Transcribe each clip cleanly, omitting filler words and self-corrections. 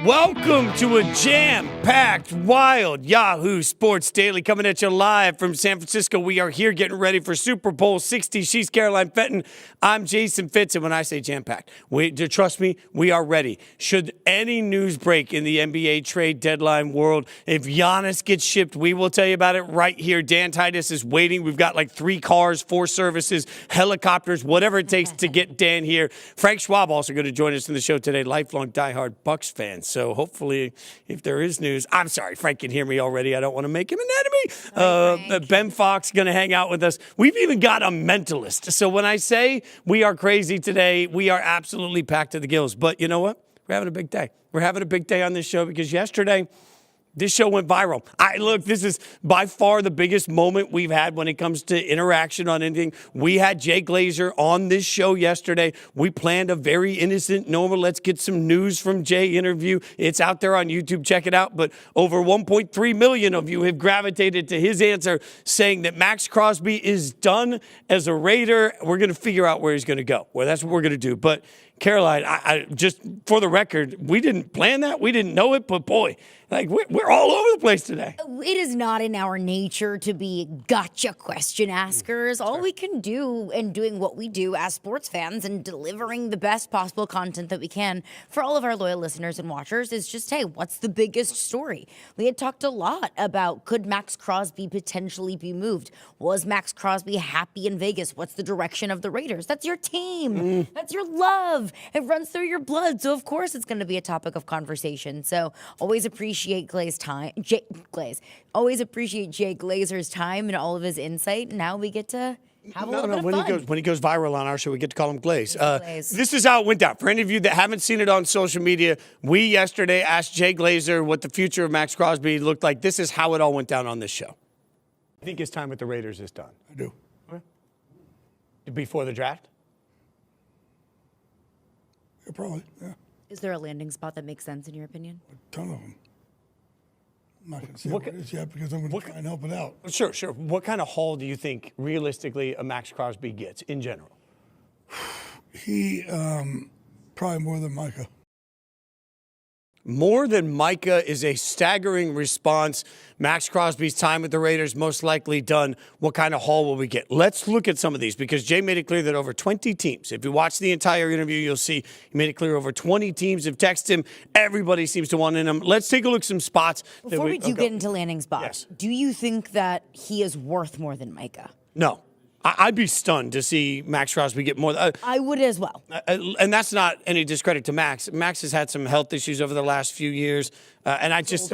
Welcome to a jam-packed, wild Yahoo Sports Daily coming at you live from San Francisco. We are here getting ready for Super Bowl 60. She's Caroline and Fitz. I'm Chase and Tee. And when I say jam-packed, trust me, we are ready. Should any news break in the NBA trade deadline world, if Giannis gets shipped, we will tell you about it right here. Dan Titus is waiting. We've got like 3 cars, 4 services, helicopters, whatever it takes to get Dan here. Frank Schwab also going to join us in the show today, lifelong diehard Bucks fan. So hopefully, if there is news, I'm sorry, Frank can hear me already. I don't want to make him an enemy. Ben Fawkes going to hang out with us. We've even got a mentalist. So when I say we are crazy today, we are absolutely packed to the gills. But you know what? We're having a big day. We're having a big day on this show because yesterday, this show went viral. Look, this is by far the biggest moment we've had when it comes to interaction on anything. We had Jay Glazer on this show yesterday. We planned a very innocent, normal, let's get some news from Jay interview. It's out there on YouTube. Check it out. But over 1.3 million of you have gravitated to his answer saying that Maxx Crosby is done as a Raider. We're going to figure out where he's going to go. Well, that's what we're going to do. But Caroline, I just for the record, we didn't plan that. We didn't know it. But boy, like we're all over the place today. It is not in our nature to be gotcha question askers. All we can do in doing what we do as sports fans and delivering the best possible content that we can for all of our loyal listeners and watchers is just, hey, what's the biggest story? We had talked a lot about could Maxx Crosby potentially be moved? Was Maxx Crosby happy in Vegas? What's the direction of the Raiders? That's your team. That's your love. It runs through your blood. So, of course, it's going to be a topic of conversation. So always appreciate Always appreciate Jay Glazer's time and all of his insight. Now we get to have a little bit of fun. When he goes viral on our show, we get to call him Glaze. This is how it went down. For any of you that haven't seen it on social media, we yesterday asked Jay Glazer what the future of Maxx Crosby looked like. This is how it all went down on this show. I think his time with the Raiders is done. I do. Okay. Before the draft? Yeah, probably, yeah. Is there a landing spot that makes sense in your opinion? A ton of them. I'm not going to say what it is yet because I'm going to try and help it out. Sure. What kind of haul do you think realistically a Maxx Crosby gets in general? He probably more than Micah. More than Micah is a staggering response. Maxx Crosby's time with the Raiders most likely done. What kind of haul will we get? Let's look at some of these because Jay made it clear that over 20 teams, if you watch the entire interview, you'll see he made it clear over 20 teams have texted him. Everybody seems to want in him. Let's take a look at some spots. Before we do get into landing spots, do you think that he is worth more than Micah? No. I'd be stunned to see Maxx Crosby get more. I would as well. And that's not any discredit to Max. Max has had some health issues over the last few years. And I just,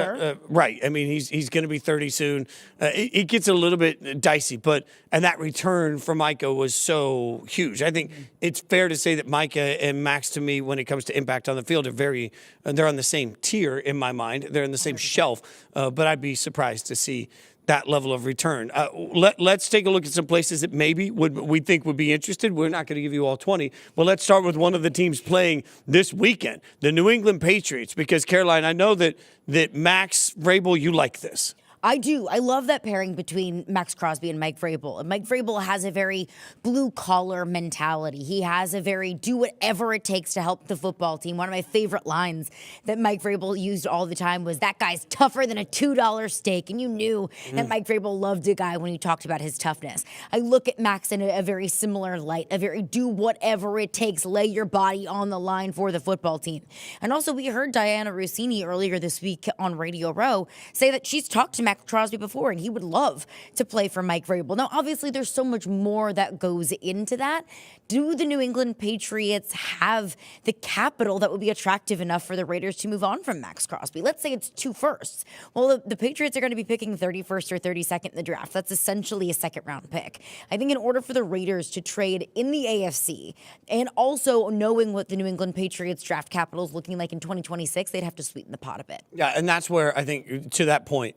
right. I mean, he's going to be 30 soon. It gets a little bit dicey, and that return for Micah was so huge. I think it's fair to say that Micah and Max, to me, when it comes to impact on the field, they're on the same tier in my mind. They're in the same shelf. But I'd be surprised to see that level of return. Let's take a look at some places that maybe we think would be interested. We're not going to give you all 20, but let's start with one of the teams playing this weekend, the New England Patriots, because, Caroline, I know that Max Vrabel, you like this. I do. I love that pairing between Maxx Crosby and Mike Vrabel. And Mike Vrabel has a very blue-collar mentality. He has a very do whatever it takes to help the football team. One of my favorite lines that Mike Vrabel used all the time was, that guy's tougher than a $2 steak. And you knew that Mike Vrabel loved a guy when he talked about his toughness. I look at Max in a very similar light, a very do whatever it takes, lay your body on the line for the football team. And also, we heard Diana Rossini earlier this week on Radio Row say that she's talked to Maxx Crosby before, and he would love to play for Mike Vrabel. Now, obviously, there's so much more that goes into that. Do the New England Patriots have the capital that would be attractive enough for the Raiders to move on from Maxx Crosby? Let's say it's 2 firsts. Well, the Patriots are going to be picking 31st or 32nd in the draft. That's essentially a second-round pick. I think in order for the Raiders to trade in the AFC, and also knowing what the New England Patriots draft capital is looking like in 2026, they'd have to sweeten the pot a bit. Yeah, and that's where I think, to that point,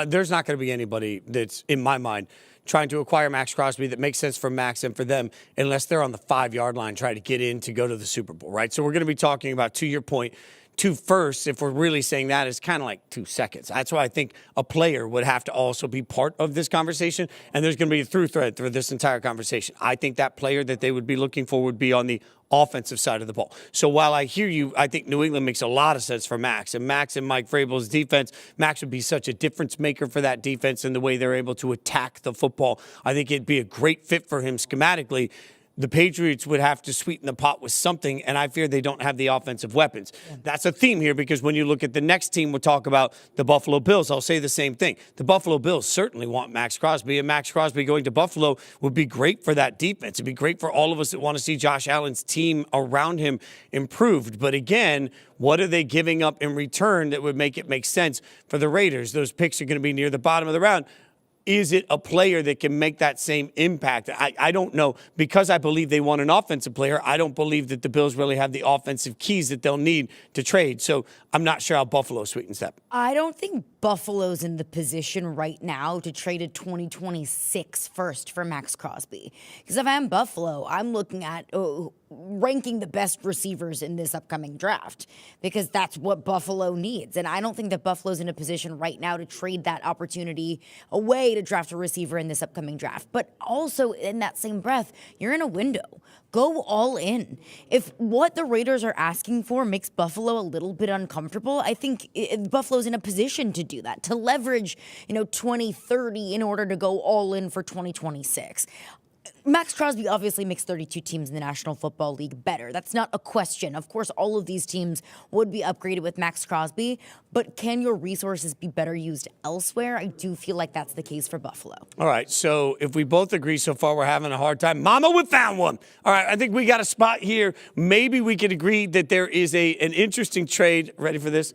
there's not going to be anybody that's, in my mind, trying to acquire Maxx Crosby that makes sense for Max and for them unless they're on the 5-yard line trying to get in to go to the Super Bowl, right? So we're going to be talking about, to your point, 2 firsts, if we're really saying that, is kind of like 2 seconds. That's why I think a player would have to also be part of this conversation, and there's going to be a through thread through this entire conversation. I think that player that they would be looking for would be on the offensive side of the ball. So while I hear you, I think New England makes a lot of sense for Maxx. And Maxx and Mike Vrabel's defense, Maxx would be such a difference maker for that defense in the way they're able to attack the football. I think it'd be a great fit for him schematically. The Patriots would have to sweeten the pot with something, and I fear they don't have the offensive weapons. Yeah. That's a theme here because when you look at the next team, we'll talk about the Buffalo Bills. I'll say the same thing. The Buffalo Bills certainly want Maxx Crosby, and Maxx Crosby going to Buffalo would be great for that defense. It'd be great for all of us that want to see Josh Allen's team around him improved. But again, what are they giving up in return that would make it make sense for the Raiders? Those picks are going to be near the bottom of the round. Is it a player that can make that same impact? I don't know. Because I believe they want an offensive player, I don't believe that the Bills really have the offensive keys that they'll need to trade. So I'm not sure how Buffalo sweetens that. I don't think Buffalo's in the position right now to trade a 2026 first for Maxx Crosby. Because if I'm Buffalo, I'm looking at ranking the best receivers in this upcoming draft because that's what Buffalo needs. And I don't think that Buffalo's in a position right now to trade that opportunity away to draft a receiver in this upcoming draft. But also in that same breath, you're in a window. Go all in. If what the Raiders are asking for makes Buffalo a little bit uncomfortable, I think Buffalo's in a position to do that, to leverage, 2030 in order to go all in for 2026. Maxx Crosby obviously makes 32 teams in the National Football League better. That's not a question. Of course, all of these teams would be upgraded with Maxx Crosby, but can your resources be better used elsewhere? I do feel like that's the case for Buffalo. All right, so if we both agree so far we're having a hard time. Mama, we found one. All right, I think we got a spot here. Maybe we could agree that there is an interesting trade. Ready for this?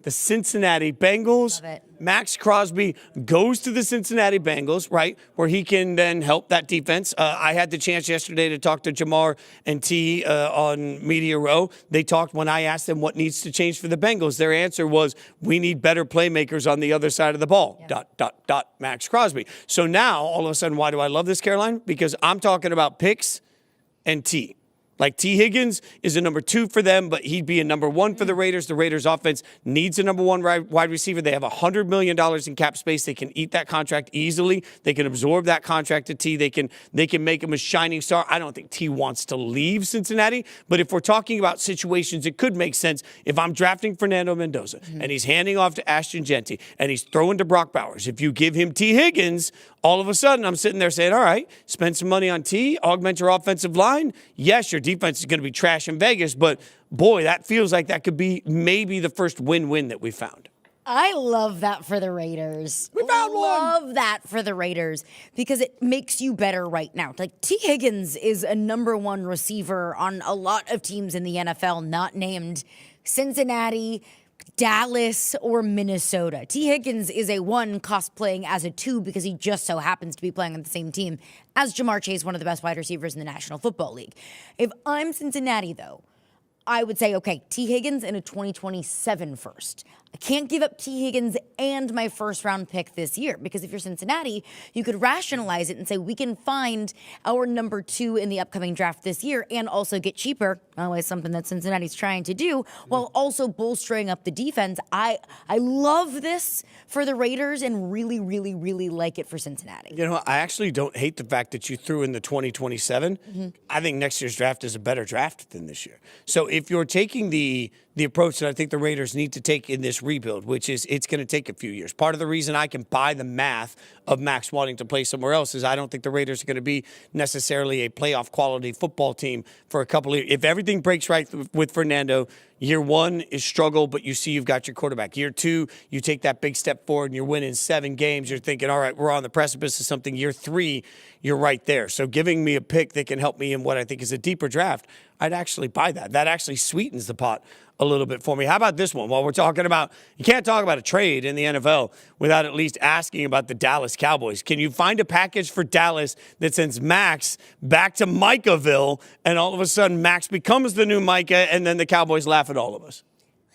The Cincinnati Bengals. Maxx Crosby goes to the Cincinnati Bengals, right, where he can then help that defense. I had the chance yesterday to talk to Jamar and T on Media Row. They talked when I asked them what needs to change for the Bengals. Their answer was, we need better playmakers on the other side of the ball, ... Maxx Crosby. So now, all of a sudden, why do I love this, Caroline? Because I'm talking about picks and T. Like Tee Higgins is a number 2 for them, but he'd be a number 1 for the Raiders. The Raiders offense needs a number 1 wide receiver. They have $100 million in cap space. They can eat that contract easily. They can absorb that contract to T. They can make him a shining star. I don't think T wants to leave Cincinnati, but if we're talking about situations, it could make sense. If I'm drafting Fernando Mendoza and he's handing off to Ashton Genty and he's throwing to Brock Bowers, if you give him Tee Higgins, all of a sudden I'm sitting there saying, all right, spend some money on T, augment your offensive line. Yes, your defense is going to be trash in Vegas, but boy, that feels like that could be maybe the first win-win that we found. I love that for the Raiders. We found one. Love that for the Raiders because it makes you better right now. Like Tee Higgins is a number 1 receiver on a lot of teams in the NFL, not named Cincinnati, Dallas, or Minnesota. Tee Higgins is a 1 cosplaying as a 2 because he just so happens to be playing on the same team as Jamar Chase, one of the best wide receivers in the National Football League. If I'm Cincinnati, though, I would say, okay, Tee Higgins in a 2027 first. I can't give up Tee Higgins and my first-round pick this year because if you're Cincinnati, you could rationalize it and say we can find our number 2 in the upcoming draft this year and also get cheaper, always something that Cincinnati's trying to do, while also bolstering up the defense. I love this for the Raiders and really, really, really like it for Cincinnati. You know, I actually don't hate the fact that you threw in the 2027. I think next year's draft is a better draft than this year. So if you're taking the approach that I think the Raiders need to take in this rebuild, which is it's going to take a few years. Part of the reason I can buy the math of Maxx wanting to play somewhere else is I don't think the Raiders are going to be necessarily a playoff quality football team for a couple of years. If everything breaks right with Fernando, year 1 is struggle, but you see you've got your quarterback. Year 2, you take that big step forward and you're winning 7 games. You're thinking, all right, we're on the precipice of something. Year 3, you're right there. So giving me a pick that can help me in what I think is a deeper draft, I'd actually buy that. That actually sweetens the pot a little bit for me. How about this one? While we're talking about, you can't talk about a trade in the NFL without at least asking about the Dallas Cowboys. Can you find a package for Dallas that sends Maxx back to Micahville and all of a sudden Maxx becomes the new Micah and then the Cowboys laugh at all of us?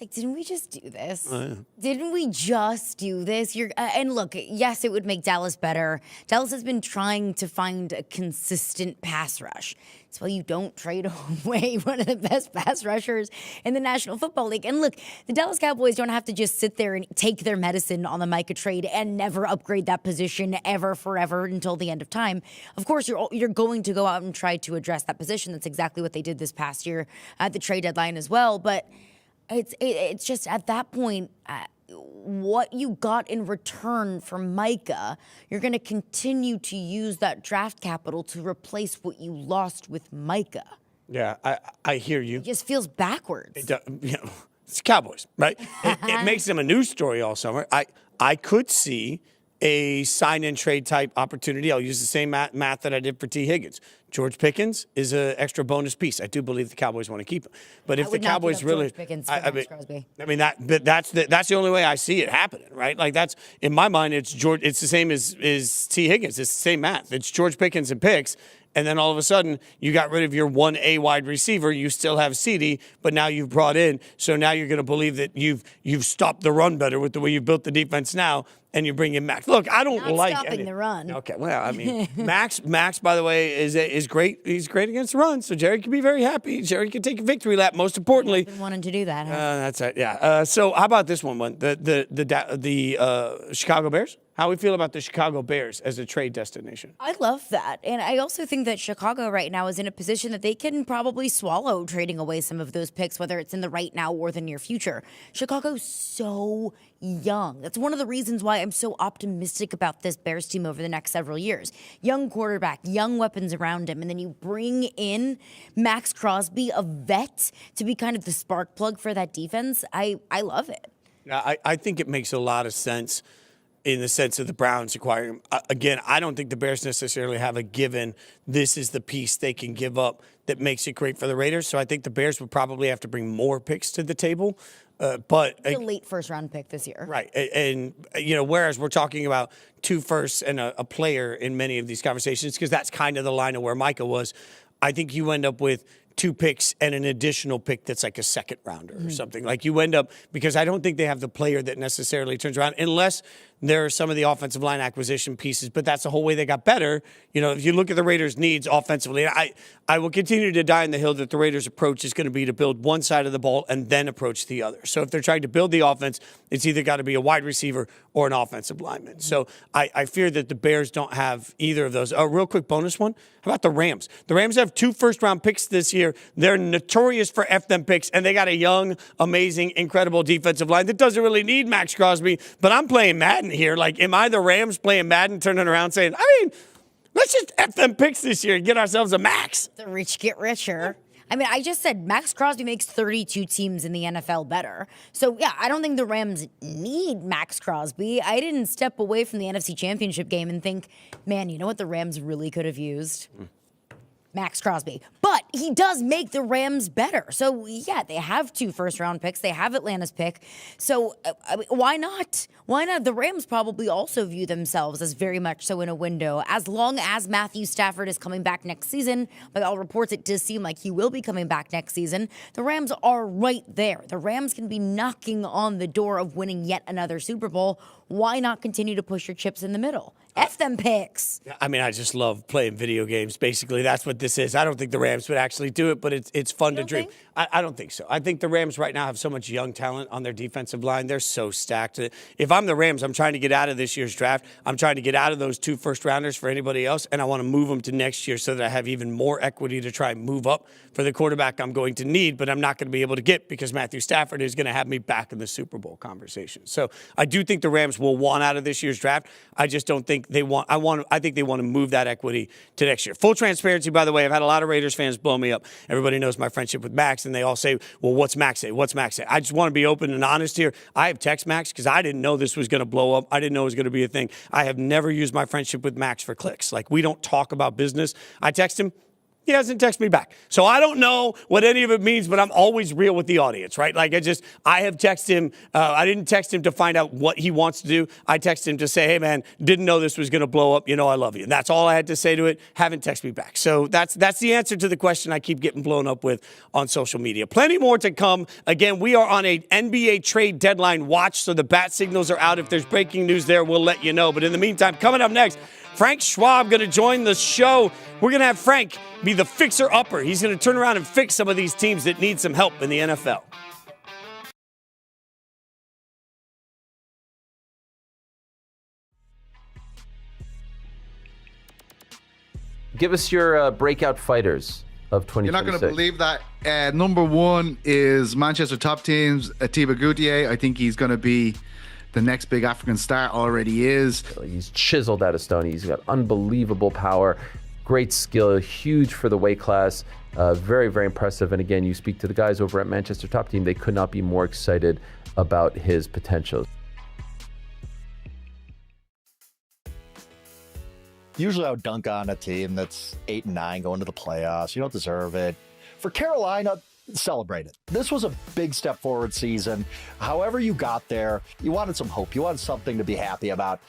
Like, didn't we just do this? Oh, yeah. Didn't we just do this? And look, yes, it would make Dallas better. Dallas has been trying to find a consistent pass rush. That's why you don't trade away one of the best pass rushers in the National Football League. And look, the Dallas Cowboys don't have to just sit there and take their medicine on the Micah trade and never upgrade that position ever, forever, until the end of time. Of course, you're going to go out and try to address that position. That's exactly what they did this past year at the trade deadline as well. But it's just at that point, what you got in return for Micah, you're going to continue to use that draft capital to replace what you lost with Micah. Yeah, I hear you. It just feels backwards. It's Cowboys, right? It makes them a news story all summer. I could see a sign-and trade type opportunity. I'll use the same math that I did for Tee Higgins. George Pickens is an extra bonus piece. I do believe the Cowboys want to keep him, but if the Cowboys really, Maxx Crosby. I mean that's the only way I see it happening, right? Like that's in my mind. It's George. It's the same as Tee Higgins. It's the same math. It's George Pickens and picks. And then all of a sudden, you got rid of your 1A wide receiver. You still have CD, but now you've brought in. So now you're going to believe that you've stopped the run better with the way you've built the defense now, and you bring in Max. Look, I don't Not like stopping the run. Okay, well, I mean, Max, by the way, is great. He's great against the run, so Jerry can be very happy. Jerry can take a victory lap. Most importantly, Been wanting to do that. Huh? That's right. Yeah. So how about this one? The Chicago Bears. How we feel about the Chicago Bears as a trade destination? I love that. And I also think that Chicago right now is in a position that they can probably swallow trading away some of those picks, whether it's in the right now or the near future. Chicago's so young. That's one of the reasons why I'm so optimistic about this Bears team over the next several years. Young quarterback, young weapons around him, and then you bring in Maxx Crosby, a vet, to be kind of the spark plug for that defense. I love it. I think it makes a lot of sense in the sense of the Browns acquiring him. Again, I don't think the Bears necessarily have a given, this is the piece they can give up that makes it great for the Raiders. So I think the Bears would probably have to bring more picks to the table. But it's a late first-round pick this year. Right. And, whereas we're talking about 2 firsts and a player in many of these conversations, because that's kind of the line of where Micah was, I think you end up with 2 picks and an additional pick that's like a second rounder or something. Like you end up, because I don't think they have the player that necessarily turns around unless there are some of the offensive line acquisition pieces, but that's the whole way they got better. If you look at the Raiders' needs offensively, I will continue to die on the hill that the Raiders' approach is going to be to build one side of the ball and then approach the other. So if they're trying to build the offense, it's either got to be a wide receiver or an offensive lineman. So I fear that the Bears don't have either of those. A real quick bonus one. How about the Rams? The Rams have 2 first-round picks this year. They're notorious for F them picks, and they got a young, amazing, incredible defensive line that doesn't really need Maxx Crosby, but I'm playing Madden here. Like, am I the Rams playing Madden, turning around saying, let's just F them picks this year and get ourselves a Max? The rich get richer. I mean, I just said Maxx Crosby makes 32 teams in the NFL better. So, yeah, I don't think the Rams need Maxx Crosby. I didn't step away from the NFC Championship game and think, man, you know what the Rams really could have used? Maxx Crosby. But he does make the Rams better. So, yeah, they have 2 first-round picks. They have Atlanta's pick. So, why not? Why not? The Rams probably also view themselves as very much so in a window. As long as Matthew Stafford is coming back next season, by all reports, it does seem like he will be coming back next season, the Rams are right there. The Rams can be knocking on the door of winning yet another Super Bowl. Why not continue to push your chips in the middle? F them picks. I mean, I just love playing video games. Basically, that's what this is. I don't think the Rams would actually do it, but it's fun to dream. I don't think so. I think the Rams right now have so much young talent on their defensive line. They're so stacked. If I'm the Rams, I'm trying to get out of this year's draft. I'm trying to get out of those 2 first-rounders for anybody else, and I want to move them to next year so that I have even more equity to try and move up for the quarterback I'm going to need, but I'm not going to be able to get because Matthew Stafford is going to have me back in the Super Bowl conversation. So I do think the Rams will want out of this year's draft. I just don't think they want. I think they want to move that equity to next year. Full transparency, by the way, I've had a lot of Raiders fans blow me up. Everybody knows my friendship with Max, and they all say, well, what's Max say? What's Max say? I just want to be open and honest here. I have text Max because I didn't know this was going to blow up. I didn't know it was going to be a thing. I have never used my friendship with Max for clicks. Like, we don't talk about business. I text him. He hasn't texted me back. So I don't know what any of it means, but I'm always real with the audience, right? Like I have texted him. I didn't text him to find out what he wants to do. I texted him to say, hey, man, didn't know this was going to blow up. You know, I love you. And that's all I had to say to it. Haven't texted me back. So that's the answer to the question I keep getting blown up with on social media. Plenty more to come. Again, we are on a NBA trade deadline watch, so the bat signals are out. If there's breaking news there, we'll let you know. But in the meantime, coming up next, Frank Schwab going to join the show. We're going to have Frank be the fixer-upper. He's going to turn around and fix some of these teams that need some help in the NFL. Give us your breakout fighters of 2026. You're not going to believe that. Number one is Manchester top teams, Atiba Gutierrez. I think he's going to be the next big African star. Already is. He's chiseled out of stone. He's got unbelievable power, great skill, huge for the weight class. Very, very impressive. And again, you speak to the guys over at Manchester Top Team, they could not be more excited about his potential. Usually I would dunk on a team that's 8-9 going to the playoffs. You don't deserve it. For Carolina, celebrate it. This was a big step forward season. However you got there, you wanted some hope. You wanted something to be happy about.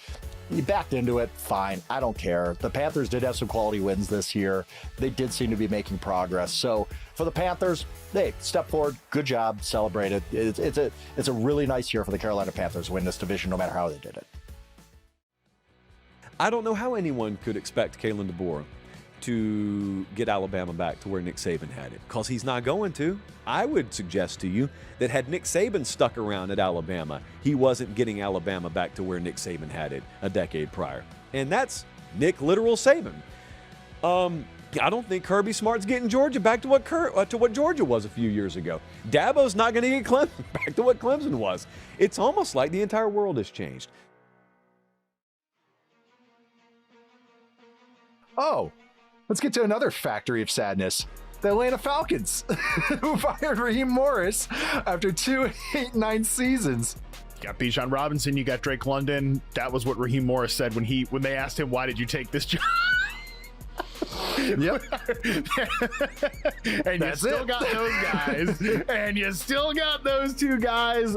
You backed into it, fine. I don't care. The Panthers did have some quality wins this year. They did seem to be making progress. So for the Panthers, hey, step forward, good job, celebrate it. It's a really nice year for the Carolina Panthers to win this division no matter how they did it. I don't know how anyone could expect Kalen DeBoer to get Alabama back to where Nick Saban had it, because he's not going to. I would suggest to you that had Nick Saban stuck around at Alabama, he wasn't getting Alabama back to where Nick Saban had it a decade prior. And that's Nick literal Saban. I don't think Kirby Smart's getting Georgia back to what Georgia was a few years ago. Dabo's not going to get Clemson back to what Clemson was. It's almost like the entire world has changed. Oh, let's get to another factory of sadness. The Atlanta Falcons, who fired Raheem Morris after 2 8-9 seasons. You got Bijan Robinson, you got Drake London. That was what Raheem Morris said when they asked him, why did you take this job? Yep. And you still got those guys. And you still got those two guys.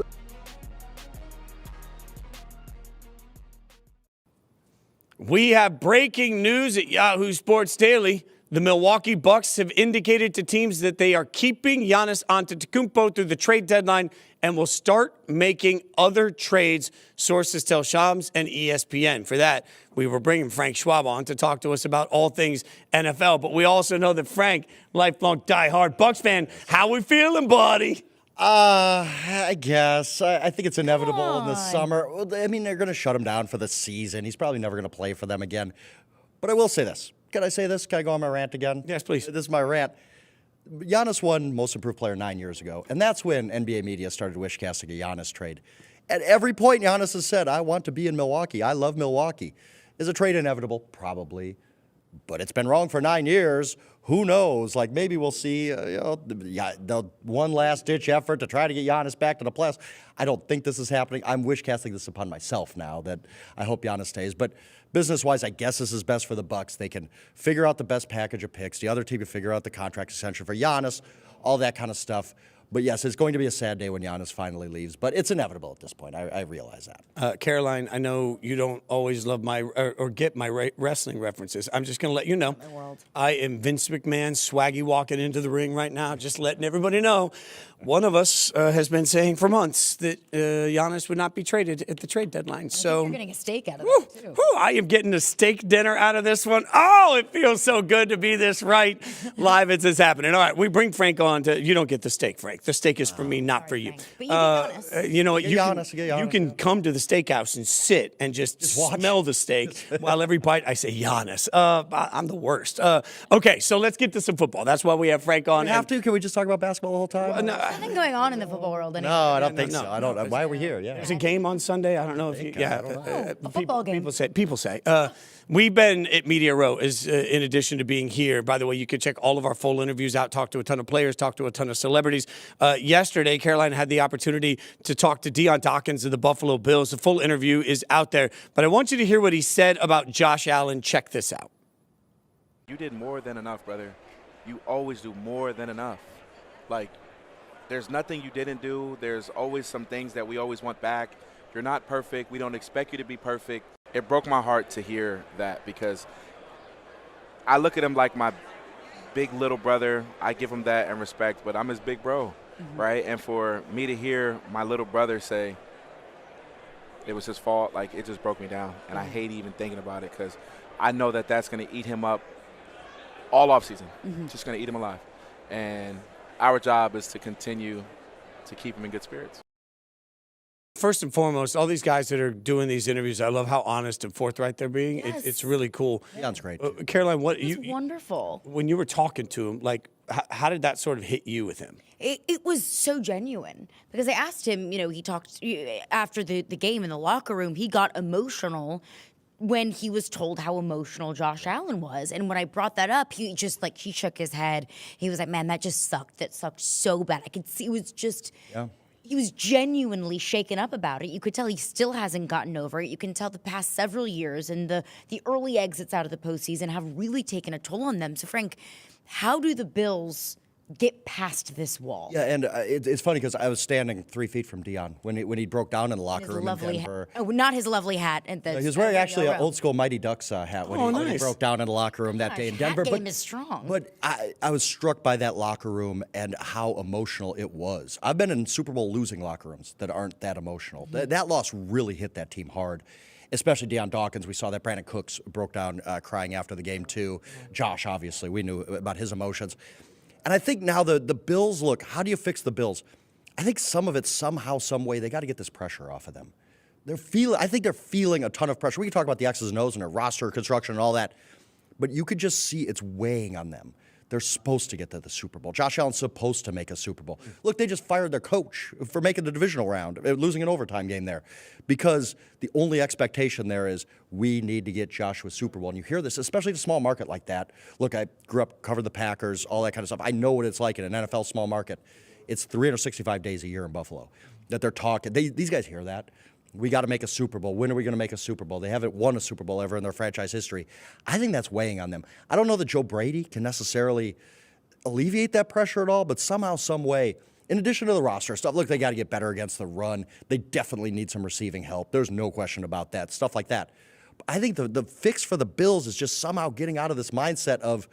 We have breaking news at Yahoo Sports Daily. The Milwaukee Bucks have indicated to teams that they are keeping Giannis Antetokounmpo through the trade deadline and will start making other trades, sources tell Shams and ESPN. For that, we were bringing Frank Schwab on to talk to us about all things NFL. But we also know that Frank, lifelong diehard Bucks fan, how we feeling, buddy? I guess. I think it's inevitable in the summer. I mean, they're going to shut him down for the season. He's probably never going to play for them again. But I will say this. Can I say this? Can I go on my rant again? Yes, please. This is my rant. Giannis won Most Improved Player 9 years ago, and that's when NBA media started wishcasting a Giannis trade. At every point, Giannis has said, I want to be in Milwaukee. I love Milwaukee. Is a trade inevitable? Probably. But it's been wrong for 9 years. Who knows? Like, maybe we'll see the one last-ditch effort to try to get Giannis back to the playoffs. I don't think this is happening. I'm wishcasting this upon myself now that I hope Giannis stays. But business-wise, I guess this is best for the Bucks. They can figure out the best package of picks. The other team can figure out the contract extension for Giannis, all that kind of stuff. But yes, it's going to be a sad day when Giannis finally leaves, but it's inevitable at this point. I realize that. Caroline, I know you don't always love my or get my wrestling references. I'm just going to let you know. I am Vince McMahon, swaggy walking into the ring right now, just letting everybody know. One of us has been saying for months that Giannis would not be traded at the trade deadline. So you're getting a steak out of it too. I am getting a steak dinner out of this one. Oh, it feels so good to be this right live as it's happening. All right, we bring Frank on to. You don't get the steak, Frank. The steak is for me, not for you. But you get Giannis. You know what? You can come to the steakhouse and sit and just smell the steak while every bite I say Giannis. I'm the worst. Okay, so let's get to some football. That's why we have Frank on. We have to? Can we just talk about basketball the whole time? Nothing going on in the football world anymore. No, I don't think so. I don't. Why are we here? Yeah. There's a game on Sunday. I don't know if you. Yeah, a football game. People say. We've been at Media Row in addition to being here. By the way, you can check all of our full interviews out, talk to a ton of players, talk to a ton of celebrities. Yesterday, Caroline had the opportunity to talk to Dion Dawkins of the Buffalo Bills. The full interview is out there. But I want you to hear what he said about Josh Allen. Check this out. You did more than enough, brother. you always do more than enough. Like, there's nothing you didn't do. There's always some things that we always want back. You're not perfect. We don't expect you to be perfect. It broke my heart to hear that because I look at him like my big little brother. I give him that and respect, but I'm his big bro, right? And for me to hear my little brother say it was his fault, like, it just broke me down. And I hate even thinking about it because I know that that's going to eat him up all offseason. Just going to eat him alive. And our job is to continue to keep him in good spirits. First and foremost, all these guys that are doing these interviews, I love how honest and forthright they're being. Yes. It's really cool. Dion's great. Caroline, It's wonderful. when you were talking to him, like, how did that sort of hit you with him? It was so genuine because I asked him, he talked after the game in the locker room, he got emotional when he was told how emotional Josh Allen was. And when I brought that up, he just he shook his head. He was like, man, that just sucked. That sucked so bad. I could see it was just, he was genuinely shaken up about it. You could tell he still hasn't gotten over it. You can tell the past several years and the early exits out of the postseason have really taken a toll on them. So Frank, how do the Bills get past this wall? Yeah, and it's funny because I was standing 3 feet from Dion when he broke down in the locker room in Denver. Not his lovely hat. He was wearing actually an old school Mighty Ducks hat when he broke down in the locker room that day in Denver. That game is strong. But I was struck by that locker room and how emotional it was. I've been in Super Bowl losing locker rooms that aren't that emotional. That loss really hit that team hard. Especially Dion Dawkins. We saw that. Brandon Cooks broke down crying after the game too. Josh, obviously, we knew about his emotions. And I think now the Bills, look, how do you fix the Bills? I think some of it, somehow, some way, they got to get this pressure off of them. I think they're feeling a ton of pressure. We can talk about the X's and O's and their roster construction and all that, but you could just see it's weighing on them. They're supposed to get to the Super Bowl. Josh Allen's supposed to make a Super Bowl. Look, they just fired their coach for making the divisional round, losing an overtime game there, because the only expectation there is we need to get Josh to a Super Bowl. And you hear this, especially in a small market like that. Look, I grew up, covered the Packers, all that kind of stuff. I know what it's like in an NFL small market. It's 365 days a year in Buffalo that they're talking. These guys hear that. We got to make a Super Bowl. When are we going to make a Super Bowl? They haven't won a Super Bowl ever in their franchise history. I think that's weighing on them. I don't know that Joe Brady can necessarily alleviate that pressure at all, but somehow, some way, in addition to the roster stuff, look, they got to get better against the run. They definitely need some receiving help. There's no question about that, stuff like that. But I think the fix for the Bills is just somehow getting out of this mindset of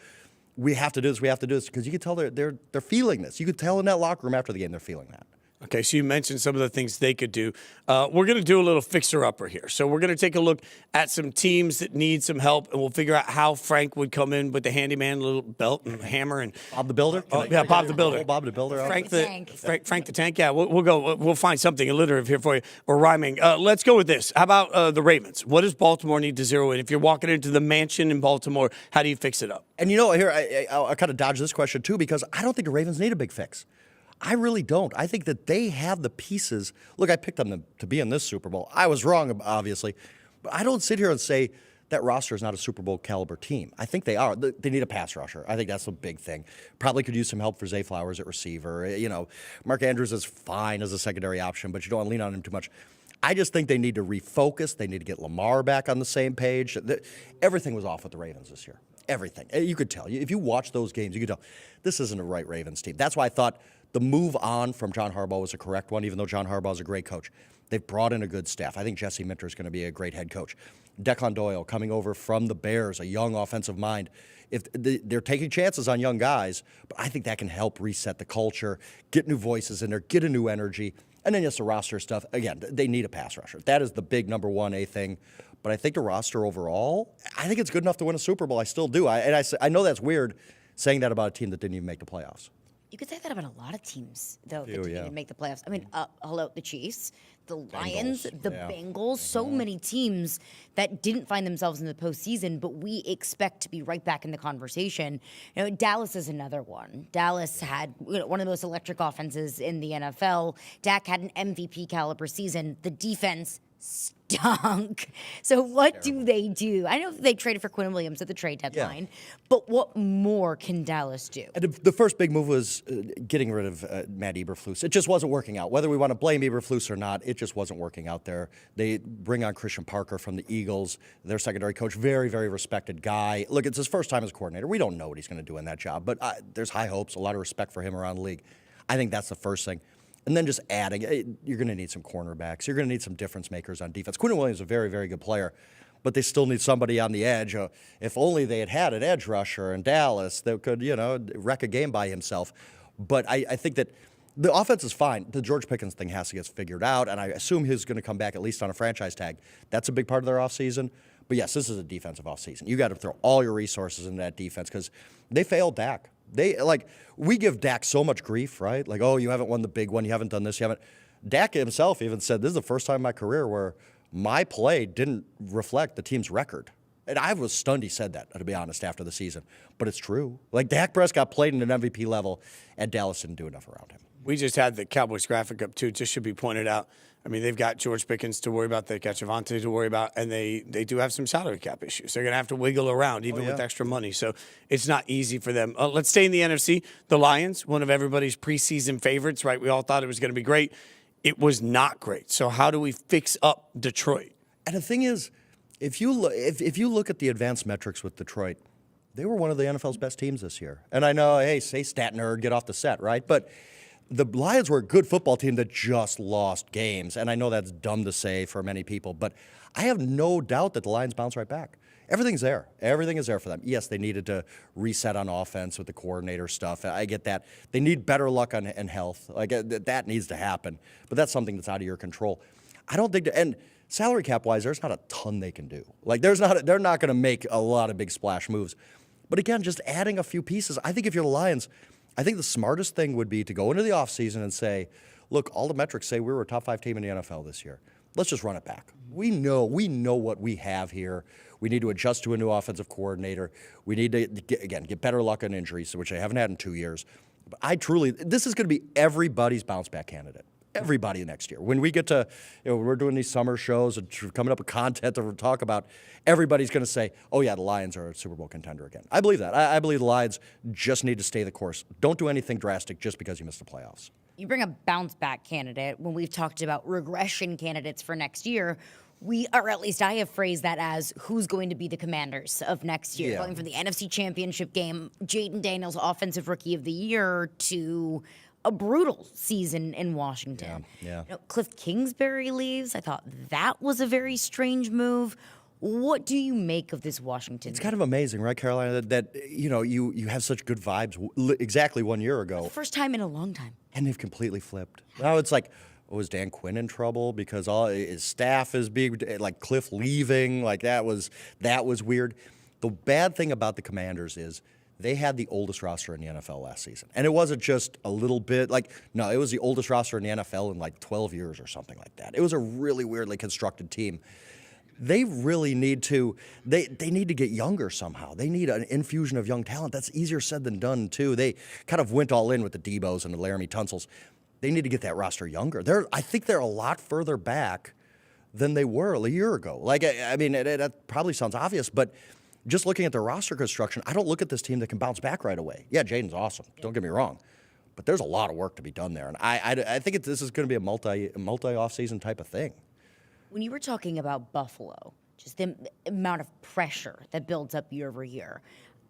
we have to do this, because you can tell they're feeling this. You could tell in that locker room after the game they're feeling that. Okay, so you mentioned some of the things they could do. We're going to do a little fixer-upper here. So we're going to take a look at some teams that need some help, and we'll figure out how Frank would come in with the handyman, little belt and hammer. And Bob the Builder? Bob the Builder. Bob the Builder. Frank the Tank. Yeah, we'll go. We'll find something alliterative here for you, or rhyming. Let's go with this. How about the Ravens? What does Baltimore need to zero in? If you're walking into the mansion in Baltimore, how do you fix it up? And here, I'll kind of dodge this question, too, because I don't think the Ravens need a big fix. I really don't. I think that they have the pieces. Look, I picked them to be in this Super Bowl. I was wrong, obviously. But I don't sit here and say that roster is not a Super Bowl caliber team. I think they are. They need a pass rusher. I think that's the big thing. Probably could use some help for Zay Flowers at receiver. Mark Andrews is fine as a secondary option, but you don't want to lean on him too much. I just think they need to refocus. They need to get Lamar back on the same page. Everything was off with the Ravens this year. Everything. You could tell. If you watch those games, you could tell this isn't a right Ravens team. That's why I thought the move on from John Harbaugh was a correct one, even though John Harbaugh is a great coach. They've brought in a good staff. I think Jesse Minter is going to be a great head coach. Declan Doyle coming over from the Bears, a young offensive mind. If they're taking chances on young guys, but I think that can help reset the culture, get new voices in there, get a new energy. And then just the roster stuff. Again, they need a pass rusher. That is the big number 1A thing. But I think the roster overall, I think it's good enough to win a Super Bowl. I still do. I know that's weird saying that about a team that didn't even make the playoffs. You could say that about a lot of teams, though, that didn't even make the playoffs. I mean, the Chiefs, the Lions, the Bengals, so many teams that didn't find themselves in the postseason, but we expect to be right back in the conversation. Dallas is another one. Dallas had one of the most electric offenses in the NFL. Dak had an MVP caliber season. The defense stunk. So what do they do? I know they traded for Quinn Williams at the trade deadline, but what more can Dallas do? And the first big move was getting rid of Matt Eberflus. It just wasn't working out. Whether we want to blame Eberflus or not, it just wasn't working out there. They bring on Christian Parker from the Eagles, their secondary coach, very, very respected guy. Look, it's his first time as coordinator. We don't know what he's going to do in that job, but there's high hopes, a lot of respect for him around the league. I think that's the first thing. And then just adding, you're going to need some cornerbacks. You're going to need some difference makers on defense. Quinn Williams is a very, very good player, but they still need somebody on the edge. If only they had an edge rusher in Dallas that could, wreck a game by himself. But I think that the offense is fine. The George Pickens thing has to get figured out, and I assume he's going to come back at least on a franchise tag. That's a big part of their offseason. But yes, this is a defensive offseason. You got to throw all your resources into that defense because they failed Dak. We give Dak so much grief, right? Like, oh, you haven't won the big one, you haven't done this, you haven't. Dak himself even said, this is the first time in my career where my play didn't reflect the team's record. And I was stunned he said that, to be honest, after the season. But it's true. Like, Dak Prescott played in an MVP level, and Dallas didn't do enough around him. We just had the Cowboys graphic up, too. Just should be pointed out. I mean, they've got George Pickens to worry about. They've got Javonte to worry about. And they do have some salary cap issues. They're going to have to wiggle around, even with extra money. So it's not easy for them. Let's stay in the NFC. The Lions, one of everybody's preseason favorites, right? We all thought it was going to be great. It was not great. So how do we fix up Detroit? And the thing is, if you look at the advanced metrics with Detroit, they were one of the NFL's best teams this year. And I know, hey, say stat nerd, get off the set, right? But the Lions were a good football team that just lost games. And I know that's dumb to say for many people, but I have no doubt that the Lions bounce right back. Everything's there. Everything is there for them. Yes, they needed to reset on offense with the coordinator stuff. I get that. They need better luck and health. Like that needs to happen. But that's something that's out of your control. I don't think and salary cap wise, there's not a ton they can do. Like they're not going to make a lot of big splash moves. But again, just adding a few pieces. I think if you're the Lions, I think the smartest thing would be to go into the offseason and say, look, all the metrics say we were a top 5 team in the NFL this year. Let's just run it back. We know what we have here. We need to adjust to a new offensive coordinator. We need to, get better luck on injuries, which I haven't had in 2 years. But this is going to be everybody's bounce back candidate. Everybody next year. When we get to, we're doing these summer shows and coming up with content to talk about, everybody's going to say, oh, yeah, the Lions are a Super Bowl contender again. I believe that. I believe the Lions just need to stay the course. Don't do anything drastic just because you missed the playoffs. You bring a bounce back candidate. When we've talked about regression candidates for next year, or at least I have phrased that as who's going to be the Commanders of next year. Going from the NFC Championship game, Jaden Daniels, Offensive Rookie of the Year, to a brutal season in Washington. Yeah. Cliff Kingsbury leaves. I thought that was a very strange move. What do you make of this Washington? It's kind of amazing, right, Caroline, that you have such good vibes exactly 1 year ago. The first time in a long time. And they've completely flipped. Now it's like, was Dan Quinn in trouble because all his staff is being, like Cliff leaving? Like that was weird. The bad thing about the Commanders is they had the oldest roster in the NFL last season. And it wasn't just a little bit, no, it was the oldest roster in the NFL in 12 years or something like that. It was a really weirdly constructed team. They really need to, they need to get younger somehow. They need an infusion of young talent. That's easier said than done, too. They kind of went all in with the Debos and the Laramie Tunsels. They need to get that roster younger. I think they're a lot further back than they were a year ago. It probably sounds obvious, but just looking at their roster construction, I don't look at this team that can bounce back right away. Yeah, Jaden's awesome. Don't get me wrong. But there's a lot of work to be done there. And I think this is going to be a multi-off-season type of thing. When you were talking about Buffalo, just the amount of pressure that builds up year over year,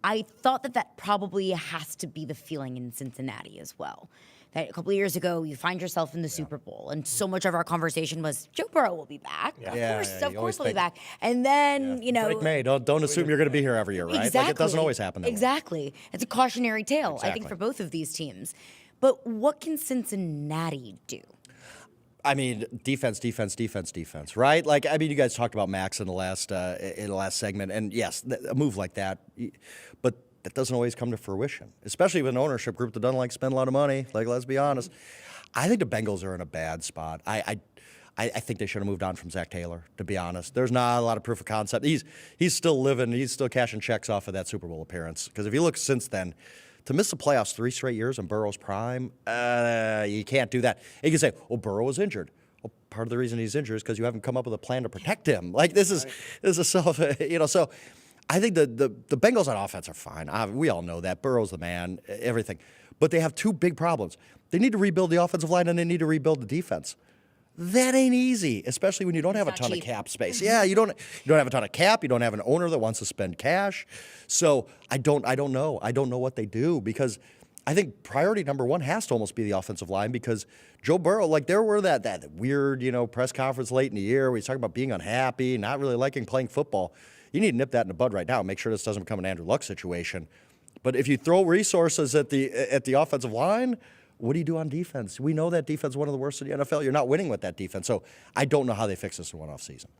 I thought that probably has to be the feeling in Cincinnati as well. That a couple of years ago, you find yourself in the Super Bowl, and so much of our conversation was Joe Burrow will be back. Yeah. Of course, he'll be back. And then, Drake May, don't assume you're going to be here every year, right? Exactly. It doesn't always happen that way. Exactly. It's a cautionary tale, Exactly. I think, for both of these teams. But what can Cincinnati do? I mean, defense, right? You guys talked about Maxx in the last segment, and yes, a move like that, but that doesn't always come to fruition, especially with an ownership group that doesn't like spend a lot of money. Let's be honest. I think the Bengals are in a bad spot. I think they should have moved on from Zach Taylor, to be honest. There's not a lot of proof of concept. He's still living. He's still cashing checks off of that Super Bowl appearance. Because if you look since then, to miss the playoffs 3 straight years in Burrow's prime, you can't do that. And you can say, Burrow was injured. Well, part of the reason he's injured is because you haven't come up with a plan to protect him. Like this is self, so I think the Bengals on offense are fine. We all know that. Burrow's the man, everything. But they have two big problems. They need to rebuild the offensive line and they need to rebuild the defense. That ain't easy, especially when you don't have a ton of cap space. Yeah, you don't have a ton of cap. You don't have an owner that wants to spend cash. So I don't know. I don't know what they do because I think priority number one has to almost be the offensive line because Joe Burrow, like there were that weird, press conference late in the year where he's talking about being unhappy, not really liking playing football. You need to nip that in the bud right now. Make sure this doesn't become an Andrew Luck situation. But if you throw resources at the offensive line, what do you do on defense? We know that defense is one of the worst in the NFL. You're not winning with that defense. So I don't know how they fix this in one off season.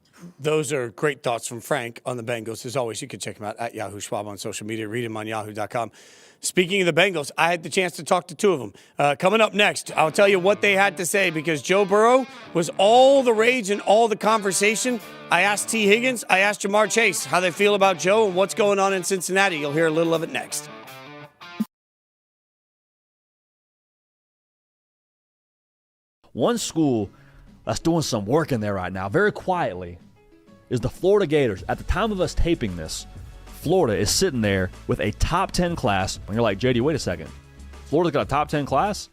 Those are great thoughts from Frank on the Bengals. As always, you can check him out at Yahoo Schwab on social media. Read him on yahoo.com. Speaking of the Bengals, I had the chance to talk to two of them. Coming up next, I'll tell you what they had to say because Joe Burrow was all the rage and all the conversation. I asked Tee Higgins, I asked Ja'Marr Chase how they feel about Joe and what's going on in Cincinnati. You'll hear a little of it next. One school that's doing some work in there right now, very quietly, is the Florida Gators. At the time of us taping this, Florida is sitting there with a top 10 class. And you're like, JD, wait a second. Florida's got a top 10 class?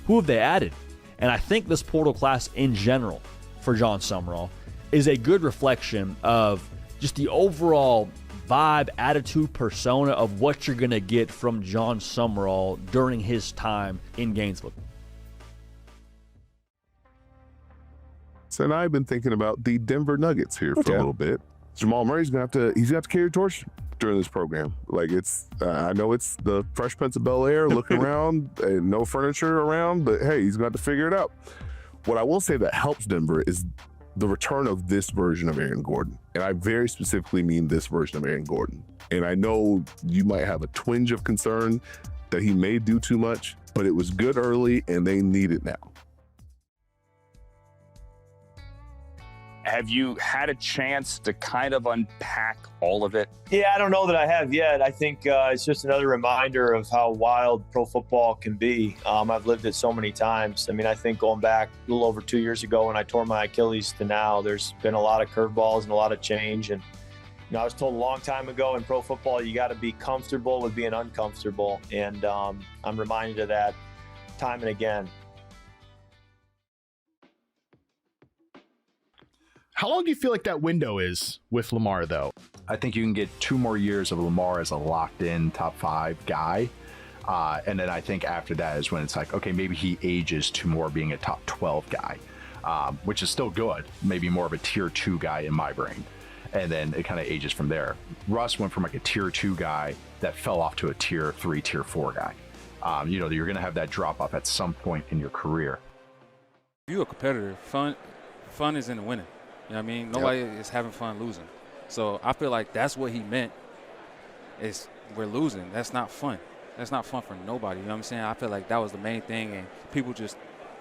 Who have they added? And I think this portal class in general for John Summerall is a good reflection of just the overall vibe, attitude, persona of what you're going to get from John Summerall during his time in Gainesville. And I've been thinking about the Denver Nuggets here for a little bit. Jamal Murray's gonna have to carry a torch during this program. Like I know it's the Fresh Prince of Bel-Air looking around and no furniture around, but hey, he's gonna have to figure it out. What I will say that helps Denver is the return of this version of Aaron Gordon. And I very specifically mean this version of Aaron Gordon. And I know you might have a twinge of concern that he may do too much, but it was good early and they need it now. Have you had a chance to kind of unpack all of it? Yeah, I don't know that I have yet. I think it's just another reminder of how wild pro football can be. I've lived it so many times. I mean, I think going back a little over 2 years ago when I tore my Achilles to now, there's been a lot of curveballs and a lot of change. And I was told a long time ago in pro football, you got to be comfortable with being uncomfortable. And I'm reminded of that time and again. How long do you feel like that window is with Lamar, though? I think you can get 2 more years of Lamar as a locked-in top 5 guy. And then I think after that is when it's like, okay, maybe he ages to more being a top 12 guy, which is still good. Maybe more of a tier 2 guy in my brain. And then it kind of ages from there. Russ went from like a tier 2 guy that fell off to a tier 3, tier 4 guy. You're going to have that drop off at some point in your career. If you're a competitor, fun is in the winning. You know what I mean? Nobody is having fun losing. So I feel like that's what he meant is we're losing. That's not fun. That's not fun for nobody. You know what I'm saying? I feel like that was the main thing, and people just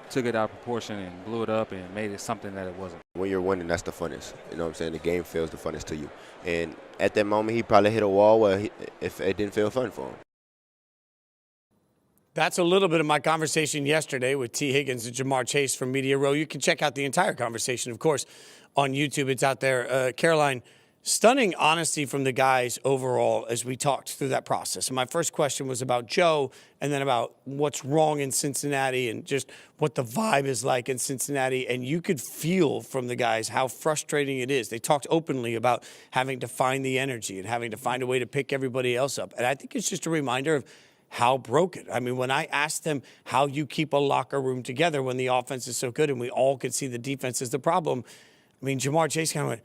took it out of proportion and blew it up and made it something that it wasn't. When you're winning, that's the funnest. You know what I'm saying? The game feels the funnest to you. And at that moment, he probably hit a wall where if it didn't feel fun for him. That's a little bit of my conversation yesterday with Tee Higgins and Ja'Marr Chase from Media Row. You can check out the entire conversation, of course, on YouTube. It's out there. Caroline, stunning honesty from the guys overall as we talked through that process. And my first question was about Joe and then about what's wrong in Cincinnati and just what the vibe is like in Cincinnati. And you could feel from the guys how frustrating it is. They talked openly about having to find the energy and having to find a way to pick everybody else up. And I think it's just a reminder of how broken. I mean, when I asked them how you keep a locker room together when the offense is so good and we all could see the defense is the problem, I mean, Ja'Marr Chase kind of went,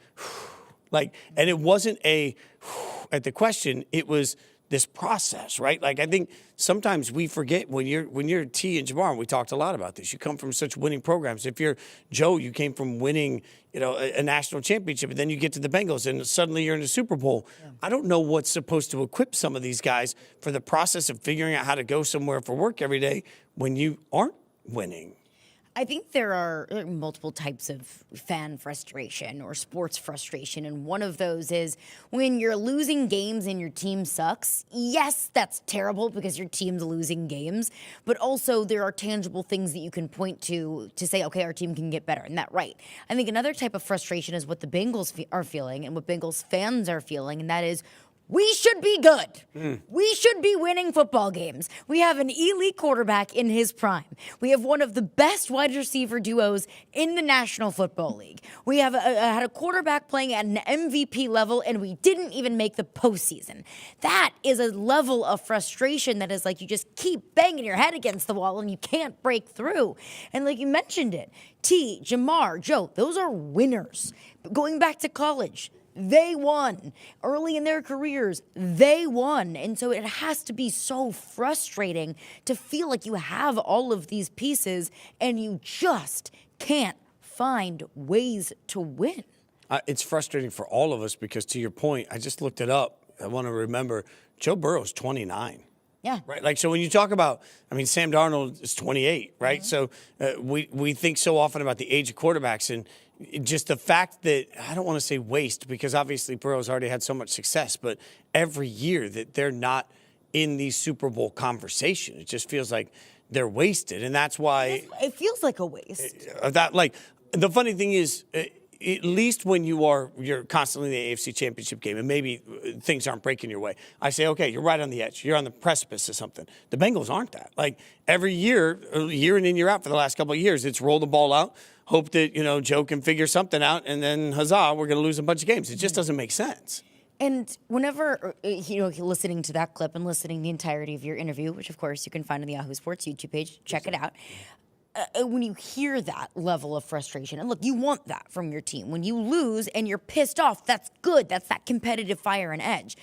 like, and it wasn't at the question, it was this process, right? Like, I think sometimes we forget when you're T and Ja'Marr, and we talked a lot about this, you come from such winning programs. If you're Joe, you came from winning, a national championship, and then you get to the Bengals and suddenly you're in the Super Bowl. Yeah. I don't know what's supposed to equip some of these guys for the process of figuring out how to go somewhere for work every day when you aren't winning. I think there are multiple types of fan frustration or sports frustration, and one of those is when you're losing games and your team sucks. Yes, that's terrible because your team's losing games, but also there are tangible things that you can point to say, okay, our team can get better, and that's right. I think another type of frustration is what the Bengals are feeling and what Bengals fans are feeling, and that is, we should be good. We should be winning football games. We have an elite quarterback in his prime. We have one of the best wide receiver duos in the National Football League. We have had a quarterback playing at an MVP level, and we didn't even make the postseason. That is a level of frustration that is like you just keep banging your head against the wall and you can't break through. And like you mentioned it, T, Jamar, Joe, those are winners. Going back to college, they won. Early in their careers, they won. And so it has to be so frustrating to feel like you have all of these pieces and you just can't find ways to win. It's frustrating for all of us because, to your point, I just looked it up. I want to remember, Joe Burrow's 29. Yeah. Right. Like, so when you talk about, I mean, Sam Darnold is 28, right? So we think so often about the age of quarterbacks and just the fact that, I don't want to say waste because obviously Burrow's already had so much success, but every year that they're not in the Super Bowl conversation, it just feels like they're wasted. And that's why it feels like a waste. That, like, the funny thing is, at least when you're constantly in the AFC Championship game and maybe things aren't breaking your way, I say, okay, you're right on the edge. You're on the precipice of something. The Bengals aren't that. Like, every year in and year out for the last couple of years, it's roll the ball out, hope that, Joe can figure something out, and then huzzah, we're going to lose a bunch of games. It just doesn't make sense. And whenever, listening to that clip and listening the entirety of your interview, which of course you can find on the Yahoo Sports YouTube page, check it out. When you hear that level of frustration, and look, you want that from your team. When you lose and you're pissed off, that's good. That's that competitive fire and edge.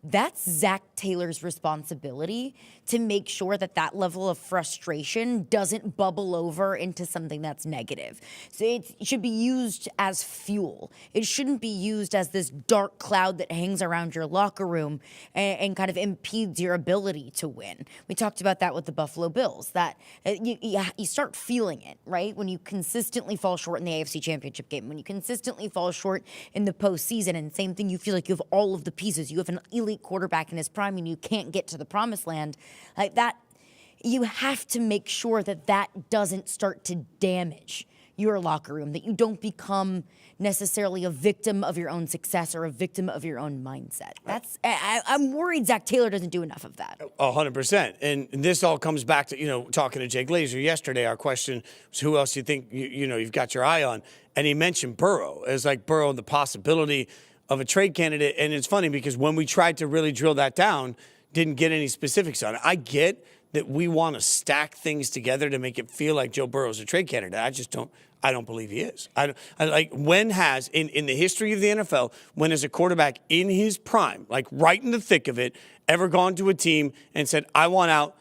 That's Zach Taylor's responsibility to make sure that that level of frustration doesn't bubble over into something that's negative. So it should be used as fuel. It shouldn't be used as this dark cloud that hangs around your locker room and kind of impedes your ability to win. We talked about that with the Buffalo Bills, that you start feeling it, right? When you consistently fall short in the AFC Championship game, when you consistently fall short in the postseason, and same thing, you feel like you have all of the pieces. You have an elite quarterback in his prime and you can't get to the promised land. Like that, you have to make sure that that doesn't start to damage your locker room, that you don't become necessarily a victim of your own success or a victim of your own mindset. I'm worried Zach Taylor doesn't do enough of that. 100%. And this all comes back to, talking to Jay Glazer yesterday, our question was who else you think, you've got your eye on. And he mentioned Burrow as like Burrow, the possibility of a trade candidate. And it's funny because when we tried to really drill that down, didn't get any specifics on it. I get that we want to stack things together to make it feel like Joe Burrow's a trade candidate. I don't believe he is. When has, in the history of the NFL, when has a quarterback in his prime, like right in the thick of it, ever gone to a team and said, I want out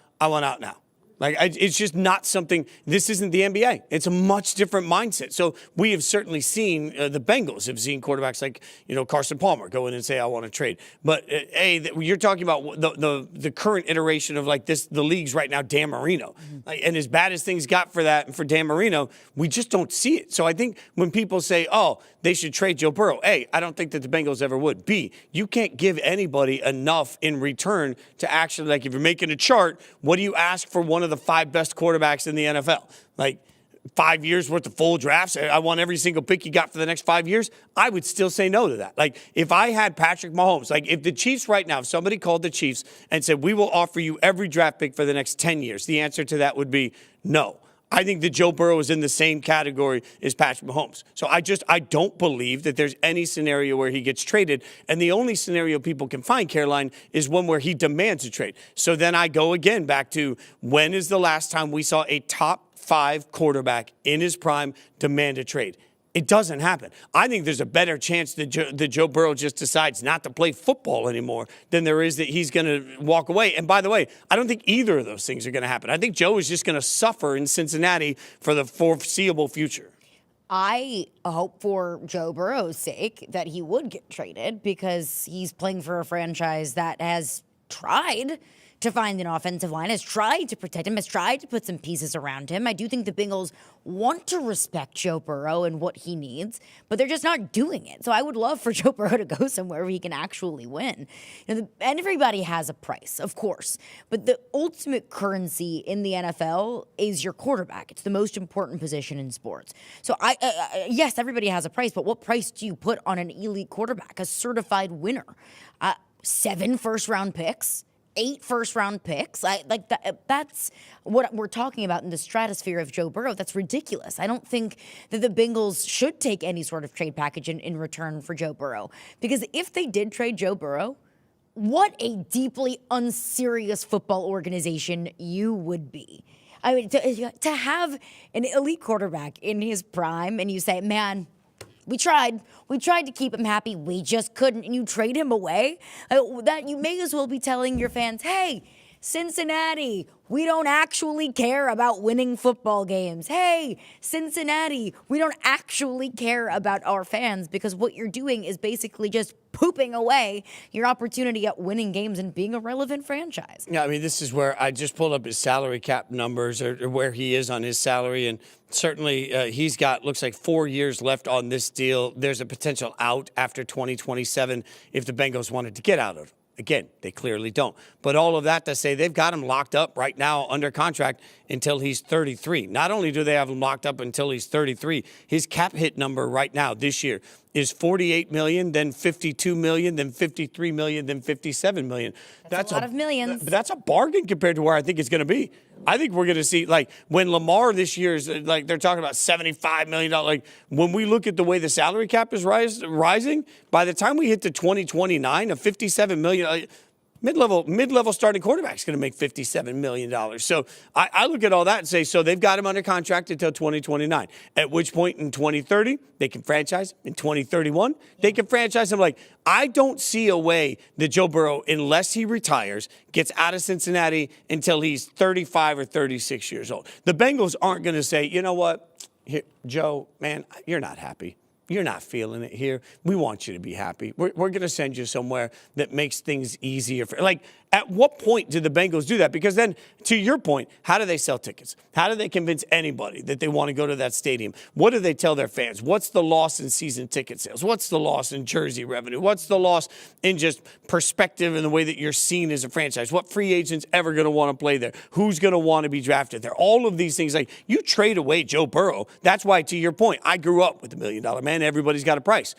now? It's just not something. This isn't the NBA. It's a much different mindset. So we have certainly seen the Bengals have seen quarterbacks like Carson Palmer go in and say I want to trade. But you're talking about the current iteration of like this. The league's right now Dan Marino, and as bad as things got for that and for Dan Marino, we just don't see it. So I think when people say, oh, they should trade Joe Burrow, A, I don't think that the Bengals ever would. B, you can't give anybody enough in return to actually, like, if you're making a chart, what do you ask for one of the 5 best quarterbacks in the NFL? Like 5 years worth of full drafts. I want every single pick you got for the next 5 years. I would still say no to that. Like if I had Patrick Mahomes, like if the Chiefs right now, if somebody called the Chiefs and said, we will offer you every draft pick for the next 10 years, the answer to that would be no. I think that Joe Burrow is in the same category as Patrick Mahomes. So I don't believe that there's any scenario where he gets traded. And the only scenario people can find, Caroline, is one where he demands a trade. So then I go again back to when is the last time we saw a top 5 quarterback in his prime demand a trade? It doesn't happen. I think there's a better chance that Joe Burrow just decides not to play football anymore than there is that he's going to walk away. And by the way, I don't think either of those things are going to happen. I think Joe is just going to suffer in Cincinnati for the foreseeable future. I hope for Joe Burrow's sake that he would get traded because he's playing for a franchise that has tried to find an offensive line, has tried to protect him, has tried to put some pieces around him. I do think the Bengals want to respect Joe Burrow and what he needs, but they're just not doing it. So I would love for Joe Burrow to go somewhere where he can actually win. And everybody has a price, of course, but the ultimate currency in the NFL is your quarterback. It's the most important position in sports. So yes, everybody has a price, but what price do you put on an elite quarterback, a certified winner? 7 first-round picks, 8 first-round picks. That's what we're talking about in the stratosphere of Joe Burrow. That's ridiculous. I don't think that the Bengals should take any sort of trade package in return for Joe Burrow. Because if they did trade Joe Burrow, what a deeply unserious football organization you would be. I mean, to have an elite quarterback in his prime and you say, man, we tried to keep him happy. We just couldn't. And you trade him away. That you may as well be telling your fans, hey, Cincinnati, we don't actually care about winning football games. Hey, Cincinnati, we don't actually care about our fans, because what you're doing is basically just pooping away your opportunity at winning games and being a relevant franchise. Yeah, I mean, this is where I just pulled up his salary cap numbers, or where he is on his salary, and certainly he's got, looks like 4 years left on this deal. There's a potential out after 2027 if the Bengals wanted to get out of it. Again, they clearly don't. But all of that to say they've got him locked up right now under contract until he's 33. Not only do they have him locked up until he's 33, his cap hit number right now this year is $48 million, then $52 million, then $53 million, then $57 million. That's a lot of millions. But that's a bargain compared to where I think it's going to be. I think we're going to see, like, when Lamar this year is, like, they're talking about $75 million. Like, when we look at the way the salary cap is rising, by the time we hit to 2029, a $57 million, mid-level starting quarterback is going to make $57 million. So I look at all that and say, so they've got him under contract until 2029, at which point in 2030, they can franchise him. In 2031, they can franchise him. Like, I don't see a way that Joe Burrow, unless he retires, gets out of Cincinnati until he's 35 or 36 years old. The Bengals aren't going to say, you know what, here, Joe, man, you're not happy. You're not feeling it here. We want you to be happy. We're going to send you somewhere that makes things easier. Like, at what point do the Bengals do that? Because then, to your point, how do they sell tickets? How do they convince anybody that they want to go to that stadium? What do they tell their fans? What's the loss in season ticket sales? What's the loss in jersey revenue? What's the loss in just perspective and the way that you're seen as a franchise? What free agent's ever going to want to play there? Who's going to want to be drafted there? All of these things. Like, you trade away Joe Burrow. That's why, to your point, I grew up with the $1 million man. Everybody's got a price.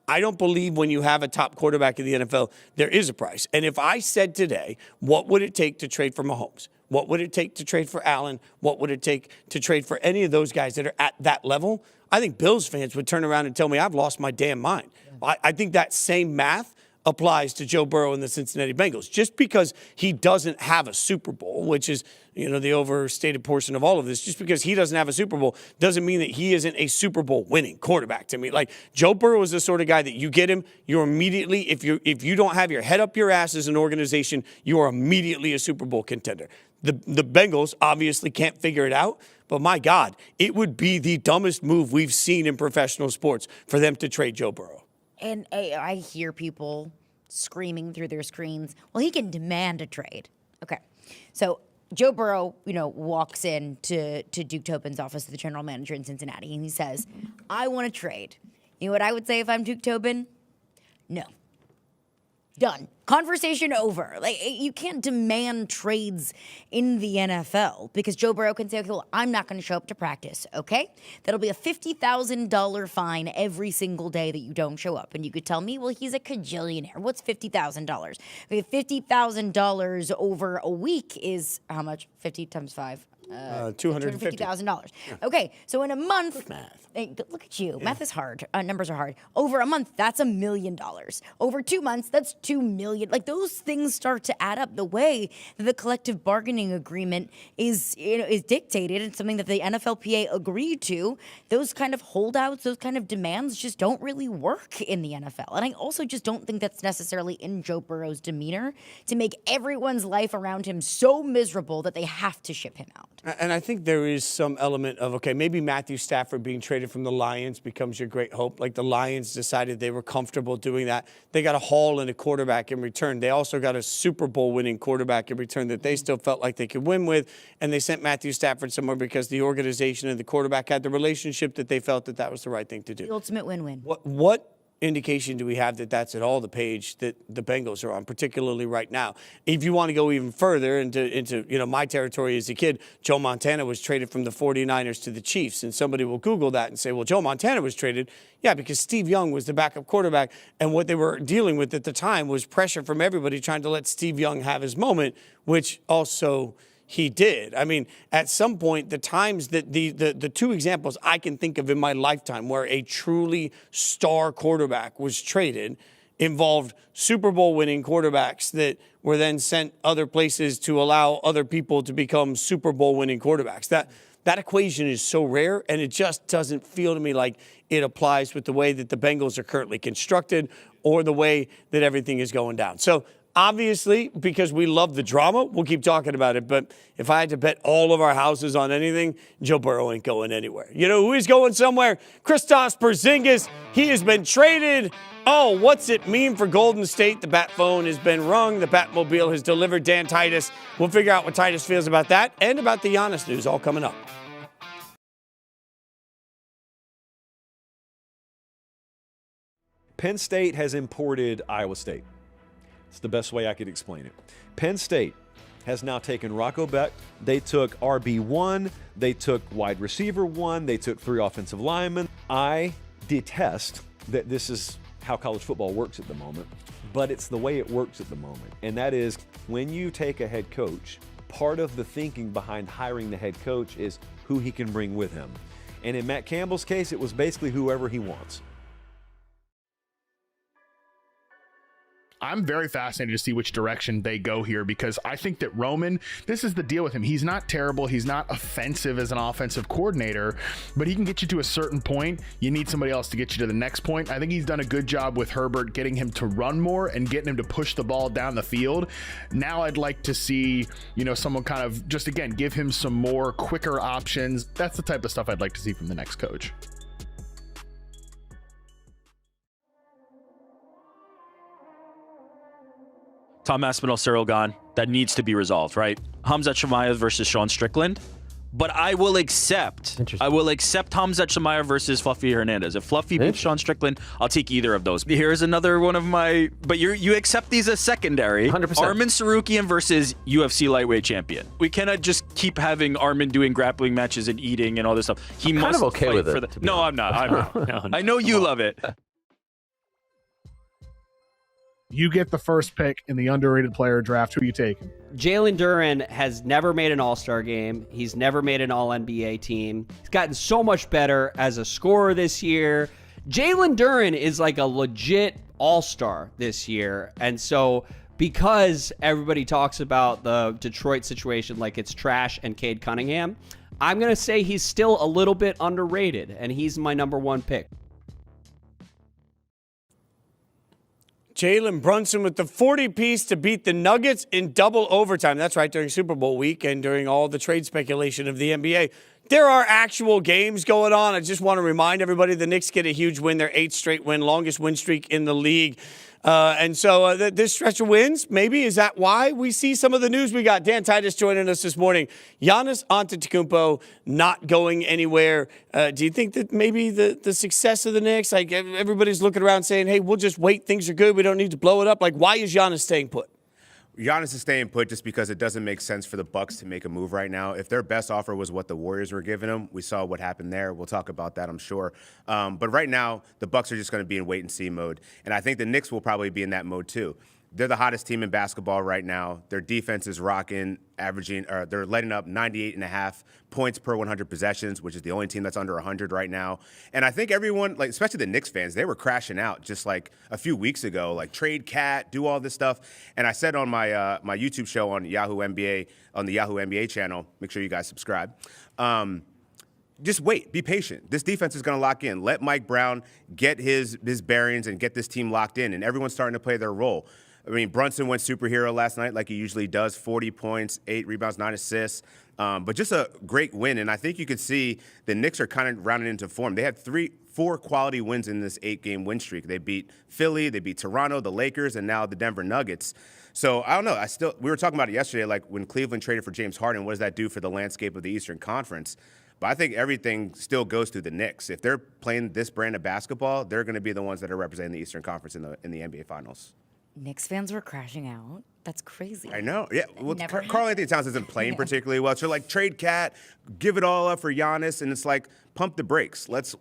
I don't believe when you have a top quarterback in the NFL, there is a price. And if I said today, what would it take to trade for Mahomes? What would it take to trade for Allen? What would it take to trade for any of those guys that are at that level? I think Bills fans would turn around and tell me I've lost my damn mind. I think that same math applies to Joe Burrow and the Cincinnati Bengals. Just because he doesn't have a Super Bowl, which is, the overstated portion of all of this, just because he doesn't have a Super Bowl doesn't mean that he isn't a Super Bowl winning quarterback to me. Like, Joe Burrow is the sort of guy that you get him, you're immediately, if you don't have your head up your ass as an organization, you are immediately a Super Bowl contender. The Bengals obviously can't figure it out, but my God, it would be the dumbest move we've seen in professional sports for them to trade Joe Burrow. And I hear people screaming through their screens, well, he can demand a trade. Okay, so Joe Burrow, walks in to Duke Tobin's office, the general manager in Cincinnati, and he says, I want to trade. You know what I would say if I'm Duke Tobin? No. Done. Conversation over. Like, you can't demand trades in the NFL because Joe Burrow can say, okay, well, I'm not going to show up to practice, okay? That'll be a $50,000 fine every single day that you don't show up. And you could tell me, well, he's a cajillionaire. What's $50,000? $50,000 over a week is how much? 50 times 5. $250,000. Yeah. Okay, so in a month, look at you. Math is hard. Numbers are hard. Over a month, that's $1 million. Over 2 months, that's $2 million. Like, those things start to add up. The way that the collective bargaining agreement is dictated and something that the NFLPA agreed to, those kind of holdouts, those kind of demands just don't really work in the NFL. And I also just don't think that's necessarily in Joe Burrow's demeanor to make everyone's life around him so miserable that they have to ship him out. And I think there is some element of, okay, maybe Matthew Stafford being traded from the Lions becomes your great hope. Like the Lions decided they were comfortable doing that. They got a haul and a quarterback in return. They also got a Super Bowl winning quarterback in return that they still felt like they could win with. And they sent Matthew Stafford somewhere because the organization and the quarterback had the relationship that they felt that that was the right thing to do. The ultimate win-win. What indication do we have that that's at all the page that the Bengals are on, particularly right now? If you want to go even further into my territory as a kid, Joe Montana was traded from the 49ers to the Chiefs, and somebody will Google that and say, well, Joe Montana was traded. Yeah, because Steve Young was the backup quarterback, and what they were dealing with at the time was pressure from everybody trying to let Steve Young have his moment, which also he did. I mean, at some point, the times that the two examples I can think of in my lifetime where a truly star quarterback was traded involved Super Bowl winning quarterbacks that were then sent other places to allow other people to become Super Bowl winning quarterbacks. That equation is so rare, and it just doesn't feel to me like it applies with the way that the Bengals are currently constructed or the way that everything is going down. So obviously, because we love the drama, we'll keep talking about it. But if I had to bet all of our houses on anything, Joe Burrow ain't going anywhere. You know who is going somewhere? Kuminga-Porzingis. He has been traded. Oh, what's it mean for Golden State? The bat phone has been rung. The Batmobile has delivered. Dan Titus. We'll figure out what Titus feels about that and about the Giannis news all coming up. Penn State has imported Iowa State. It's the best way I could explain it. Penn State has now taken Rocco Beck. They took RB1. They took wide receiver 1. They took 3 offensive linemen. I detest that this is how college football works at the moment, but it's the way it works at the moment. And that is when you take a head coach, part of the thinking behind hiring the head coach is who he can bring with him. And in Matt Campbell's case, it was basically whoever he wants. I'm very fascinated to see which direction they go here, because I think that Roman, this is the deal with him. He's not terrible. He's not offensive as an offensive coordinator, but he can get you to a certain point. You need somebody else to get you to the next point. I think he's done a good job with Herbert, getting him to run more and getting him to push the ball down the field. Now I'd like to see, someone kind of just, again, give him some more quicker options. That's the type of stuff I'd like to see from the next coach. Tom Aspinall, Cyril Gahn, that needs to be resolved, right? Hamzat Shemaev versus Sean Strickland. But I will accept Hamzat Shemaev versus Fluffy Hernandez. If Fluffy beats Sean Strickland, I'll take either of those. Here's another one of my, but you accept these as secondary. 100%. Armin Sarukian versus UFC lightweight champion. We cannot just keep having Armin doing grappling matches and eating and all this stuff. He I'm must kind of okay fight with for it. No, I'm not. No, I know you love it. You get the first pick in the underrated player draft. Who are you taking? Jalen Duren has never made an All-Star game. He's never made an All-NBA team. He's gotten so much better as a scorer this year. Jalen Duren is like a legit All-Star this year. And so because everybody talks about the Detroit situation like it's trash and Cade Cunningham, I'm going to say he's still a little bit underrated, and he's my number 1 pick. Jalen Brunson with the 40-piece to beat the Nuggets in double overtime. That's right, during Super Bowl week and during all the trade speculation of the NBA. There are actual games going on. I just want to remind everybody the Knicks get a huge win. Their 8th straight win, longest win streak in the league. And so this stretch of wins, maybe, is that why we see some of the news we got? Dan Titus joining us this morning. Giannis Antetokounmpo not going anywhere. Do you think that maybe the success of the Knicks, like everybody's looking around saying, hey, we'll just wait, things are good, we don't need to blow it up. Like, why is Giannis staying put? Giannis is staying put just because it doesn't make sense for the Bucks to make a move right now. If their best offer was what the Warriors were giving them, we saw what happened there. We'll talk about that, I'm sure. But right now, the Bucks are just going to be in wait-and-see mode. And I think the Knicks will probably be in that mode too. They're the hottest team in basketball right now. Their defense is rocking, they're letting up 98.5 points per 100 possessions, which is the only team that's under 100 right now. And I think everyone, like especially the Knicks fans, they were crashing out just like a few weeks ago, like trade Cat, do all this stuff. And I said on my my YouTube show on Yahoo NBA, on the Yahoo NBA channel, make sure you guys subscribe. Just wait, be patient. This defense is going to lock in. Let Mike Brown get his bearings and get this team locked in, and everyone's starting to play their role. I mean, Brunson went superhero last night like he usually does, 40 points, 8 rebounds, 9 assists. But just a great win, and I think you could see the Knicks are kind of rounding into form. They had 4 quality wins in this 8-game win streak. They beat Philly, they beat Toronto, the Lakers, and now the Denver Nuggets. So I don't know. We were talking about it yesterday, like when Cleveland traded for James Harden, what does that do for the landscape of the Eastern Conference? But I think everything still goes through the Knicks. If they're playing this brand of basketball, they're going to be the ones that are representing the Eastern Conference in the NBA Finals. Knicks fans were crashing out. That's crazy. I know. Yeah. Well, Never Karl Anthony Towns isn't playing particularly well. So like trade Cat, give it all up for Giannis, and it's like pump the brakes. Let's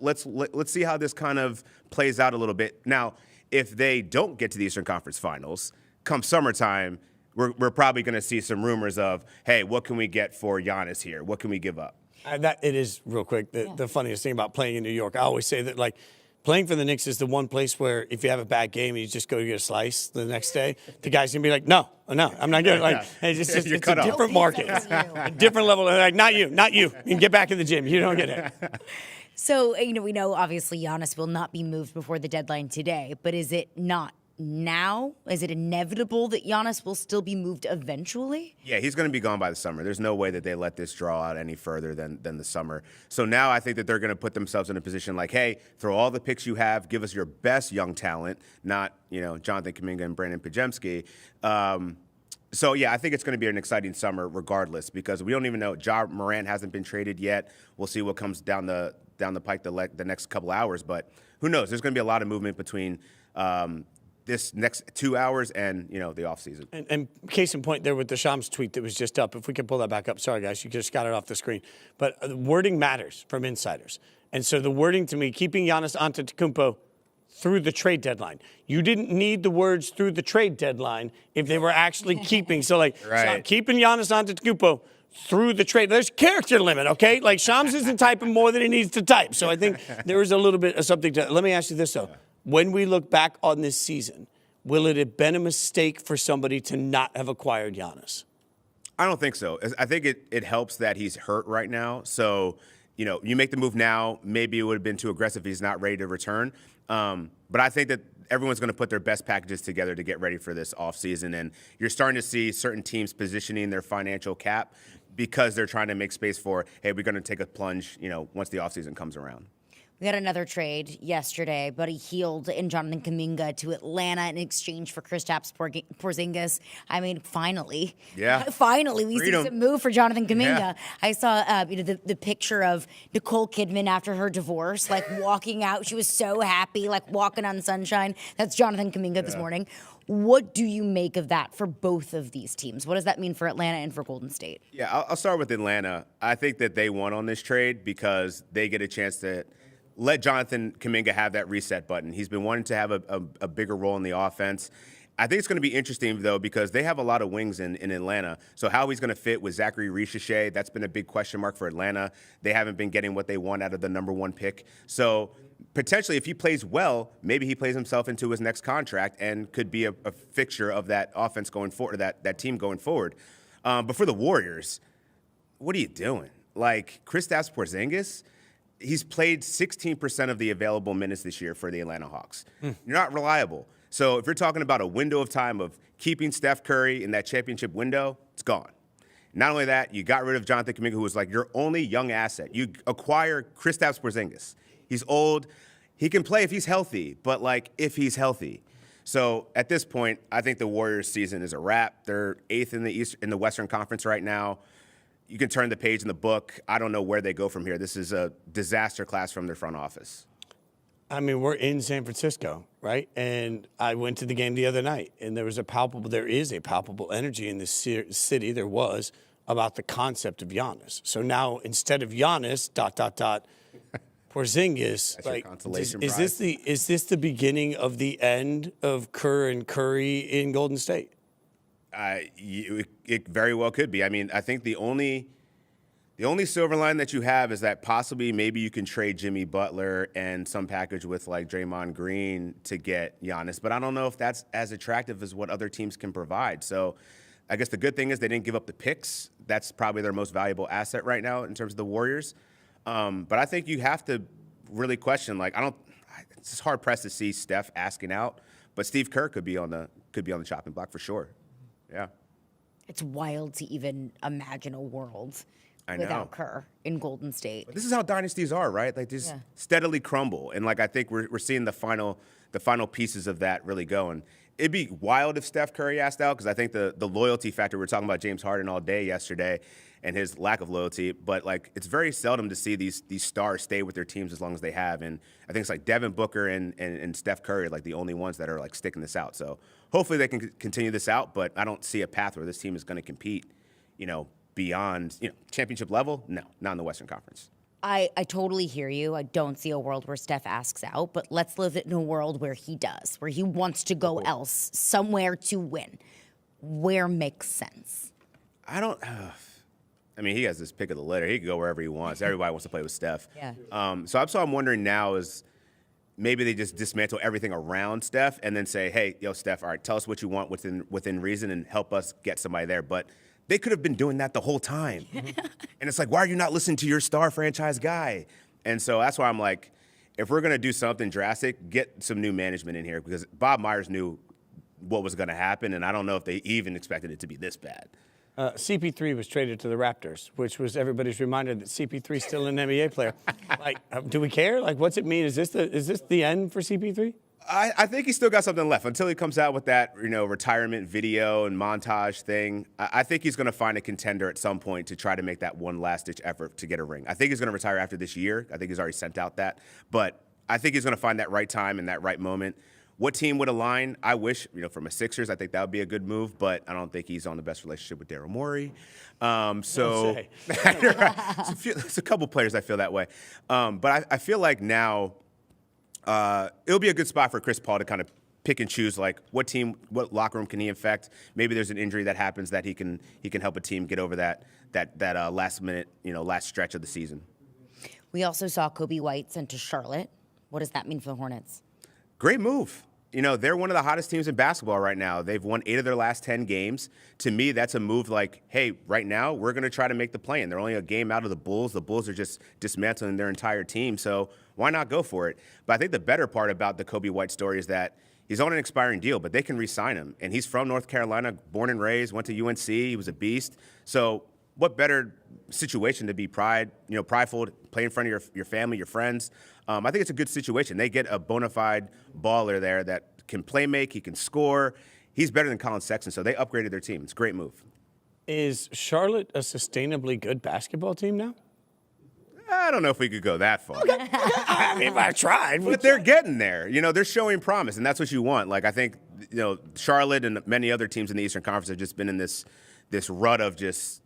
see how this kind of plays out a little bit. Now, if they don't get to the Eastern Conference Finals, come summertime, we're probably going to see some rumors of, hey, what can we get for Giannis here? What can we give up? It is real quick. The funniest thing about playing in New York, I always say that like playing for the Knicks is the one place where if you have a bad game and you just go to get a slice the next day, the guy's gonna be like, no, I'm not getting like it's just it's a different market, a different level. Like not you, you can get back in the gym. You don't get it. So, we know obviously Giannis will not be moved before the deadline today, but is it not now? Is it inevitable that Giannis will still be moved eventually? Yeah, he's going to be gone by the summer. There's no way that they let this draw out any further than the summer. So now I think that they're going to put themselves in a position like, hey, throw all the picks you have, give us your best young talent, not, Jonathan Kuminga and Brandon Podziemski. So, yeah, I think it's going to be an exciting summer regardless because we don't even know. Ja Morant hasn't been traded yet. We'll see what comes down the pike the next couple hours. But who knows? There's going to be a lot of movement between this next 2 hours and, the offseason. And case in point there with the Shams tweet that was just up. If we can pull that back up. Sorry, guys. You just got it off the screen. But the wording matters from insiders. And so the wording to me, keeping Giannis Antetokounmpo through the trade deadline. You didn't need the words through the trade deadline if they were actually keeping. So, right. So I'm keeping Giannis Antetokounmpo through the trade. There's character limit, okay? Like, Shams isn't typing more than he needs to type. So I think there is a little bit of something to. Let me ask you this, though. When we look back on this season, will it have been a mistake for somebody to not have acquired Giannis? I don't think so. I think it helps that he's hurt right now. So, you make the move now. Maybe it would have been too aggressive if he's not ready to return. But I think that everyone's going to put their best packages together to get ready for this offseason. And you're starting to see certain teams positioning their financial cap because they're trying to make space for, hey, we're going to take a plunge, once the offseason comes around. We had another trade yesterday. Buddy Hield and Jonathan Kuminga to Atlanta in exchange for Kristaps Porzingis. I mean, finally. Yeah. Finally, we see some move for Jonathan Kuminga. Yeah. I saw the picture of Nicole Kidman after her divorce, like walking out. She was so happy, like walking on sunshine. That's Jonathan Kuminga this morning. What do you make of that for both of these teams? What does that mean for Atlanta and for Golden State? Yeah, I'll start with Atlanta. I think that they won on this trade because they get a chance to let Jonathan Kuminga have that reset button. He's been wanting to have a bigger role in the offense. I think it's going to be interesting, though, because they have a lot of wings in Atlanta. So how he's going to fit with Zachary Ricochet, that's been a big question mark for Atlanta. They haven't been getting what they want out of the number 1 pick. So potentially, if he plays well, maybe he plays himself into his next contract and could be a fixture of that offense going forward, that team going forward. But for the Warriors, what are you doing? Like, Kristaps Porzingis, he's played 16% of the available minutes this year for the Atlanta Hawks. You're not reliable. So if you're talking about a window of time of keeping Steph Curry in that championship window, it's gone. Not only that, you got rid of Jonathan Kuminga, who was like your only young asset. You acquire Kristaps Porzingis. He's old. He can play if he's healthy, but like if he's healthy. So at this point, I think the Warriors' season is a wrap. They're 8th in the Western Conference right now. You can turn the page in the book. I don't know where they go from here. This is a disaster class from their front office. I mean, we're in San Francisco, right? And I went to the game the other night, and there is a palpable energy in this city. There was about the concept of Giannis. So now instead of Giannis, Porzingis, That's like, your consolation is prize. this the beginning of the end of Kerr and Curry in Golden State? It very well could be. I mean, I think the only silver line that you have is that possibly maybe you can trade Jimmy Butler and some package with like Draymond Green to get Giannis, but I don't know if that's as attractive as what other teams can provide. So I guess the good thing is they didn't give up the picks. That's probably their most valuable asset right now in terms of the Warriors. But I think you have to really question, like, it's just hard pressed to see Steph asking out, but Steve Kerr could be on the could be on the chopping block for sure. Yeah. It's wild to even imagine a world I know. without Kerr in Golden State. This is how dynasties are, right? Like, they just steadily crumble. And, like, I think we're seeing the final pieces of that really going. It'd be wild if Steph Curry asked out, because I think the loyalty factor, we were talking about James Harden all day yesterday and his lack of loyalty, but, like, it's very seldom to see these stars stay with their teams as long as they have. And I think it's like Devin Booker and Steph Curry are, like, the only ones that are, like, sticking this out. So hopefully they can continue this out, but I don't see a path where this team is going to compete, beyond, championship level. No, not in the Western Conference. I totally hear you. I don't see a world where Steph asks out, but let's live in a world where he does, where he wants to go else, somewhere to win. Where makes sense? I mean, he has this pick of the litter. He can go wherever he wants. Everybody wants to play with Steph. Yeah. So I'm wondering now is maybe they just dismantle everything around Steph and then say, hey, Steph, all right, tell us what you want within reason and help us get somebody there. But they could have been doing that the whole time. And it's like, why are you not listening to your star franchise guy? And so that's why I'm like, if we're going to do something drastic, get some new management in here, because Bob Myers knew what was going to happen, and I don't know if they even expected it to be this bad. CP3 was traded to the Raptors, which was everybody's reminder that CP3 is still an NBA player. Like, do we care? Like, what's it mean? Is this the end for CP3? I think he's still got something left until he comes out with that, retirement video and montage thing. I think he's going to find a contender at some point to try to make that one last-ditch effort to get a ring. I think he's going to retire after this year. I think he's already sent out that. But I think he's going to find that right time and that right moment. What team would align? I wish, from a Sixers, I think that would be a good move, but I don't think he's on the best relationship with Daryl Morey. So there's a couple players I feel that way. But I feel like now it'll be a good spot for Chris Paul to kind of pick and choose, like, what locker room can he infect? Maybe there's an injury that happens that he can help a team get over that last minute, last stretch of the season. We also saw Kobe White sent to Charlotte. What does that mean for the Hornets? Great move. They're one of the hottest teams in basketball right now. They've won 8 of their last 10 games. To me, that's a move like, hey, right now we're going to try to make the play-in. They're only a game out of the Bulls. The Bulls are just dismantling their entire team, so why not go for it? But I think the better part about the Kobe White story is that he's on an expiring deal, but they can re-sign him. And he's from North Carolina, born and raised, went to UNC. He was a beast. So what better situation to be prideful, play in front of your family, your friends. I think it's a good situation. They get a bona fide baller there that can play make, he can score. He's better than Colin Sexton, so they upgraded their team. It's a great move. Is Charlotte a sustainably good basketball team now? I don't know if we could go that far. Okay. I mean, I tried. But they're getting there. They're showing promise, and that's what you want. Like, I think, Charlotte and many other teams in the Eastern Conference have just been in this rut of just,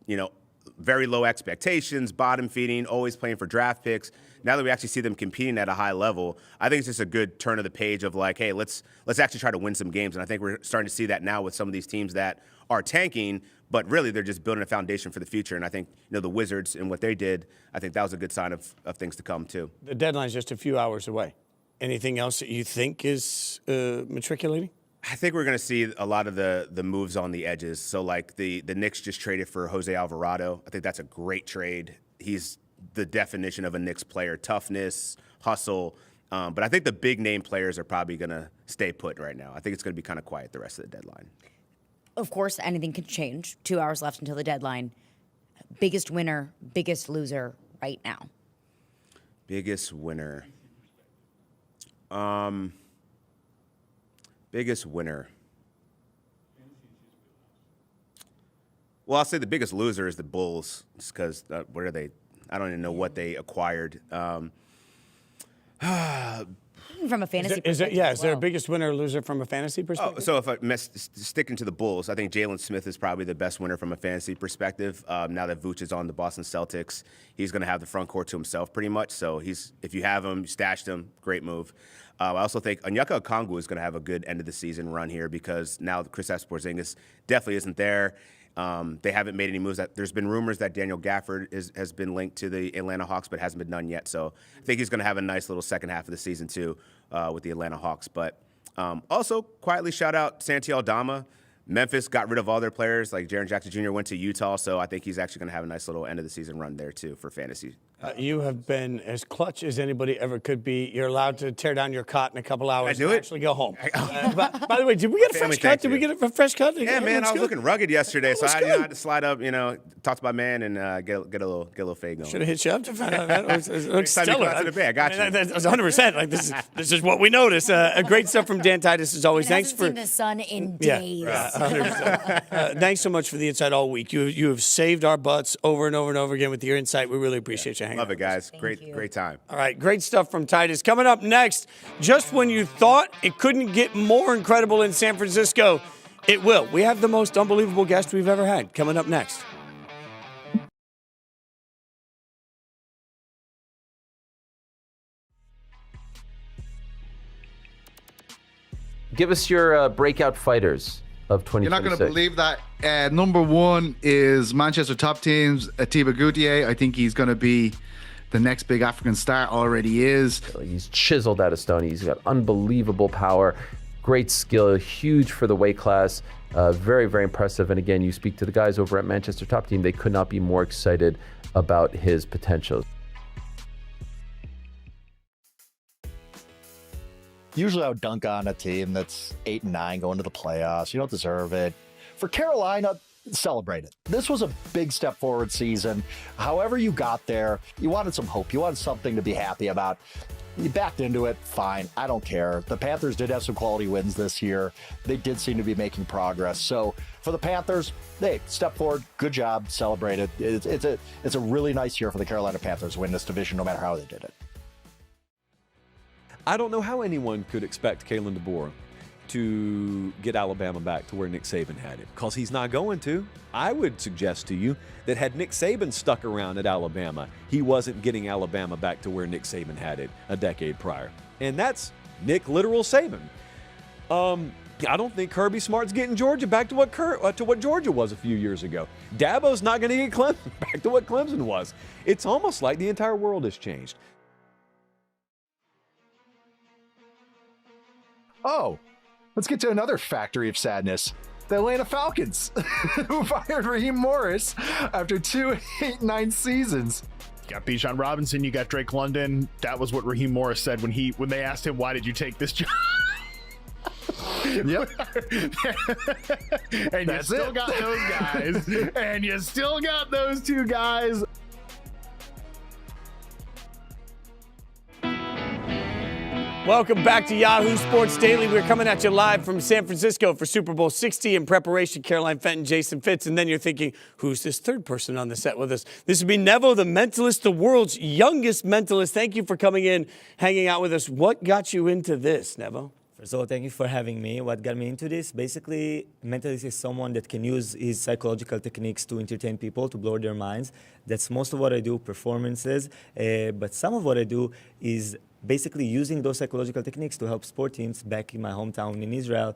very low expectations, bottom feeding, always playing for draft picks. Now that we actually see them competing at a high level, I think it's just a good turn of the page of like, hey, let's actually try to win some games. And I think we're starting to see that now with some of these teams that are tanking, but really they're just building a foundation for the future. And I think, the Wizards and what they did, I think that was a good sign of things to come too. The deadline's just a few hours away. Anything else that you think is matriculating? I think we're going to see a lot of the moves on the edges. So, like, the Knicks just traded for Jose Alvarado. I think that's a great trade. He's the definition of a Knicks player, toughness, hustle. But I think the big-name players are probably going to stay put right now. I think it's going to be kind of quiet the rest of the deadline. Of course, anything can change. 2 hours left until the deadline. Biggest winner, biggest loser right now? Biggest winner. Biggest winner. Well, I'll say the biggest loser is the Bulls, just because what are they? I don't even know what they acquired. From a fantasy perspective. Is there a biggest winner or loser from a fantasy perspective? So if sticking to the Bulls, I think Jalen Smith is probably the best winner from a fantasy perspective. Now that Vooch is on the Boston Celtics, he's going to have the front court to himself pretty much. So if you have him, you stashed him, great move. I also think Onyeka Okongwu is going to have a good end of the season run here because now Kristaps Porzingis definitely isn't there. They haven't made any moves. There's been rumors that Daniel Gafford has been linked to the Atlanta Hawks, but hasn't been done yet. So I think he's going to have a nice little second half of the season too with the Atlanta Hawks. But also quietly shout out Santi Aldama. Memphis got rid of all their players. Like Jaren Jackson Jr. went to Utah, so I think he's actually going to have a nice little end of the season run there too for fantasy You have been as clutch as anybody ever could be. You're allowed to tear down your cot in a couple hours do and it? actually go home. By the way, did we get a fresh cut? Did we get a fresh cut? Yeah, man, I was looking rugged yesterday, so I had to slide up, talk to my man and get a little fade going. Should have hit you up to find out. It looks Next time you come stellar. out to the bay, I got you. That was 100%. Like this is what we notice. Great stuff from Dan Titus as always. Thanks Hasn't for seen the sun in days. 100%. Thanks so much for the insight all week. You have saved our butts over and over and over again with your insight. We really appreciate you hanging out. Love it, guys. Great time. All right, great stuff from Titus. Coming up next, just when you thought it couldn't get more incredible in San Francisco, it will. We have the most unbelievable guest we've ever had coming up next. Give us your breakout fighters of 2026. You're not going to believe that. Number one is Manchester top teams, Atiba Gutiérrez. I think he's going to be the next big African star. Already is. He's chiseled out of stone. He's got unbelievable power, great skill, huge for the weight class. Very, very impressive. And again, you speak to the guys over at Manchester top team, they could not be more excited about his potential. Usually I would dunk on a team that's 8-9 going to the playoffs. You don't deserve it. For Carolina, celebrate it. This was a big step forward season. However you got there, you wanted some hope. You wanted something to be happy about. You backed into it, fine. I don't care. The Panthers did have some quality wins this year. They did seem to be making progress. So for the Panthers, hey, step forward, good job, celebrate it. It's a really nice year for the Carolina Panthers to win this division no matter how they did it. I don't know how anyone could expect Kalen DeBoer to get Alabama back to where Nick Saban had it, because he's not going to. I would suggest to you that had Nick Saban stuck around at Alabama, he wasn't getting Alabama back to where Nick Saban had it a decade prior. And that's Nick literal Saban. I don't think Kirby Smart's getting Georgia back to what Georgia was a few years ago. Dabo's not going to get Clemson back to what Clemson was. It's almost like the entire world has changed. Oh, let's get to another factory of sadness. The Atlanta Falcons, who fired Raheem Morris after 2 8-9 seasons. You got Bijan Robinson, you got Drake London. That was what Raheem Morris said when they asked him, why did you take this job? Yep. And you still got those guys. And you still got those two guys. Welcome back to Yahoo Sports Daily. We're coming at you live from San Francisco for Super Bowl 60 in preparation. Caroline and Fenton, Jason Fitz. And then you're thinking, who's this third person on the set with us? This would be Nevo the Mentalist, the world's youngest mentalist. Thank you for coming in, hanging out with us. What got you into this, Nevo? First of all, thank you for having me. What got me into this? Basically, mentalist is someone that can use his psychological techniques to entertain people, to blow their minds. That's most of what I do, performances. But some of what I do is basically using those psychological techniques to help sport teams back in my hometown in Israel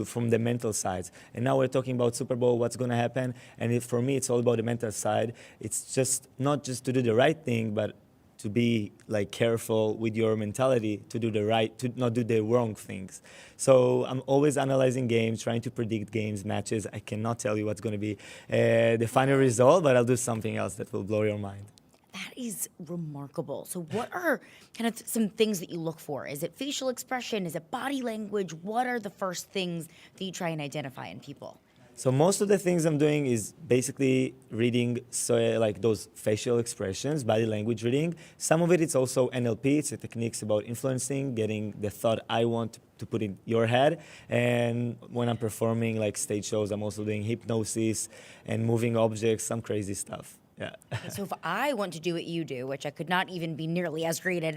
from the mental sides. And now we're talking about Super Bowl, what's going to happen. And for me, it's all about the mental side. It's just not just to do the right thing, but to be like careful with your mentality to do the right, to not do the wrong things. So I'm always analyzing games, trying to predict games, matches. I cannot tell you what's going to be the final result, but I'll do something else that will blow your mind. That is remarkable. So what are kind of some things that you look for? Is it facial expression? Is it body language? What are the first things that you try and identify in people? So most of the things I'm doing is basically reading like those facial expressions, body language reading. Some of it's also NLP. It's the techniques about influencing, getting the thought I want to put in your head. And when I'm performing like stage shows, I'm also doing hypnosis and moving objects, some crazy stuff. Yeah. So if I want to do what you do, which I could not even be nearly as great at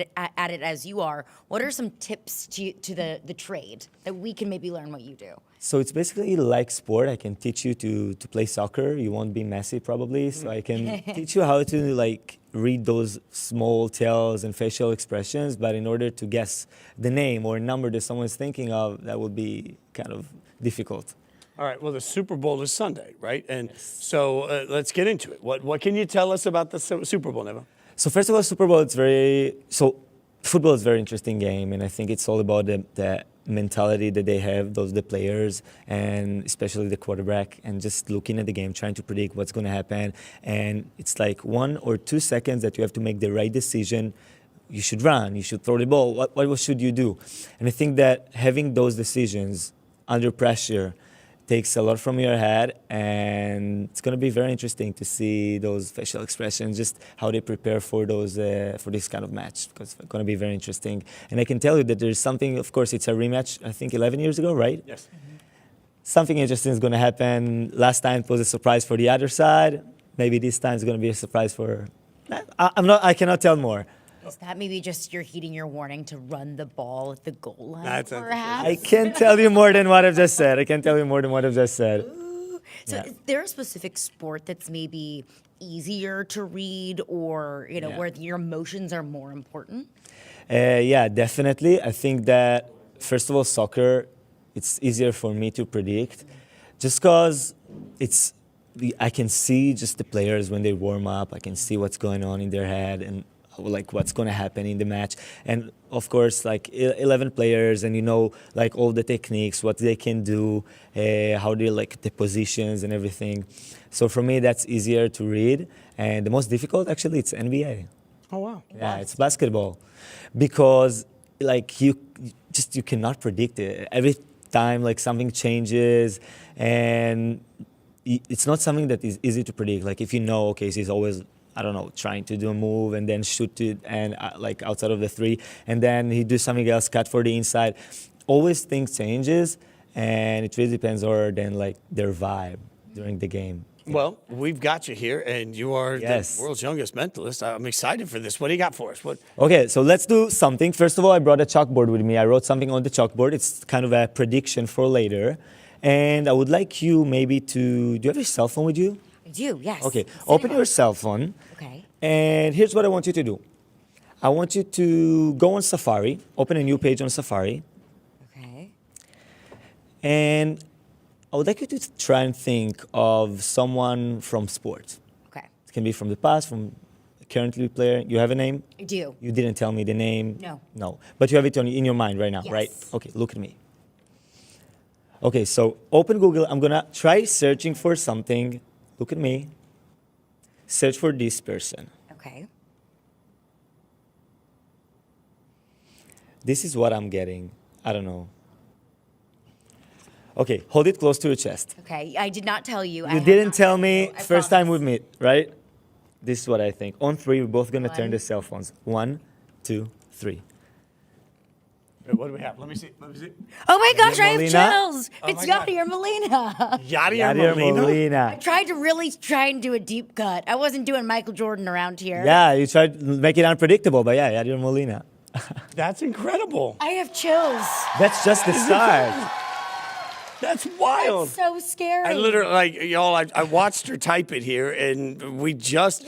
it as you are, what are some tips to the trade that we can maybe learn what you do? So it's basically like sport. I can teach you to play soccer. You won't be Messi probably. So I can teach you how to like read those small tells and facial expressions. But in order to guess the name or number that someone's thinking of, that would be kind of difficult. All right, well, the Super Bowl is Sunday, right? And so let's get into it. What can you tell us about the Super Bowl, Nevo? So first of all, Super Bowl, football is a very interesting game, and I think it's all about the mentality that they have, the players, and especially the quarterback, and just looking at the game, trying to predict what's going to happen. And it's like 1 or 2 seconds that you have to make the right decision. You should run, you should throw the ball, what should you do? And I think that having those decisions under pressure takes a lot from your head, and it's going to be very interesting to see those facial expressions, just how they prepare for those for this kind of match, because it's going to be very interesting. And I can tell you that there's something, of course, it's a rematch, I think 11 years ago, right? Yes. Something interesting is going to happen. Last time it was a surprise for the other side. Maybe this time it's going to be a surprise for... I cannot tell more. Is that maybe just you're heeding your warning to run the ball at the goal line, perhaps? I can't tell you more than what I've just said. So is there a specific sport that's maybe easier to read, or where your emotions are more important? Yeah, definitely. I think that, first of all, soccer, it's easier for me to predict, just because I can see just the players when they warm up. I can see what's going on in their head and like what's going to happen in the match. And of course, like 11 players, and like all the techniques, what they can do, how they like the positions and everything. So for me, that's easier to read. And the most difficult, actually, it's NBA. Oh, wow. Yeah, it's basketball. Because like you cannot predict it. Every time like something changes, and it's not something that is easy to predict. Like if okay, he's always, I don't know, trying to do a move and then shoot it and like outside of the 3, and then he do something else, cut for the inside. Always things changes, and it really depends on then like their vibe during the game. Well, we've got you here, and you are the world's youngest mentalist. I'm excited for this. What do you got for us? Okay, so let's do something. First of all, I brought a chalkboard with me. I wrote something on the chalkboard. It's kind of a prediction for later. And I would like you maybe do you have your cell phone with you? I do, yes. Okay, open your cell phone. Okay. And here's what I want you to do. I want you to go on Safari, open a new page on Safari. Okay. And I would like you to try and think of someone from sports. Okay. It can be from the past, from a currently player. You have a name? I do. You didn't tell me the name? No. No. But you have it in your mind right now, Yes. right? Okay, look at me. Okay, so open Google. I'm going to try searching for something. Look at me. Search for this person. Okay. This is what I'm getting. I don't know. Okay, hold it close to your chest. Okay, I did not tell you. You didn't tell me first time we meet, right? This is what I think. On 3, we're both going to turn the cell phones. 1, 2, 3. What do we have? Let me see. Oh my gosh, I have Molina? chills. Oh It's my God. Yadier Molina. Yadier Molina. I tried to really try and do a deep cut. I wasn't doing Michael Jordan around here. Yeah, you tried to make it unpredictable, but yeah, Yadier Molina. That's incredible. I have chills. That's just the start. That's wild. It's so scary. I literally, like, y'all, I watched her type it here, and we just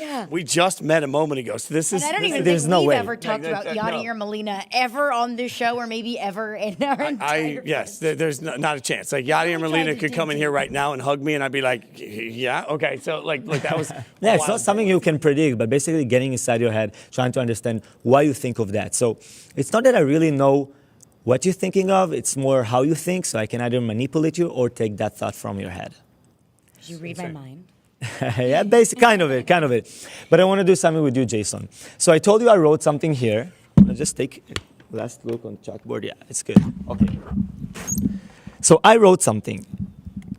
met a moment ago. So this is. And I don't even there's think no we've way. ever talked about Yadier Molina ever on this show, or maybe ever in our entire. There's not a chance. Like Yadier Molina could come in here right now and hug me, and I'd be like, yeah, okay. So like that was. Yeah, it's not something you can predict, but basically getting inside your head, trying to understand why you think of that. So it's not that I really know what you're thinking of, it's more how you think, so I can either manipulate you or take that thought from your head. Did you read my mind? Yeah, kind of it. But I want to do something with you, Jason. So I told you I wrote something here. I'll just take a last look on the chalkboard. Yeah, it's good. Okay. So I wrote something.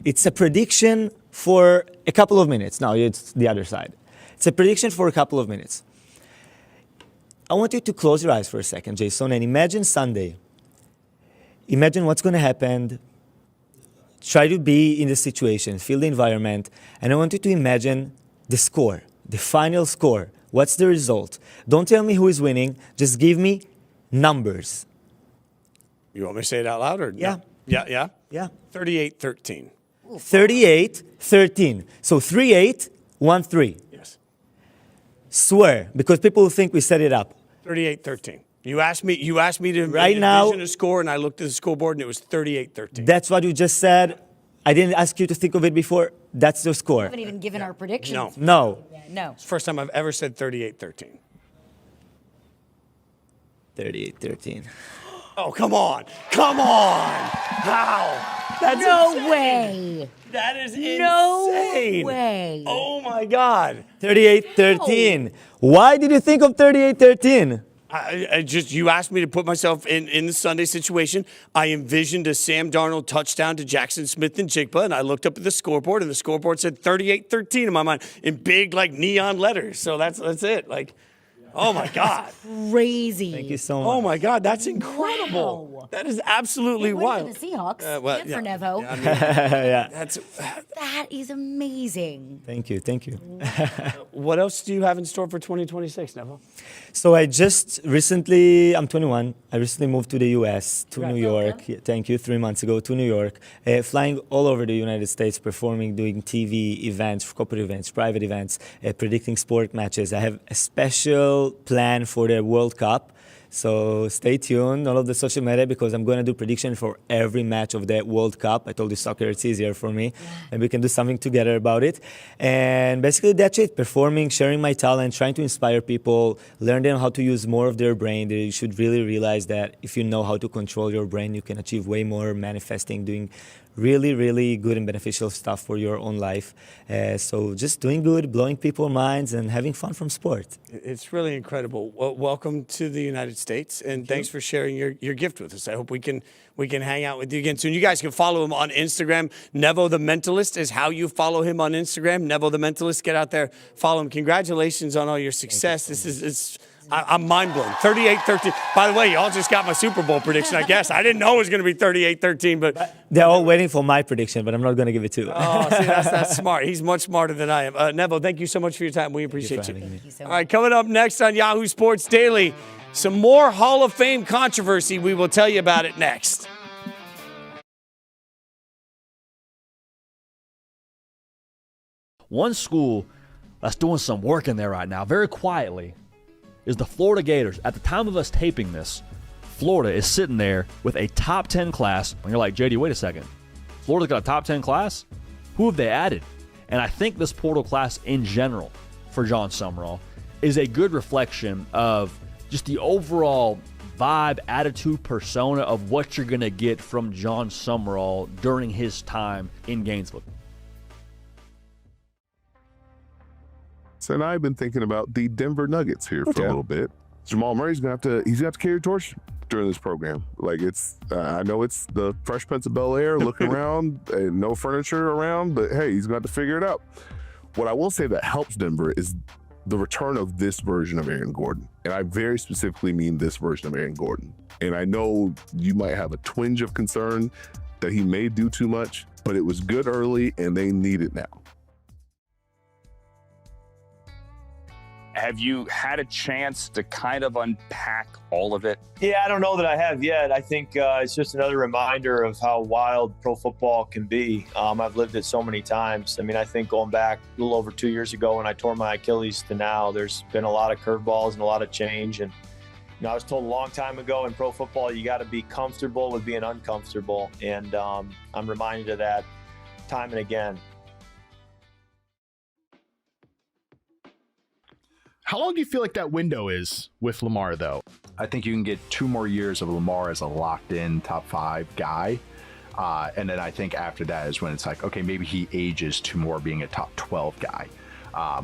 It's a prediction for a couple of minutes. Now it's the other side. It's a prediction for a couple of minutes. I want you to close your eyes for a second, Jason, and imagine Sunday. Imagine what's going to happen. Try to be in the situation, feel the environment, and I want you to imagine the score, the final score. What's the result? Don't tell me who is winning. Just give me numbers. You want me to say it out loud? Or Yeah. No? Yeah? Yeah. 38-13. 38-13. So 3-8, 1-3. Yes. Swear, because people think we set it up. 38-13. You asked me to Right now- envision a score, and I looked at the scoreboard, and it was 38-13. That's what you just said. I didn't ask you to think of it before. That's the We score. haven't even given our predictions. No. No. It's the first time I've ever said 38-13. 38-13. Oh, come on. Come on. How? That's No insane. way. That is insane. No way. Oh, my God. 38-13. Why did you think of 38-13? You asked me to put myself in the Sunday situation. I envisioned a Sam Darnold touchdown to Jackson Smith and Jigba, and I looked up at the scoreboard, and the scoreboard said 38-13 in my mind in big, like, neon letters. So that's it. Like, oh, my God. Crazy. Thank you so much. Oh, my God. That's incredible. Wow. That is absolutely Winning wild. for the Seahawks. Well, and for Nevo. Yeah, I mean, Yeah. That is amazing. Thank you. Thank you. What else do you have in store for 2026, Nevo? So I just recently, I'm 21. I recently moved to the U.S., to New York. Yeah, thank you, 3 months ago to New York. Flying all over the United States, performing, doing TV events, corporate events, private events, predicting sport matches. I have a special plan for the World Cup. So stay tuned, all of the social media, because I'm going to do prediction for every match of the World Cup. I told you soccer, it's easier for me. And we can do something together about it. And basically that's it, performing, sharing my talent, trying to inspire people, learn them how to use more of their brain. They should really realize that if you know how to control your brain, you can achieve way more, manifesting, doing really, really good and beneficial stuff for your own life. So just doing good, blowing people's minds, and having fun from sport. It's really incredible. Well, welcome to the United States, and thanks for sharing your gift with us. I hope we can hang out with you again soon. You guys can follow him on Instagram. Nevo the Mentalist is how you follow him on Instagram. Nevo the Mentalist. Get out there, follow him. Congratulations on all your success. I'm mind blown. 38-13. By the way, y'all just got my Super Bowl prediction, I guess. I didn't know it was going to be 38-13, but they're all waiting for my prediction, but I'm not going to give it to you. Oh, see, that's smart. He's much smarter than I am. Nevo, thank you so much for your time. We appreciate you. Thank you so much. All right, coming up next on Yahoo Sports Daily, some more Hall of Fame controversy. We will tell you about it next. One school that's doing some work in there right now, very quietly, is the Florida Gators. At the time of us taping this, Florida is sitting there with a top 10 class. And you're like, JD, wait a second. Florida's got a top 10 class? Who have they added? And I think this portal class in general for John Summerall is a good reflection of just the overall vibe, attitude, persona of what you're going to get from John Summerall during his time in Gainesville. And I've been thinking about the Denver Nuggets here for a little bit. Jamal Murray's gonna have to carry torch during this program. Like I know it's the Fresh Prince of Bel-Air looking around and no furniture around, but hey, he's gonna have to figure it out. What I will say that helps Denver is the return of this version of Aaron Gordon. And I very specifically mean this version of Aaron Gordon. And I know you might have a twinge of concern that he may do too much, but it was good early and they need it now. Have you had a chance to kind of unpack all of it? Yeah, I don't know that I have yet. I think it's just another reminder of how wild pro football can be. I've lived it so many times. I mean, I think going back a little over 2 years ago when I tore my Achilles to now, there's been a lot of curveballs and a lot of change. And I was told a long time ago in pro football, you got to be comfortable with being uncomfortable. And I'm reminded of that time and again. How long do you feel like that window is with Lamar, though? I think you can get 2 more years of Lamar as a locked-in top 5 guy. And then I think after that is when it's like, okay, maybe he ages to more being a top 12 guy,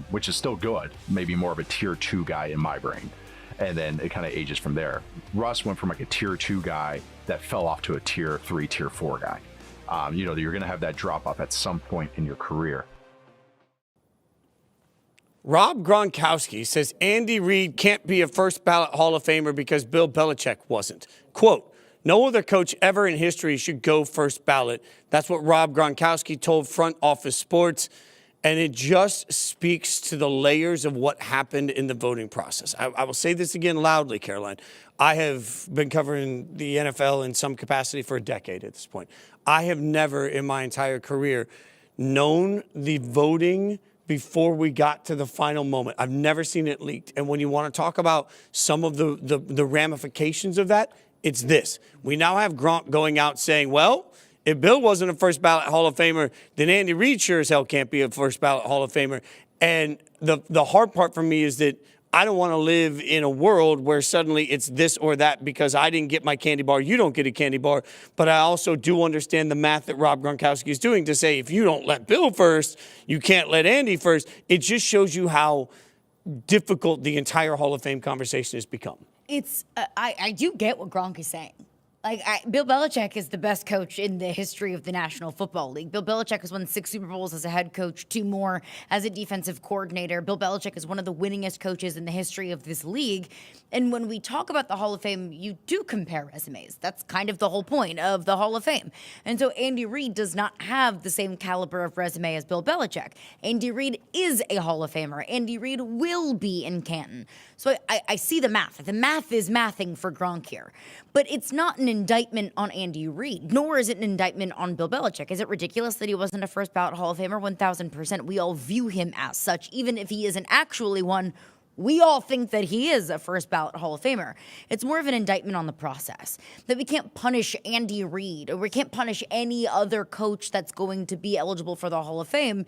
which is still good. Maybe more of a tier 2 guy in my brain. And then it kind of ages from there. Russ went from like a tier 2 guy that fell off to a tier 3, tier 4 guy. You're going to have that drop off at some point in your career. Rob Gronkowski says Andy Reid can't be a first ballot Hall of Famer because Bill Belichick wasn't. Quote, no other coach ever in history should go first ballot. That's what Rob Gronkowski told Front Office Sports. And it just speaks to the layers of what happened in the voting process. I will say this again loudly, Caroline. I have been covering the NFL in some capacity for a decade at this point. I have never in my entire career known the voting before we got to the final moment. I've never seen it leaked. And when you want to talk about some of the ramifications of that, it's this. We now have Gronk going out saying, well, if Bill wasn't a first ballot Hall of Famer, then Andy Reid sure as hell can't be a first ballot Hall of Famer. And the hard part for me is that I don't want to live in a world where suddenly it's this or that because I didn't get my candy bar, you don't get a candy bar. But I also do understand the math that Rob Gronkowski is doing to say if you don't let Bill first, you can't let Andy first. It just shows you how difficult the entire Hall of Fame conversation has become. It's I do get what Gronk is saying. Like, Bill Belichick is the best coach in the history of the National Football League. Bill Belichick has won 6 Super Bowls as a head coach, 2 more as a defensive coordinator. Bill Belichick is one of the winningest coaches in the history of this league. And when we talk about the Hall of Fame, you do compare resumes. That's kind of the whole point of the Hall of Fame. And so Andy Reid does not have the same caliber of resume as Bill Belichick. Andy Reid is a Hall of Famer. Andy Reid will be in Canton. So I see the math. The math is mathing for Gronk here. But it's not an indictment on Andy Reid, nor is it an indictment on Bill Belichick. Is it ridiculous that he wasn't a first ballot Hall of Famer? 1,000%. We all view him as such. Even if he isn't actually one, we all think that he is a first ballot Hall of Famer. It's more of an indictment on the process, that we can't punish Andy Reid or we can't punish any other coach that's going to be eligible for the Hall of Fame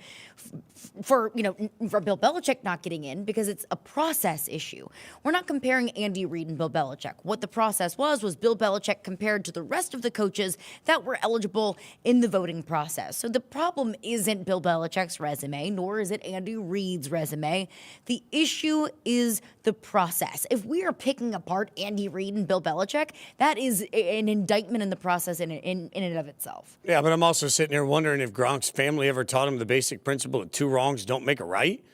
for Bill Belichick not getting in because it's a process issue. We're not comparing Andy Reid and Bill Belichick. What the process was Bill Belichick compared to the rest of the coaches that were eligible in the voting process. So the problem isn't Bill Belichick's resume, nor is it Andy Reid's resume. The issue is the process. If we are picking apart Andy Reid and Bill Belichick, that is an indictment in the process in and of itself. Yeah, but I'm also sitting here wondering if Gronk's family ever taught him the basic principle that 2 wrongs don't make a right.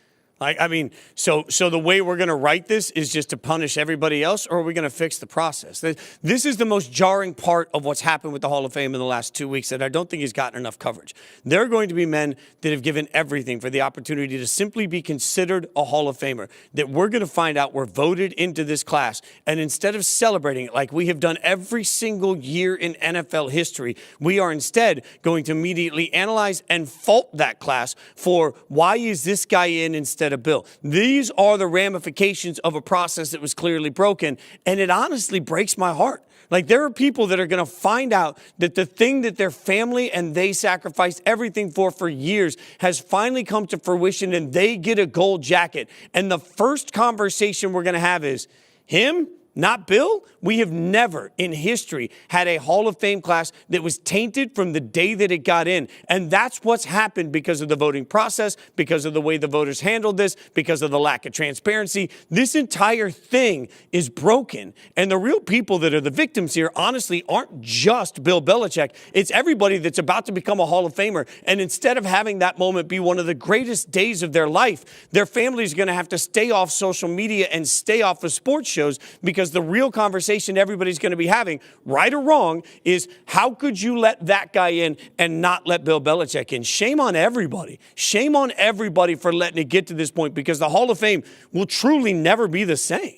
So the way we're going to write this is just to punish everybody else, or are we going to fix the process? This is the most jarring part of what's happened with the Hall of Fame in the last 2 weeks that I don't think has gotten enough coverage. There are going to be men that have given everything for the opportunity to simply be considered a Hall of Famer, that we're going to find out were voted into this class. And instead of celebrating it like we have done every single year in NFL history, we are instead going to immediately analyze and fault that class for why is this guy in instead of Bill. These are the ramifications of a process that was clearly broken, and it honestly breaks my heart. Like, there are people that are going to find out that the thing that their family and they sacrificed everything for years has finally come to fruition, and they get a gold jacket. And the first conversation we're going to have is, him? Not Bill? We have never in history had a Hall of Fame class that was tainted from the day that it got in. And that's what's happened because of the voting process, because of the way the voters handled this, because of the lack of transparency. This entire thing is broken. And the real people that are the victims here, honestly, aren't just Bill Belichick. It's everybody that's about to become a Hall of Famer. And instead of having that moment be one of the greatest days of their life, their family's going to have to stay off social media and stay off of sports shows because the real conversation everybody's going to be having, right or wrong, is how could you let that guy in and not let Bill Belichick in? Shame on everybody. Shame on everybody for letting it get to this point because the Hall of Fame will truly never be the same.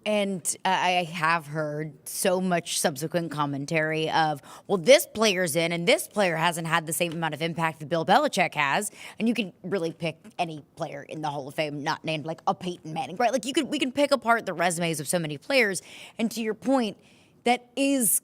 And I have heard so much subsequent commentary of, well, this player's in and this player hasn't had the same amount of impact that Bill Belichick has. And you can really pick any player in the Hall of Fame, not named like a Peyton Manning, right? Like we can pick apart the resumes of so many players. And to your point, that is,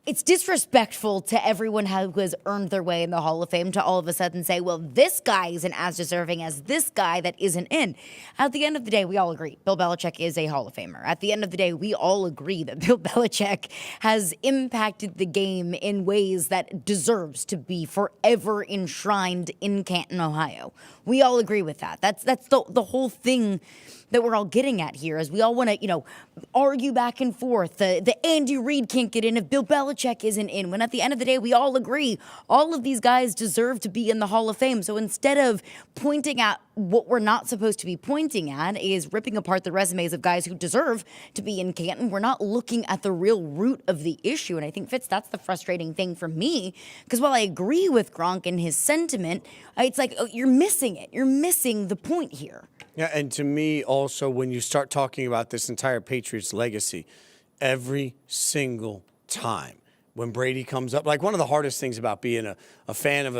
it's disrespectful to everyone who has earned their way in the Hall of Fame to all of a sudden say, well, this guy isn't as deserving as this guy that isn't in. At the end of the day, we all agree Bill Belichick is a Hall of Famer. At the end of the day, we all agree that Bill Belichick has impacted the game in ways that deserves to be forever enshrined in Canton, Ohio. We all agree with that. That's the whole thing that we're all getting at here is we all want to, argue back and forth. The Andy Reid can't get in if Bill Belichick isn't in. When at the end of the day, we all agree all of these guys deserve to be in the Hall of Fame. So instead of pointing at what we're not supposed to be pointing at is ripping apart the resumes of guys who deserve to be in Canton, we're not looking at the real root of the issue. And I think, Fitz, that's the frustrating thing for me. Because while I agree with Gronk and his sentiment, it's like, you're missing it. You're missing the point here. Yeah, and to me also, when you start talking about this entire Patriots legacy, every single time when Brady comes up, like one of the hardest things about being a fan of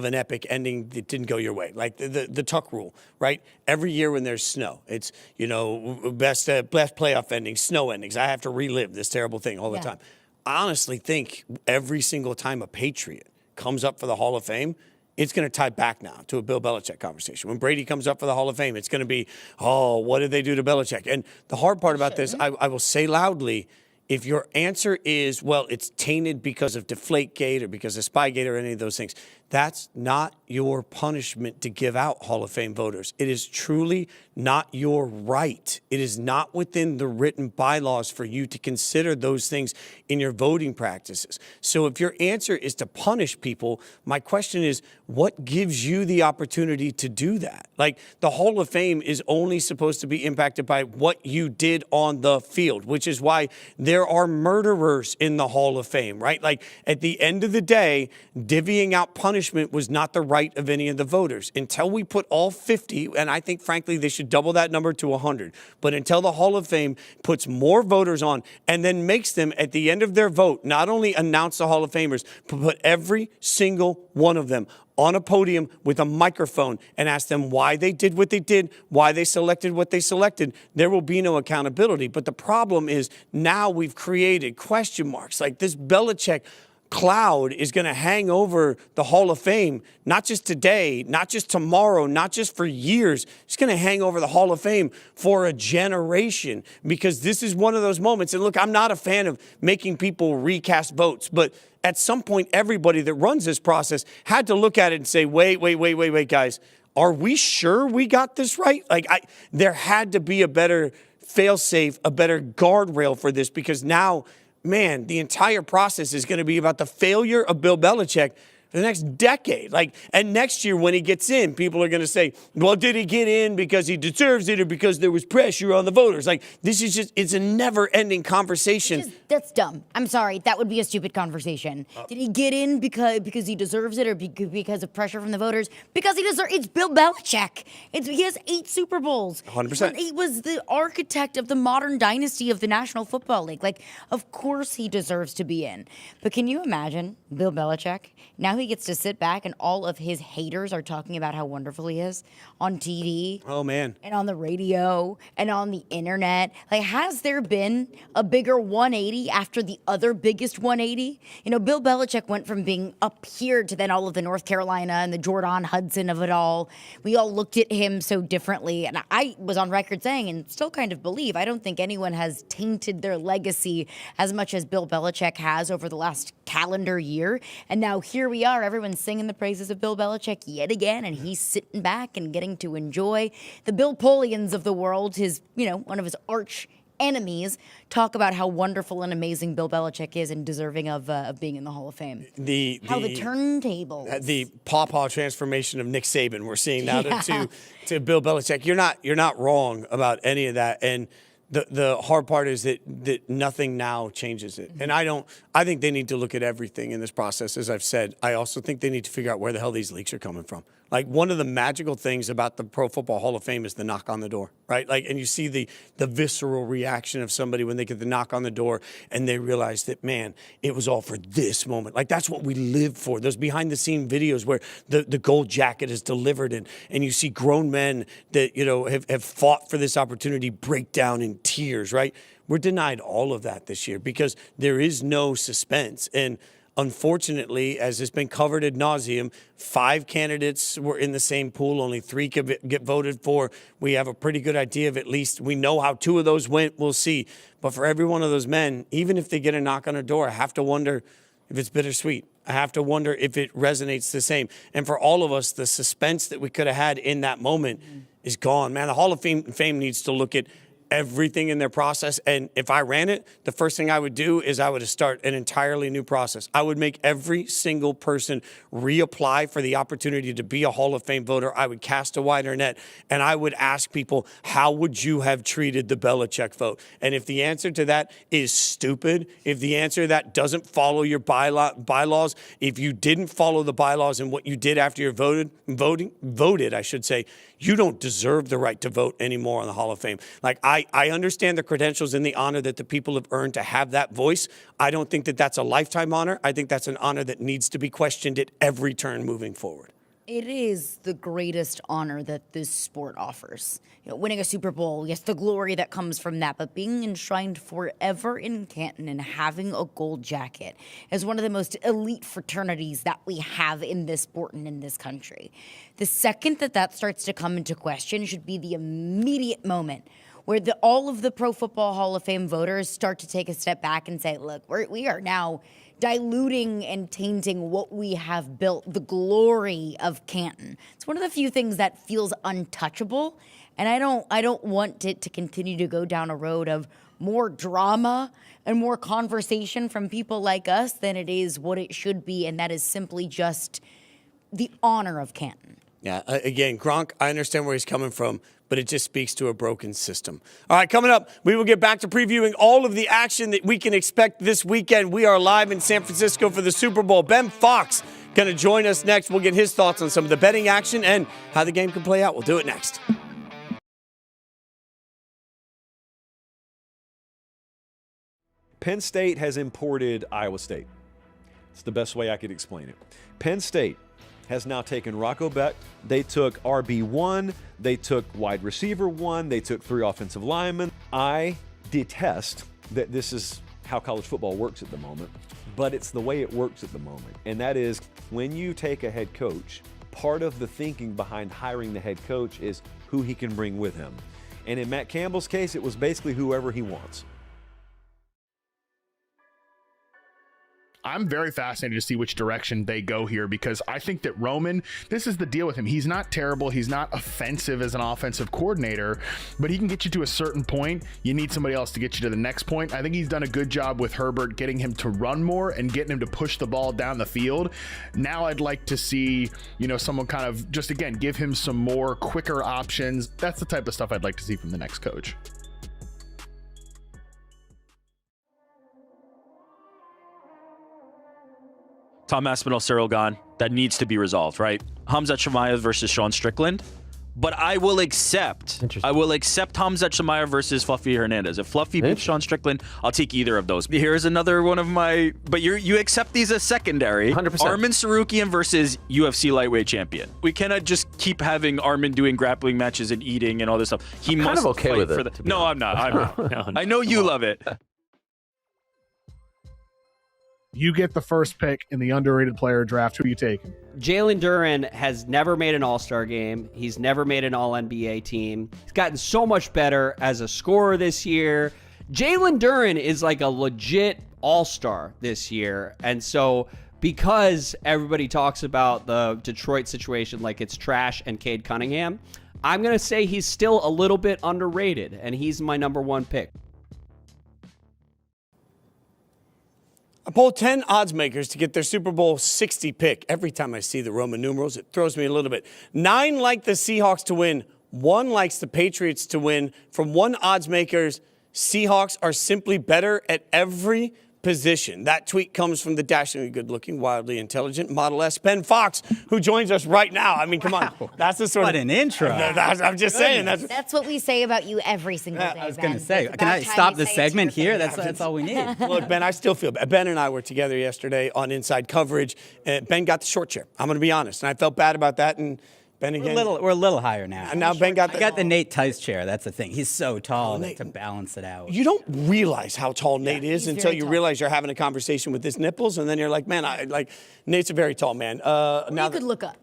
an epic ending that didn't go your way, like the Tuck rule, right? Every year when there's snow, it's, best playoff endings, snow endings. I have to relive this terrible thing all the time. I honestly think every single time a Patriot comes up for the Hall of Fame, it's going to tie back now to a Bill Belichick conversation. When Brady comes up for the Hall of Fame, it's going to be, oh, what did they do to Belichick? And the hard part about this, I will say loudly, if your answer is, well, it's tainted because of Deflategate or because of Spygate or any of those things, that's not your punishment to give out Hall of Fame voters. It is truly not your right. It is not within the written bylaws for you to consider those things in your voting practices. So if your answer is to punish people, my question is, what gives you the opportunity to do that? Like, the Hall of Fame is only supposed to be impacted by what you did on the field, which is why there are murderers in the Hall of Fame, right? Like, at the end of the day, divvying out punishment was not the right of any of the voters until we put all 50, and I think, frankly, they should double that number to 100. But until the Hall of Fame puts more voters on and then makes them, at the end of their vote, not only announce the Hall of Famers, but put every single one of them on a podium with a microphone and ask them why they did what they did, why they selected what they selected, there will be no accountability. But the problem is now we've created question marks. Like, this Belichick cloud is going to hang over the Hall of Fame, not just today, not just tomorrow, not just for years. It's going to hang over the Hall of Fame for a generation, because this is one of those moments. And look, I'm not a fan of making people recast votes, but at some point, everybody that runs this process had to look at it and say, wait, guys, are we sure we got this right? Like, there had to be a better fail-safe, a better guardrail for this, because now, man, the entire process is going to be about the failure of Bill Belichick for the next decade. Like, and next year when he gets in, people are going to say, well, did he get in because he deserves it or because there was pressure on the voters? Like, this is just, it's a never-ending conversation. That's dumb. I'm sorry. That would be a stupid conversation. Did he get in because he deserves it or because of pressure from the voters? Because he deserves it. It's Bill Belichick. He has 8 Super Bowls. 100%. He was the architect of the modern dynasty of the National Football League. Like, of course he deserves to be in. But can you imagine Bill Belichick? Now he gets to sit back and all of his haters are talking about how wonderful he is on TV. Oh, man. And on the radio and on the internet. Like, has there been a bigger 180 after the other biggest 180? You know, Bill Belichick went from being up here to then all of the North Carolina and the Jordan Hudson of it all. We all looked at him so differently. And I was on record saying, and still kind of believe, I don't think anyone has tainted their legacy as much as Bill Belichick has over the last calendar year. And now here we are, everyone's singing the praises of Bill Belichick yet again, and he's sitting back and getting to enjoy. The Bill Polians of the world, his, one of his arch enemies, talk about how wonderful and amazing Bill Belichick is and deserving of being in the Hall of Fame. The turntables. The pawpaw transformation of Nick Saban we're seeing now to Bill Belichick. You're not wrong about any of that. And the hard part is that nothing now changes it. And I think they need to look at everything in this process. As I've said, I also think they need to figure out where the hell these leaks are coming from. Like, one of the magical things about the Pro Football Hall of Fame is the knock on the door, right? Like, and you see the visceral reaction of somebody when they get the knock on the door and they realize that, man, it was all for this moment. Like, that's what we live for. Those behind the scene videos where the gold jacket is delivered and you see grown men that, have fought for this opportunity break down in tears, right? We're denied all of that this year because there is no suspense. And unfortunately, as has been covered ad nauseum, 5 candidates were in the same pool. Only 3 could get voted for. We have a pretty good idea of at least we know how 2 of those went. We'll see. But for every one of those men, even if they get a knock on a door, I have to wonder if it's bittersweet. I have to wonder if it resonates the same. And for all of us, the suspense that we could have had in that moment is gone. Man, the Hall of Fame needs to look at everything in their process. And if I ran it, the first thing I would do is I would start an entirely new process. I would make every single person reapply for the opportunity to be a Hall of Fame voter. I would cast a wider net and I would ask people, how would you have treated the Belichick vote? And if the answer to that is stupid, if the answer to that doesn't follow your bylaws, if you didn't follow the bylaws and what you did after you voted, you don't deserve the right to vote anymore on the Hall of Fame. Like, I understand the credentials and the honor that the people have earned to have that voice. I don't think that that's a lifetime honor. I think that's an honor that needs to be questioned at every turn moving forward. It is the greatest honor that this sport offers. Winning a Super Bowl, yes, the glory that comes from that, but being enshrined forever in Canton and having a gold jacket is one of the most elite fraternities that we have in this sport and in this country. The second that starts to come into question should be the immediate moment where all of the Pro Football Hall of Fame voters start to take a step back and say, look, we are now diluting and tainting what we have built, the glory of Canton. It's one of the few things that feels untouchable, and I don't want it to continue to go down a road of more drama and more conversation from people like us than it is what it should be, and that is simply just the honor of Canton. Yeah, again, Gronk, I understand where he's coming from, but it just speaks to a broken system. All right, coming up, we will get back to previewing all of the action that we can expect this weekend. We are live in San Francisco for the Super Bowl. Ben Fawkes going to join us next. We'll get his thoughts on some of the betting action and how the game can play out. We'll do it next. Penn State has imported Iowa State. It's the best way I could explain it. Penn State has now taken Rocco Beck. They took RB1. They took wide receiver 1. They took 3 offensive linemen. I detest that this is how college football works at the moment, but it's the way it works at the moment. And that is when you take a head coach, part of the thinking behind hiring the head coach is who he can bring with him. And in Matt Campbell's case, it was basically whoever he wants. I'm very fascinated to see which direction they go here because I think that Roman, this is the deal with him. He's not terrible. He's not offensive as an offensive coordinator, but he can get you to a certain point. You need somebody else to get you to the next point. I think he's done a good job with Herbert getting him to run more and getting him to push the ball down the field. Now I'd like to see, someone kind of just, again, give him some more quicker options. That's the type of stuff I'd like to see from the next coach. Tom Aspinall, Cyril Gahn, that needs to be resolved, right? Hamzat Shemaiah versus Sean Strickland. But I will accept Hamzat Shemaiah versus Fluffy Hernandez. If Fluffy beats Sean Strickland, I'll take either of those. Here's another one of my, but you accept these as secondary. 100%. Armin Sarukian versus UFC lightweight champion. We cannot just keep having Armin doing grappling matches and eating and all this stuff. I'm kind of okay with it. No, I'm not. I know you love it. You get the first pick in the underrated player draft. Who are you taking? Jalen Duren has never made an All-Star game. He's never made an All-NBA team. He's gotten so much better as a scorer this year. Jalen Duren is like a legit All-Star this year. And so because everybody talks about the Detroit situation like it's trash and Cade Cunningham, I'm going to say he's still a little bit underrated, and he's my number 1 pick. I polled 10 odds makers to get their Super Bowl 60 pick. Every time I see the Roman numerals, it throws me a little bit. 9 like the Seahawks to win. 1 likes the Patriots to win. From 1 odds makers, Seahawks are simply better at every position. That tweet comes from the dashingly good-looking, wildly intelligent Model S Ben Fawkes, who joins us right now. I mean, come on. That's the sort of... What an intro. I'm just saying. That's what we say about you every single day, I was going to say, can I stop the segment here? That's all we need. Look, Ben, I still feel bad. Ben and I were together yesterday on Inside Coverage. Ben got the short chair. I'm going to be honest. And I felt bad about that. And Ben again. We're a little higher now. And now Ben got the Nate Tice chair. That's the thing. He's so tall to balance it out. You don't realize how tall Nate is until you realize you're having a conversation with his nipples, and then you're like, man, Nate's a very tall man. Now you could look up.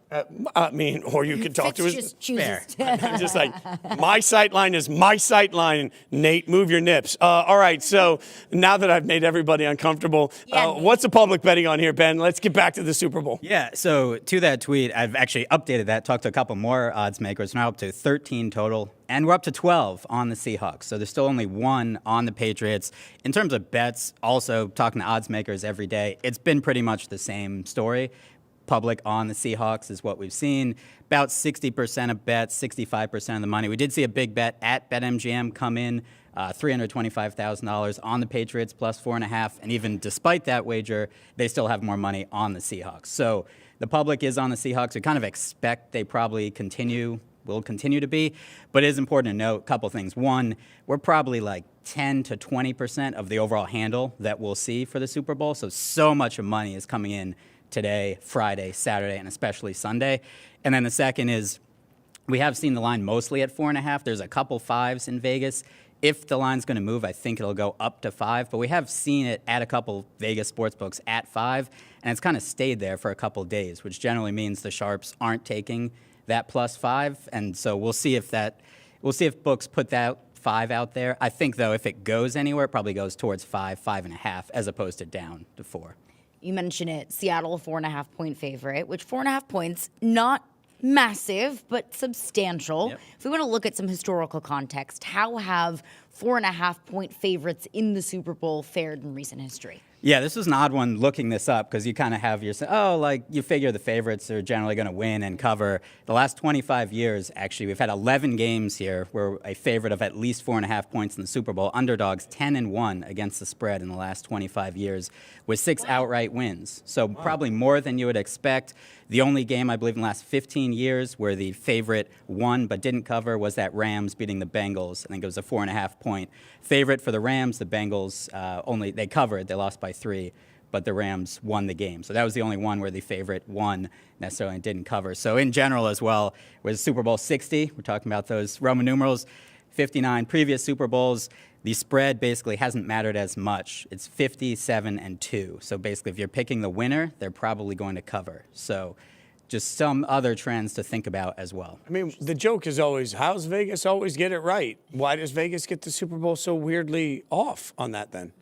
Or you could talk to his. Just chooses. I'm just like, my sight line is my sight line. Nate, move your nips. All right, so now that I've made everybody uncomfortable, what's the public betting on here, Ben? Let's get back to the Super Bowl. Yeah, so to that tweet, I've actually updated that, talked to a couple more odds makers, now up to 13 total, and we're up to 12 on the Seahawks. So there's still only 1 on the Patriots. In terms of bets, also talking to odds makers every day, it's been pretty much the same story. Public on the Seahawks is what we've seen. About 60% of bets, 65% of the money. We did see a big bet at BetMGM come in, $325,000 on the Patriots plus 4.5. And even despite that wager, they still have more money on the Seahawks. So the public is on the Seahawks. We kind of expect they probably will continue to be. But it is important to note a couple things. One, we're probably like 10 to 20% of the overall handle that we'll see for the Super Bowl. So much of money is coming in today, Friday, Saturday, and especially Sunday. And then the second is we have seen the line mostly at 4.5. There's a couple 5s in Vegas. If the line's going to move, I think it'll go up to 5. But we have seen it at a couple Vegas sportsbooks at 5, and it's kind of stayed there for a couple days, which generally means the sharps aren't taking that +5. And so we'll see if books put that 5 out there. I think, though, if it goes anywhere, it probably goes towards 5, 5.5, as opposed to down to 4. You mentioned it. Seattle, 4.5-point favorite, which 4.5 points, not massive, but substantial. Yep. If we want to look at some historical context, how have 4.5-point favorites in the Super Bowl fared in recent history? Yeah, this was an odd one looking this up because you kind of have your, you figure the favorites are generally going to win and cover. The last 25 years, actually, we've had 11 games here where a favorite of at least 4.5 points in the Super Bowl. Underdogs 10-1 against the spread in the last 25 years with 6 outright wins. So probably more than you would expect. The only game, I believe, in the last 15 years where the favorite won but didn't cover was that Rams beating the Bengals. I think it was a 4.5-point favorite for the Rams. The Bengals they covered. They lost by 3, but the Rams won the game. So that was the only one where the favorite won necessarily and didn't cover. So in general as well, was Super Bowl 60. We're talking about those Roman numerals. 59 previous Super Bowls. The spread basically hasn't mattered as much. It's 57-2. So basically, if you're picking the winner, they're probably going to cover. So just some other trends to think about as well. I mean, the joke is always, how's Vegas always get it right? Why does Vegas get the Super Bowl so weirdly off on that then?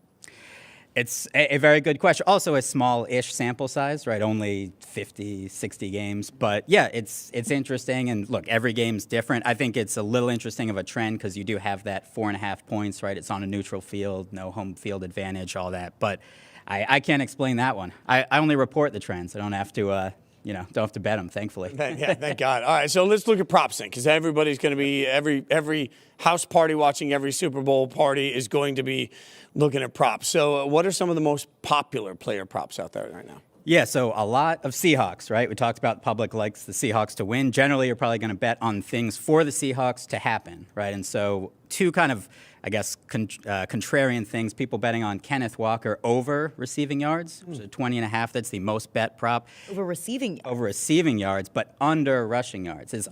It's a very good question. Also a small-ish sample size, right? Only 50, 60 games. But yeah, it's interesting. And look, every game's different. I think it's a little interesting of a trend because you do have that 4.5 points, right? It's on a neutral field, no home field advantage, all that. But I can't explain that one. I only report the trends. I don't have to don't have to bet them, thankfully. Yeah, thank God. All right, so let's look at props then, because everybody's going to be, every house party watching every Super Bowl party is going to be looking at props. So what are some of the most popular player props out there right now? Yeah, so a lot of Seahawks, right? We talked about the public likes the Seahawks to win. Generally, you're probably going to bet on things for the Seahawks to happen, right? And so two kind of, contrarian things. People betting on Kenneth Walker over receiving yards, which is 20.5. That's the most bet prop. Over receiving yards, but under rushing yards. His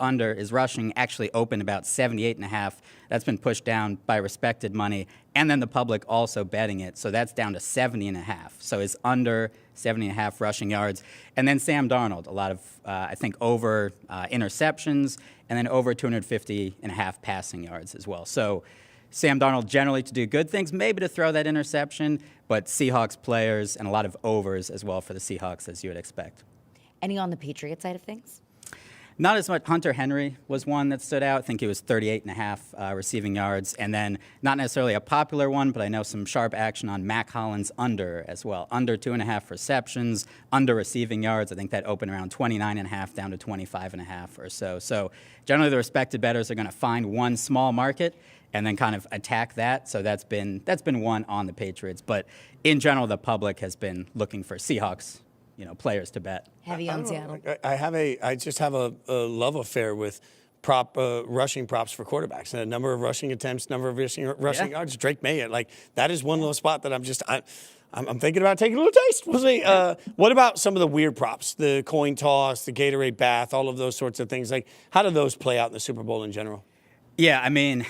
rushing actually opened about 78.5. That's been pushed down by respected money, and then the public also betting it. So that's down to 70.5. So it's under 70.5 rushing yards. And then Sam Darnold, a lot of, over interceptions, and then over 250.5 passing yards as well. So Sam Darnold generally to do good things, maybe to throw that interception, but Seahawks players and a lot of overs as well for the Seahawks, as you would expect. Any on the Patriot side of things? Not as much. Hunter Henry was one that stood out. I think he was 38.5 receiving yards. And then not necessarily a popular one, but I know some sharp action on Mac Hollins under as well. Under 2.5 receptions, under receiving yards. I think that opened around 29.5 down to 25.5 or so. So generally the respected bettors are going to find one small market and then kind of attack that. So that's been one on the Patriots. But in general, the public has been looking for Seahawks players to bet. Heavy on Seattle. I just have a love affair with rushing props for quarterbacks. A number of rushing attempts, number of rushing yards. Drake May, that is one little spot that I'm thinking about taking a little taste. We'll see. What about some of the weird props, the coin toss, the Gatorade bath, all of those sorts of things? Like, how do those play out in the Super Bowl in general? Yeah, I mean,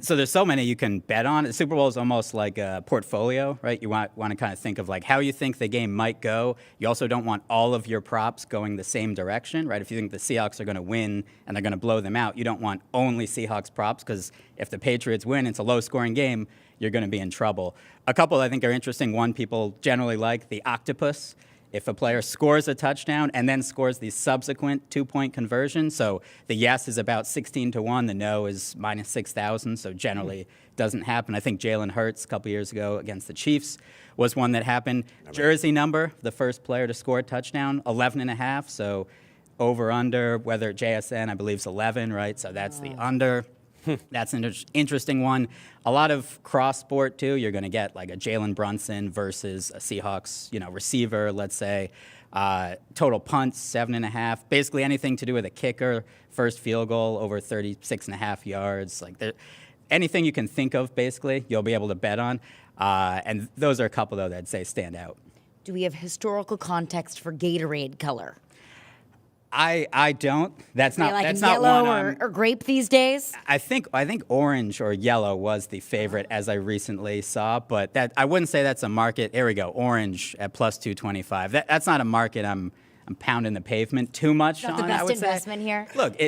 so there's so many you can bet on. The Super Bowl is almost like a portfolio, right? You want to kind of think of like how you think the game might go. You also don't want all of your props going the same direction, right? If you think the Seahawks are going to win and they're going to blow them out, you don't want only Seahawks props because if the Patriots win, it's a low-scoring game, you're going to be in trouble. A couple I think are interesting. One, people generally like the octopus. If a player scores a touchdown and then scores the subsequent 2-point conversion, so the yes is about 16-1, the no is minus 6,000, so generally doesn't happen. I think Jalen Hurts a couple years ago against the Chiefs was one that happened. Jersey number, the first player to score a touchdown, 11.5, so over-under, whether JSN, I believe, is 11, right? So that's the under. That's an interesting one. A lot of cross-sport, too. You're going to get like a Jalen Brunson versus a Seahawks, receiver, let's say. Total punts, 7.5. Basically anything to do with a kicker. First field goal, over 36.5 yards. Anything you can think of, basically, you'll be able to bet on. And those are a couple, though, that I'd say stand out. Do we have historical context for Gatorade color? I don't. That's not. Like That's not yellow one. or grape these days. I think orange or yellow was the favorite as I recently saw, but that I wouldn't say that's a market. Here we go, orange at plus 225. That's not a market I'm pounding the pavement too much Not on. the I best would say. investment here. Look,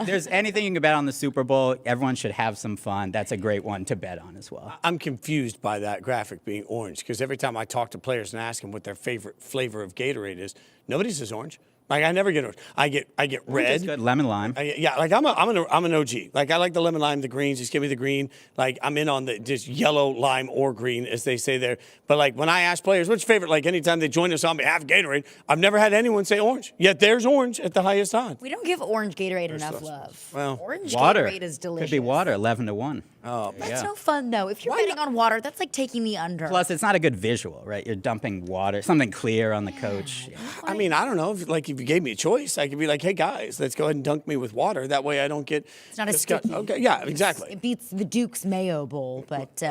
there's anything you can bet on the Super Bowl. Everyone should have some fun. That's a great one to bet on as well. I'm confused by that graphic being orange because every time I talk to players and ask them what their favorite flavor of Gatorade is, nobody says orange. Like I never get orange. I get red. Orange is good. Lemon lime. Yeah, like I'm an OG. Like I like the lemon lime, the greens. Just give me the green. Like I'm in on the just yellow, lime, or green, as they say there. But like when I ask players, what's your favorite? Like anytime they join us on behalf of Gatorade, I've never had anyone say orange. Yet there's orange at the highest odds. We don't give orange Gatorade enough love. Well, orange water. Gatorade is delicious. Could be water. 11-1. Oh, That's no fun though. If you're betting on water, that's like taking the under. Plus, it's not a good visual, right? You're dumping water, something clear on the coach. I mean, I don't know. If you gave me a choice, I could be like, hey, guys, let's go ahead and dunk me with water. That way I don't get... It's not a sticky. Okay, yeah, exactly. It beats the Duke's Mayo Bowl, but...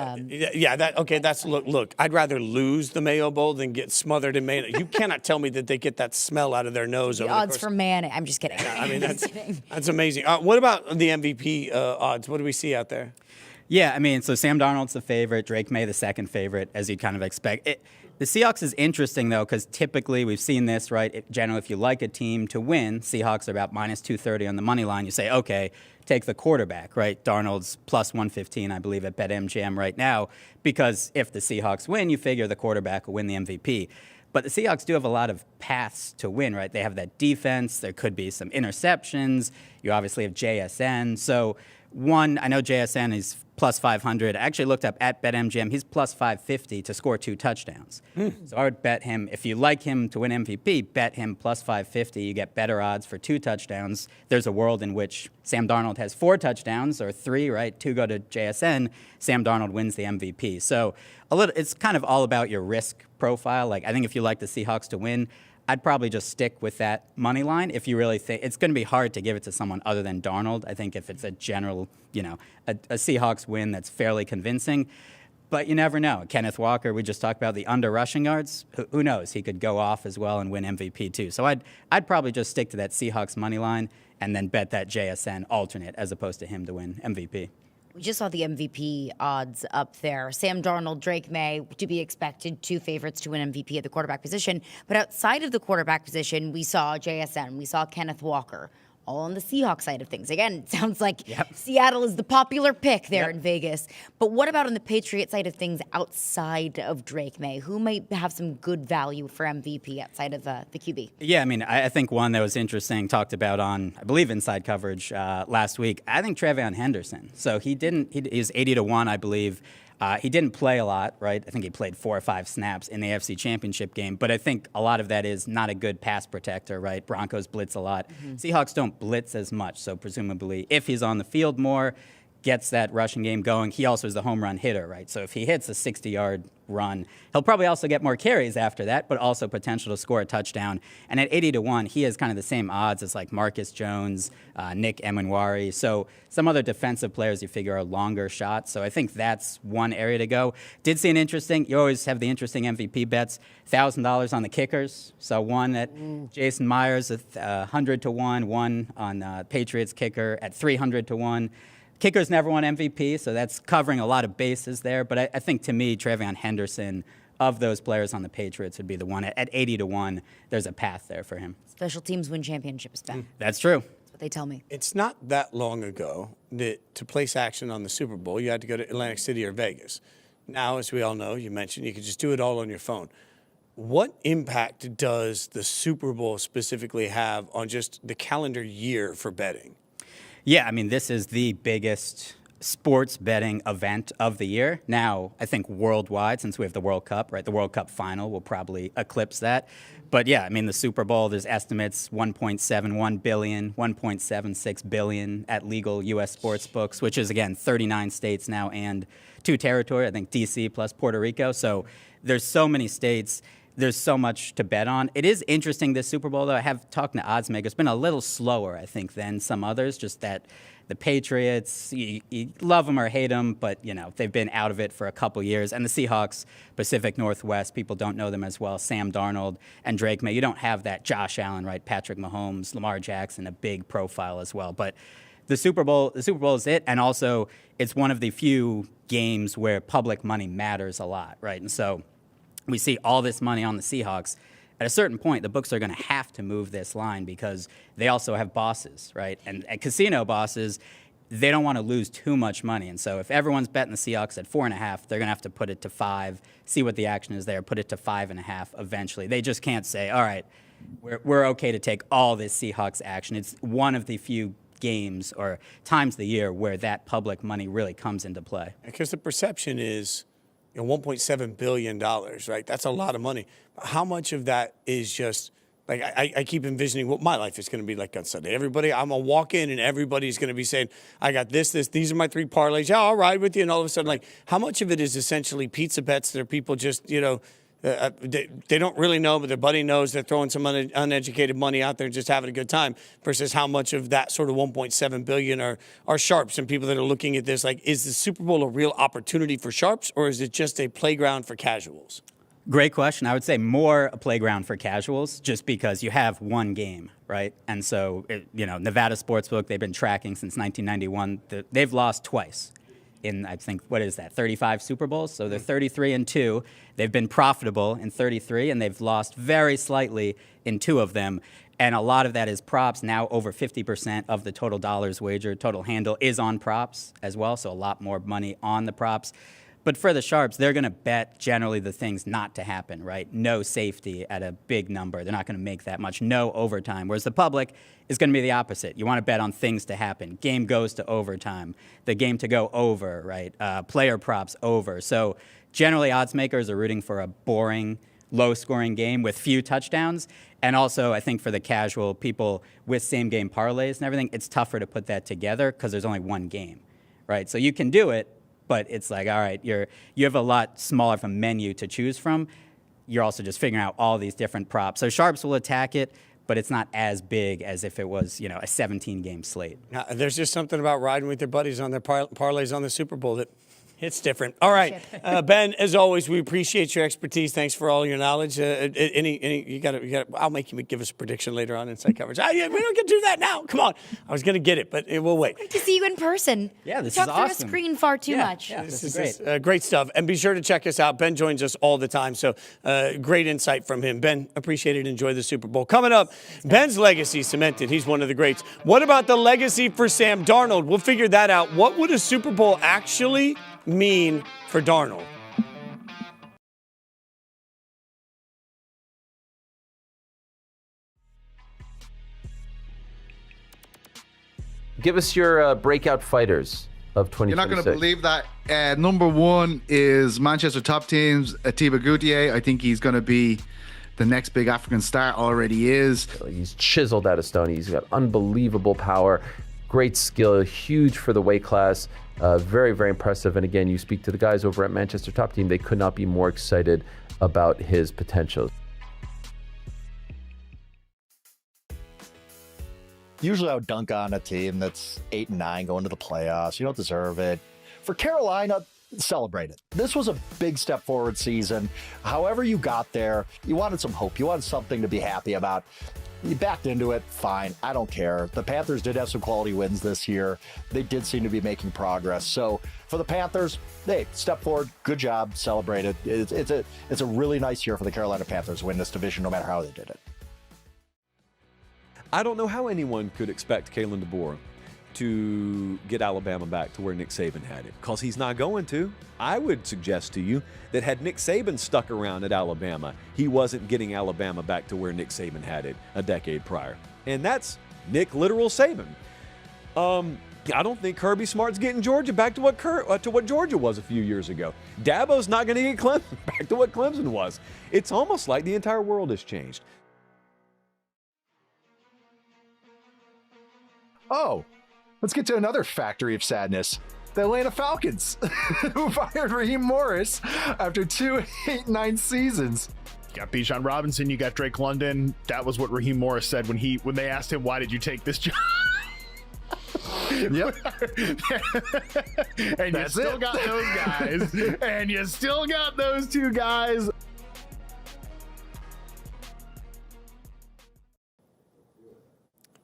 Look, I'd rather lose the Mayo Bowl than get smothered in mayonnaise. You cannot tell me that they get that smell out of their nose. the over odds the for mayonnaise. I'm just kidding. I mean, that's amazing. What about the MVP odds? What do we see out there? Yeah, I mean, so Sam Darnold's the favorite, Drake May the second favorite, as you'd kind of expect. The Seahawks is interesting, though, because typically we've seen this, right? Generally, if you like a team to win, Seahawks are about minus 230 on the money line. You say, okay, take the quarterback, right? Darnold's plus 115, I believe, at BetMGM right now, because if the Seahawks win, you figure the quarterback will win the MVP. But the Seahawks do have a lot of paths to win, right? They have that defense. There could be some interceptions. You obviously have JSN. So I know JSN is plus 500. I actually looked up at BetMGM. He's plus 550 to score 2 touchdowns. So I would bet him, if you like him to win MVP, bet him plus 550. You get better odds for 2 touchdowns. There's a world in which Sam Darnold has 4 touchdowns, or 3, right? 2 go to JSN. Sam Darnold wins the MVP. So it's kind of all about your risk profile. Like, I think if you like the Seahawks to win, I'd probably just stick with that money line if you really think it's going to be hard to give it to someone other than Darnold. I think if it's a general, a Seahawks win that's fairly convincing, but you never know. Kenneth Walker, we just talked about the under rushing yards. Who knows? He could go off as well and win MVP too. So I'd probably just stick to that Seahawks money line and then bet that JSN alternate as opposed to him to win MVP. We just saw the MVP odds up there. Sam Darnold, Drake May, to be expected, 2 favorites to win MVP at the quarterback position. But outside of the quarterback position, we saw JSN, we saw Kenneth Walker, all on the Seahawks side of things. Again, it sounds like Seattle is the popular pick there in Vegas. But what about on the Patriot side of things outside of Drake May? Who might have some good value for MVP outside of the QB? Yeah, I mean, I think one that was interesting, talked about on, I believe, Inside Coverage last week, I think Travion Henderson. So he was 80-1, I believe. He didn't play a lot, right? I think he played 4 or 5 snaps in the AFC Championship game, but I think a lot of that is not a good pass protector, right? Broncos blitz a lot. Seahawks don't blitz as much, so presumably if he's on the field more, gets that rushing game going. He also is the home run hitter, right? So if he hits a 60-yard run, he'll probably also get more carries after that, but also potential to score a touchdown. And at 80-1, he has kind of the same odds as like Marcus Jones, Nick Emanwari. So some other defensive players you figure are longer shots. So I think that's one area to go. Did see you always have the interesting MVP bets, $1,000 on the kickers. So one at Jason Myers at 100-1, one on Patriots kicker at 300-1. Kickers never won MVP, so that's covering a lot of bases there. But I think, to me, Travion Henderson, of those players on the Patriots, would be the one. At 80-1, there's a path there for him. Special teams win championships, Ben. That's true. That's what they tell me. It's not that long ago that to place action on the Super Bowl, you had to go to Atlantic City or Vegas. Now, as we all know, you mentioned, you can just do it all on your phone. What impact does the Super Bowl specifically have on just the calendar year for betting? Yeah, I mean, this is the biggest sports betting event of the year. Now, I think worldwide, since we have the World Cup, right? The World Cup final will probably eclipse that. But yeah, I mean, the Super Bowl, there's estimates 1.71 billion, 1.76 billion at legal U.S. sports books, which is, again, 39 states now and 2 territories, I think D.C. plus Puerto Rico. So there's so many states. There's so much to bet on. It is interesting, this Super Bowl, though. I have talked to odds makers. It's been a little slower, I think, than some others. Just that The Patriots, you love them or hate them, but they've been out of it for a couple years. And the Seahawks, Pacific Northwest, people don't know them as well. Sam Darnold and Drake May. You don't have that Josh Allen, right? Patrick Mahomes, Lamar Jackson, a big profile as well. But the Super Bowl is it, and also it's one of the few games where public money matters a lot, right? And so we see all this money on the Seahawks. At a certain point, the books are going to have to move this line because they also have bosses, right? And casino bosses, they don't want to lose too much money. And so if everyone's betting the Seahawks at 4.5, they're going to have to put it to 5, see what the action is there, put it to 5.5 eventually. They just can't say, all right, we're okay to take all this Seahawks action. It's one of the few games or times of the year where that public money really comes into play. Because the perception is, $1.7 billion, right? That's a lot of money. How much of that is just, like, I keep envisioning what my life is going to be like on Sunday. I'm going to walk in and everybody's going to be saying, I got this, these are my 3 parlays. Yeah, I'll ride with you. And all of a sudden, like, how much of it is essentially pizza bets that are people just, they don't really know, but their buddy knows they're throwing some uneducated money out there and just having a good time, versus how much of that sort of 1.7 billion are sharps and people that are looking at this like, is the Super Bowl a real opportunity for sharps, or is it just a playground for casuals? Great question. I would say more a playground for casuals, just because you have one game, right? And so, Nevada Sportsbook, they've been tracking since 1991. They've lost twice in, I think, 35 Super Bowls? So they're 33-2. They've been profitable in 33, and they've lost very slightly in 2 of them. And a lot of that is props. Now over 50% of the total dollars wagered, total handle, is on props as well, so a lot more money on the props. But for the sharps, they're going to bet generally the things not to happen, right? No safety at a big number. They're not going to make that much. No overtime. Whereas the public is going to be the opposite. You want to bet on things to happen. Game goes to overtime. The game to go over, right? Player props over. So generally, odds makers are rooting for a boring, low-scoring game with few touchdowns. And also, I think for the casual people with same-game parlays and everything, it's tougher to put that together because there's only one game, right? So you can do it, but it's like, all right, you have a lot smaller of a menu to choose from. You're also just figuring out all these different props. So sharps will attack it, but it's not as big as if it was, a 17-game slate. Now, there's just something about riding with your buddies on their parlays on the Super Bowl that hits different. All right, Ben, as always, we appreciate your expertise. Thanks for all your knowledge. You got. I'll make you give us a prediction later on in Inside Coverage. We don't get to do that now. Come on. I was going to get it, but we'll wait. Great to see you in person. Yeah, this Talk is awesome. through a screen far too much. Yeah, This is great. Great stuff. And be sure to check us out. Ben joins us all the time, so great insight from him. Ben, appreciate it. Enjoy the Super Bowl. Coming up, Ben's legacy cemented. He's one of the greats. What about the legacy for Sam Darnold? We'll figure that out. What would a Super Bowl actually mean for Darnold? Give us your breakout fighters of 2026. You're not going to believe that. Number 1 is Manchester top teams, Atiba Gutierrez. I think he's going to be the next big African star. Already is. He's chiseled out of stone. He's got unbelievable power, great skill, huge for the weight class. Very, very impressive. And again, you speak to the guys over at Manchester Top Team, they could not be more excited about his potential. Usually I would dunk on a team that's 8-9 going to the playoffs. You don't deserve it. For Carolina, celebrate it. This was a big step forward season. However you got there, you wanted some hope. You wanted something to be happy about. You backed into it, fine. I don't care. The Panthers did have some quality wins this year. They did seem to be making progress. So for the Panthers, hey, step forward, good job, celebrate it. It's a really nice year for the Carolina Panthers to win this division, no matter how they did it. I don't know how anyone could expect Kalen DeBoer to get Alabama back to where Nick Saban had it, because he's not going to. I would suggest to you that had Nick Saban stuck around at Alabama, he wasn't getting Alabama back to where Nick Saban had it a decade prior. And that's Nick literal Saban. I don't think Kirby Smart's getting Georgia back to what Georgia was a few years ago. Dabo's not going to get Clemson back to what Clemson was. It's almost like the entire world has changed. Oh, let's get to another factory of sadness. The Atlanta Falcons, who fired Raheem Morris after 2 8-9 seasons. You got Bijan Robinson, you got Drake London. That was what Raheem Morris said when they asked him, why did you take this job? Yep. And you still got those guys. And you still got those two guys.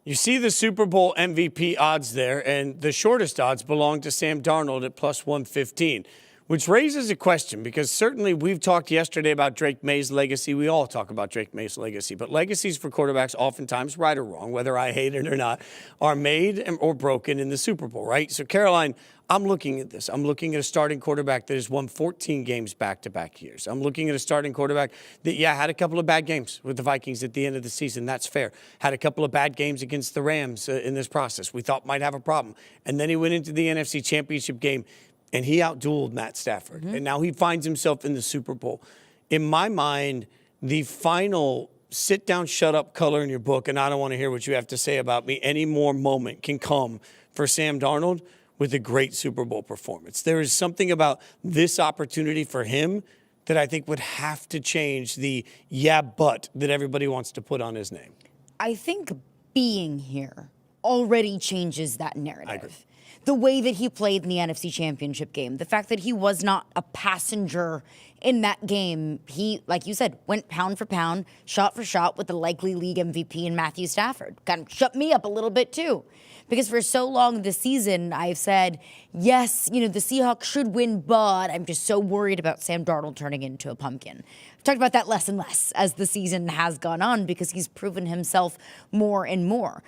You see the Super Bowl MVP odds there, and the shortest odds belong to Sam Darnold at plus 115, which raises a question because certainly we've talked yesterday about Drake May's legacy. We all talk about Drake May's legacy, but legacies for quarterbacks oftentimes, right or wrong, whether I hate it or not, are made or broken in the Super Bowl, right? So, Caroline, I'm looking at this. I'm looking at a starting quarterback that has won 14 games back-to-back years. I'm looking at a starting quarterback that, had a couple of bad games with the Vikings at the end of the season. That's fair. Had a couple of bad games against the Rams in this process. We thought might have a problem. And then he went into the NFC Championship game, and he outdueled Matt Stafford. And now he finds himself in the Super Bowl. In my mind, the final sit down, shut up, color in your book, and I don't want to hear what you have to say about me anymore moment can come for Sam Darnold with a great Super Bowl performance. There is something about this opportunity for him that I think would have to change the but that everybody wants to put on his name. I think being here already changes that narrative. I agree. The way that he played in the NFC Championship game, the fact that he was not a passenger in that game, he, like you said, went pound for pound, shot for shot with the likely league MVP in Matthew Stafford. Kind of shut me up a little bit too. Because for so long this season, I've said, yes, the Seahawks should win, but I'm just so worried about Sam Darnold turning into a pumpkin. I've talked about that less and less as the season has gone on because he's proven himself more and more.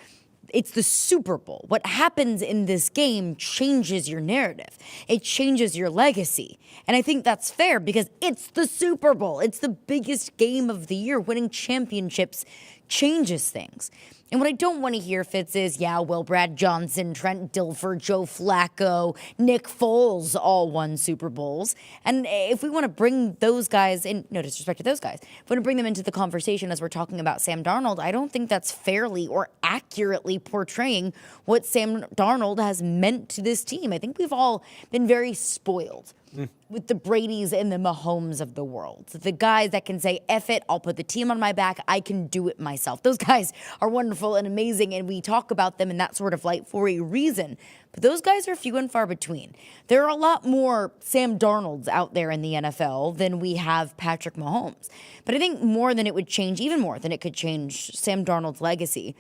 It's the Super Bowl. What happens in this game changes your narrative. It changes your legacy. And I think that's fair because it's the Super Bowl. It's the biggest game of the year. Winning championships changes things. And what I don't want to hear, Fitz, is, Will Brad Johnson, Trent Dilfer, Joe Flacco, Nick Foles all won Super Bowls. And if we want to bring those guys in, no disrespect to those guys, if we want to bring them into the conversation as we're talking about Sam Darnold, I don't think that's fairly or accurately portraying what Sam Darnold has meant to this team. I think we've all been very spoiled with the Bradys and the Mahomes of the world. The guys that can say, F it, I'll put the team on my back, I can do it myself. Those guys are wonderful and amazing, and we talk about them in that sort of light for a reason. But those guys are few and far between. There are a lot more Sam Darnolds out there in the NFL than we have Patrick Mahomes. But I think more than it would change, even more than it could change Sam Darnold's legacy,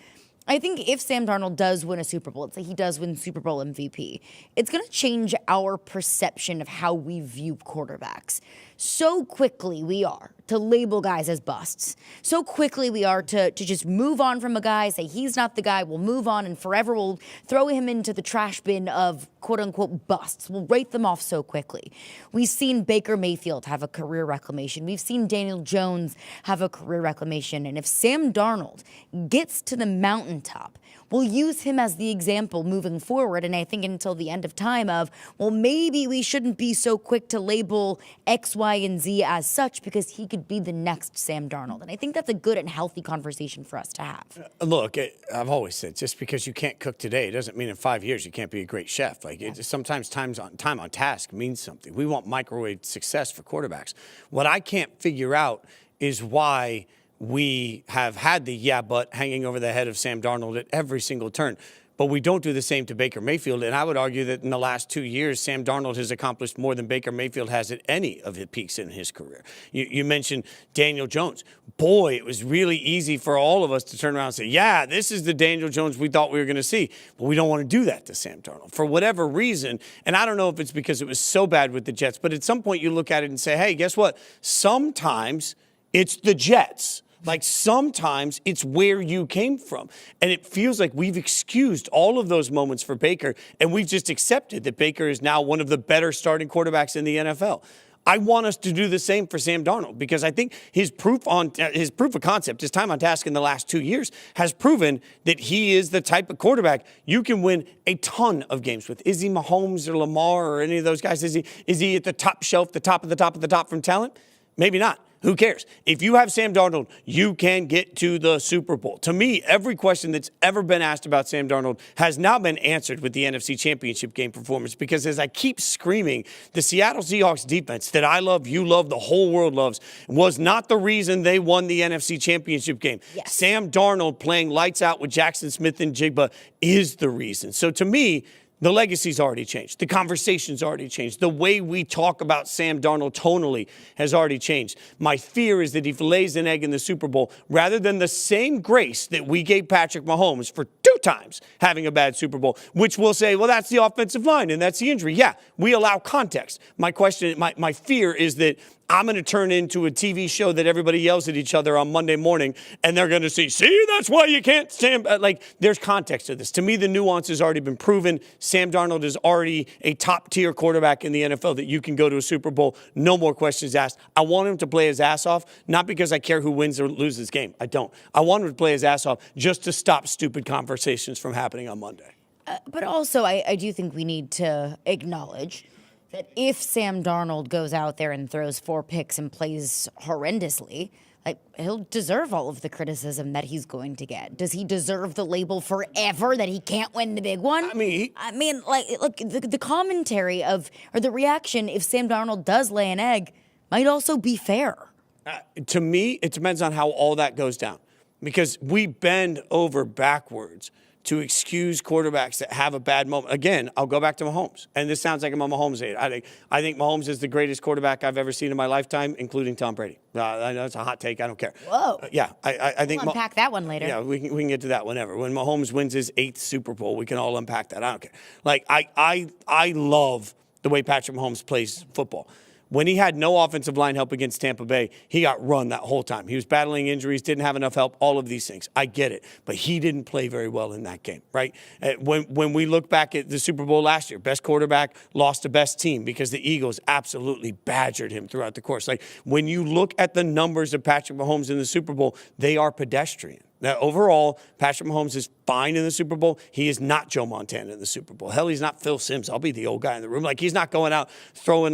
I think if Sam Darnold does win a Super Bowl, let's say he does win Super Bowl MVP, it's going to change our perception of how we view quarterbacks. So quickly we are to label guys as busts. So quickly we are to just move on from a guy, say he's not the guy, we'll move on and forever we'll throw him into the trash bin of quote-unquote busts. We'll write them off so quickly. We've seen Baker Mayfield have a career reclamation. We've seen Daniel Jones have a career reclamation. And if Sam Darnold gets to the mountaintop, we'll use him as the example moving forward. And I think until the end of time of, well, maybe we shouldn't be so quick to label X, Y, and Z as such because he could be the next Sam Darnold. And I think that's a good and healthy conversation for us to have. Look, I've always said, just because you can't cook today doesn't mean in 5 years you can't be a great chef. Sometimes time on task means something. We want microwave success for quarterbacks. What I can't figure out is why we have had the but hanging over the head of Sam Darnold at every single turn. But we don't do the same to Baker Mayfield. And I would argue that in the last 2 years, Sam Darnold has accomplished more than Baker Mayfield has at any of his peaks in his career. You mentioned Daniel Jones. Boy, it was really easy for all of us to turn around and say, this is the Daniel Jones we thought we were going to see. But we don't want to do that to Sam Darnold for whatever reason. And I don't know if it's because it was so bad with the Jets. But at some point you look at it and say, hey, guess what? Sometimes it's the Jets. Like sometimes it's where you came from. And it feels like we've excused all of those moments for Baker, and we've just accepted that Baker is now one of the better starting quarterbacks in the NFL. I want us to do the same for Sam Darnold because I think his proof of concept, his time on task in the last 2 years has proven that he is the type of quarterback you can win a ton of games with. Is he Mahomes or Lamar or any of those guys? Is he at the top shelf, the top of the top of the top from talent? Maybe not. Who cares? If you have Sam Darnold, you can get to the Super Bowl. To me, every question that's ever been asked about Sam Darnold has now been answered with the NFC Championship game performance, because as I keep screaming, the Seattle Seahawks defense that I love, you love, the whole world loves, was not the reason they won the NFC Championship game. Yes. Sam Darnold playing lights out with Jackson Smith and Jigba is the reason. So to me, the legacy's already changed. The conversation's already changed. The way we talk about Sam Darnold tonally has already changed. My fear is that if he lays an egg in the Super Bowl, rather than the same grace that we gave Patrick Mahomes for 2 times having a bad Super Bowl, which we'll say, well, that's the offensive line and that's the injury. Yeah, we allow context. My fear is that I'm going to turn into a TV show that everybody yells at each other on Monday morning, and they're going to see, that's why you can't stand. There's context to this. To me, the nuance has already been proven. Sam Darnold is already a top-tier quarterback in the NFL that you can go to a Super Bowl. No more questions asked. I want him to play his ass off, not because I care who wins or loses this game. I don't. I want him to play his ass off just to stop stupid conversations from happening on Monday. But also, I do think we need to acknowledge that if Sam Darnold goes out there and throws 4 picks and plays horrendously, he'll deserve all of the criticism that he's going to get. Does he deserve the label forever that he can't win the big one? Look, the commentary or the reaction if Sam Darnold does lay an egg might also be fair. To me, it depends on how all that goes down, because we bend over backwards to excuse quarterbacks that have a bad moment. Again, I'll go back to Mahomes. And this sounds like I'm a Mahomes hater. I think Mahomes is the greatest quarterback I've ever seen in my lifetime, including Tom Brady. I know it's a hot take. I don't care. Whoa. I think we'll unpack that one later. Yeah, we can get to that whenever. When Mahomes wins his 8th Super Bowl, we can all unpack that. I don't care. I love the way Patrick Mahomes plays football. When he had no offensive line help against Tampa Bay, he got run that whole time. He was battling injuries, didn't have enough help, all of these things. I get it. But he didn't play very well in that game, right? When we look back at the Super Bowl last year, best quarterback lost to best team because the Eagles absolutely badgered him throughout the course. When you look at the numbers of Patrick Mahomes in the Super Bowl, they are pedestrian. Now, overall, Patrick Mahomes is fine in the Super Bowl. He is not Joe Montana in the Super Bowl. Hell, he's not Phil Simms. I'll be the old guy in the room. He's not going out throwing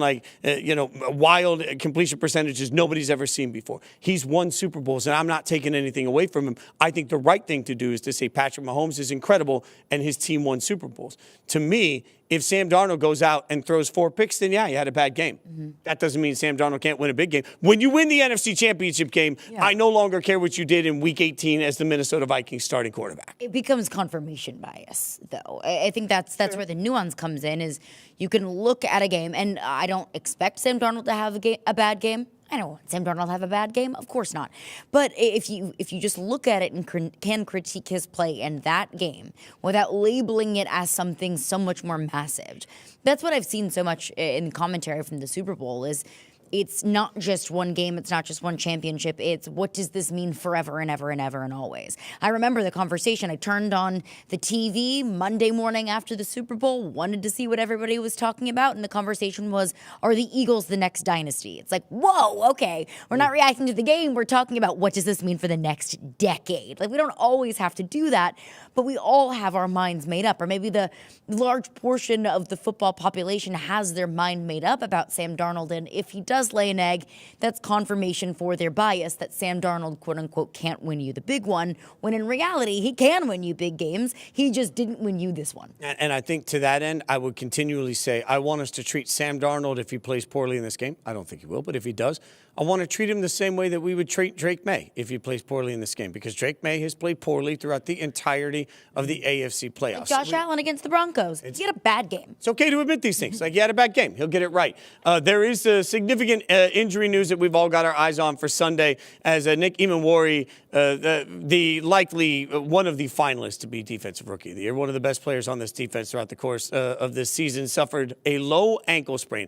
wild completion percentages nobody's ever seen before. He's won Super Bowls, and I'm not taking anything away from him. I think the right thing to do is to say Patrick Mahomes is incredible and his team won Super Bowls. To me, if Sam Darnold goes out and throws 4 picks, then yeah, he had a bad game. Mm-hmm. That doesn't mean Sam Darnold can't win a big game. When you win the NFC Championship game, I no longer care what you did in Week 18 as the Minnesota Vikings starting quarterback. It becomes confirmation bias, though. I think that's where the nuance comes in, is you can look at a game, and I don't expect Sam Darnold to have a bad game. I don't want Sam Darnold to have a bad game. Of course not. But if you just look at it and can critique his play in that game without labeling it as something so much more massive, that's what I've seen so much in commentary from the Super Bowl is it's not just one game, it's not just one championship, it's what does this mean forever and ever and ever and always. I remember the conversation. I turned on the TV Monday morning after the Super Bowl, wanted to see what everybody was talking about, and the conversation was, are the Eagles the next dynasty? It's like, whoa, okay, we're not reacting to the game, we're talking about what does this mean for the next decade. We don't always have to do that, but we all have our minds made up, or maybe the large portion of the football population has their mind made up about Sam Darnold, and if he does lay an egg, that's confirmation for their bias that Sam Darnold, quote unquote, can't win you the big one, when in reality, he can win you big games. He just didn't win you this one. And I think to that end, I would continually say, I want us to treat Sam Darnold if he plays poorly in this game. I don't think he will, but if he does, I want to treat him the same way that we would treat Drake May if he plays poorly in this game, because Drake May has played poorly throughout the entirety of the AFC playoffs. Like Josh Allen against the Broncos. He had a bad game. It's okay to admit these things. He had a bad game. He'll get it right. There is significant injury news that we've all got our eyes on for Sunday, as Nick Emanwari, the likely one of the finalists to be Defensive Rookie of the Year, one of the best players on this defense throughout the course of this season, suffered a low ankle sprain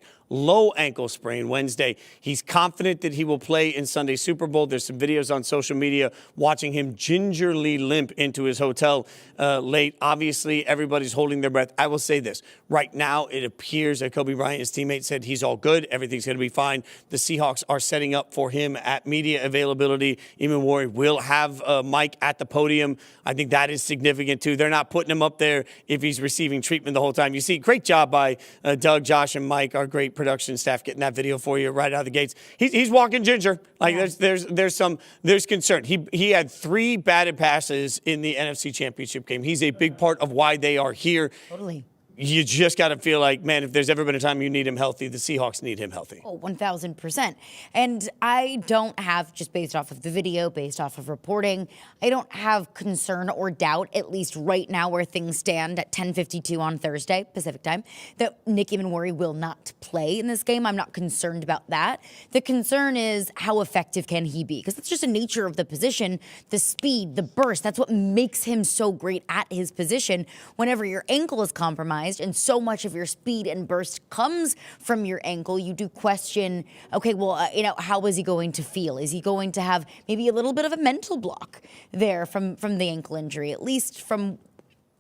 Wednesday. He's confident that he will play in Sunday's Super Bowl. There's some videos on social media watching him gingerly limp into his hotel late. Obviously, everybody's holding their breath. I will say this. Right now, it appears that Kobe Bryant, his teammate, said he's all good. Everything's going to be fine. The Seahawks are setting up for him at media availability. Emanwari will have Mike at the podium. I think that is significant, too. They're not putting him up there if he's receiving treatment the whole time. You see, great job by Doug, Josh, and Mike, our great great production staff getting that video for you right out of the gates. He's walking ginger. Like there's concern. He had 3 batted passes in the NFC Championship game. He's a big part of why they are here. Totally. You just got to feel like, man, if there's ever been a time you need him healthy, the Seahawks need him healthy. Oh, 1,000%. And I don't have, just based off of the video, based off of reporting, I don't have concern or doubt, at least right now where things stand at 10:52 on Thursday, Pacific time, that Nick Emenwari will not play in this game. I'm not concerned about that. The concern is how effective can he be? Because that's just the nature of the position, the speed, the burst. That's what makes him so great at his position. Whenever your ankle is compromised, and so much of your speed and burst comes from your ankle, you do question, okay, well, how is he going to feel? Is he going to have maybe a little bit of a mental block there from the ankle injury? At least from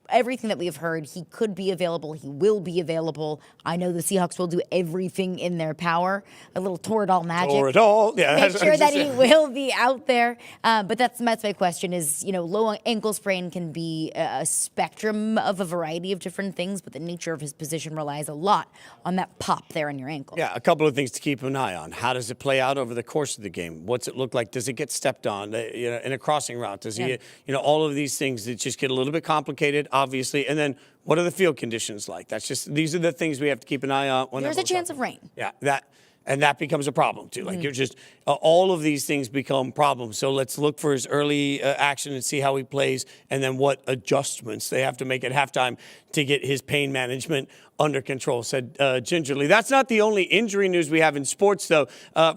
everything that we have heard, he could be available. He will be available. I know the Seahawks will do everything in their power. A little Toradol magic. Toradol, yeah. Make sure that he will be out there. But that's my question is, low ankle sprain can be a spectrum of a variety of different things, but the nature of his position relies a lot on that pop there in your ankle. Yeah, a couple of things to keep an eye on. How does it play out over the course of the game? What's it look like? Does it get stepped on in a crossing route? Does he, all of these things that just get a little bit complicated, obviously. And then what are the field conditions like? These are the things we have to keep an eye on. There's a chance of rain. Yeah, that becomes a problem too. Like you're just all of these things become problems. So let's look for his early action and see how he plays, and then what adjustments they have to make at halftime to get his pain management under control, said gingerly. That's not the only injury news we have in sports, though.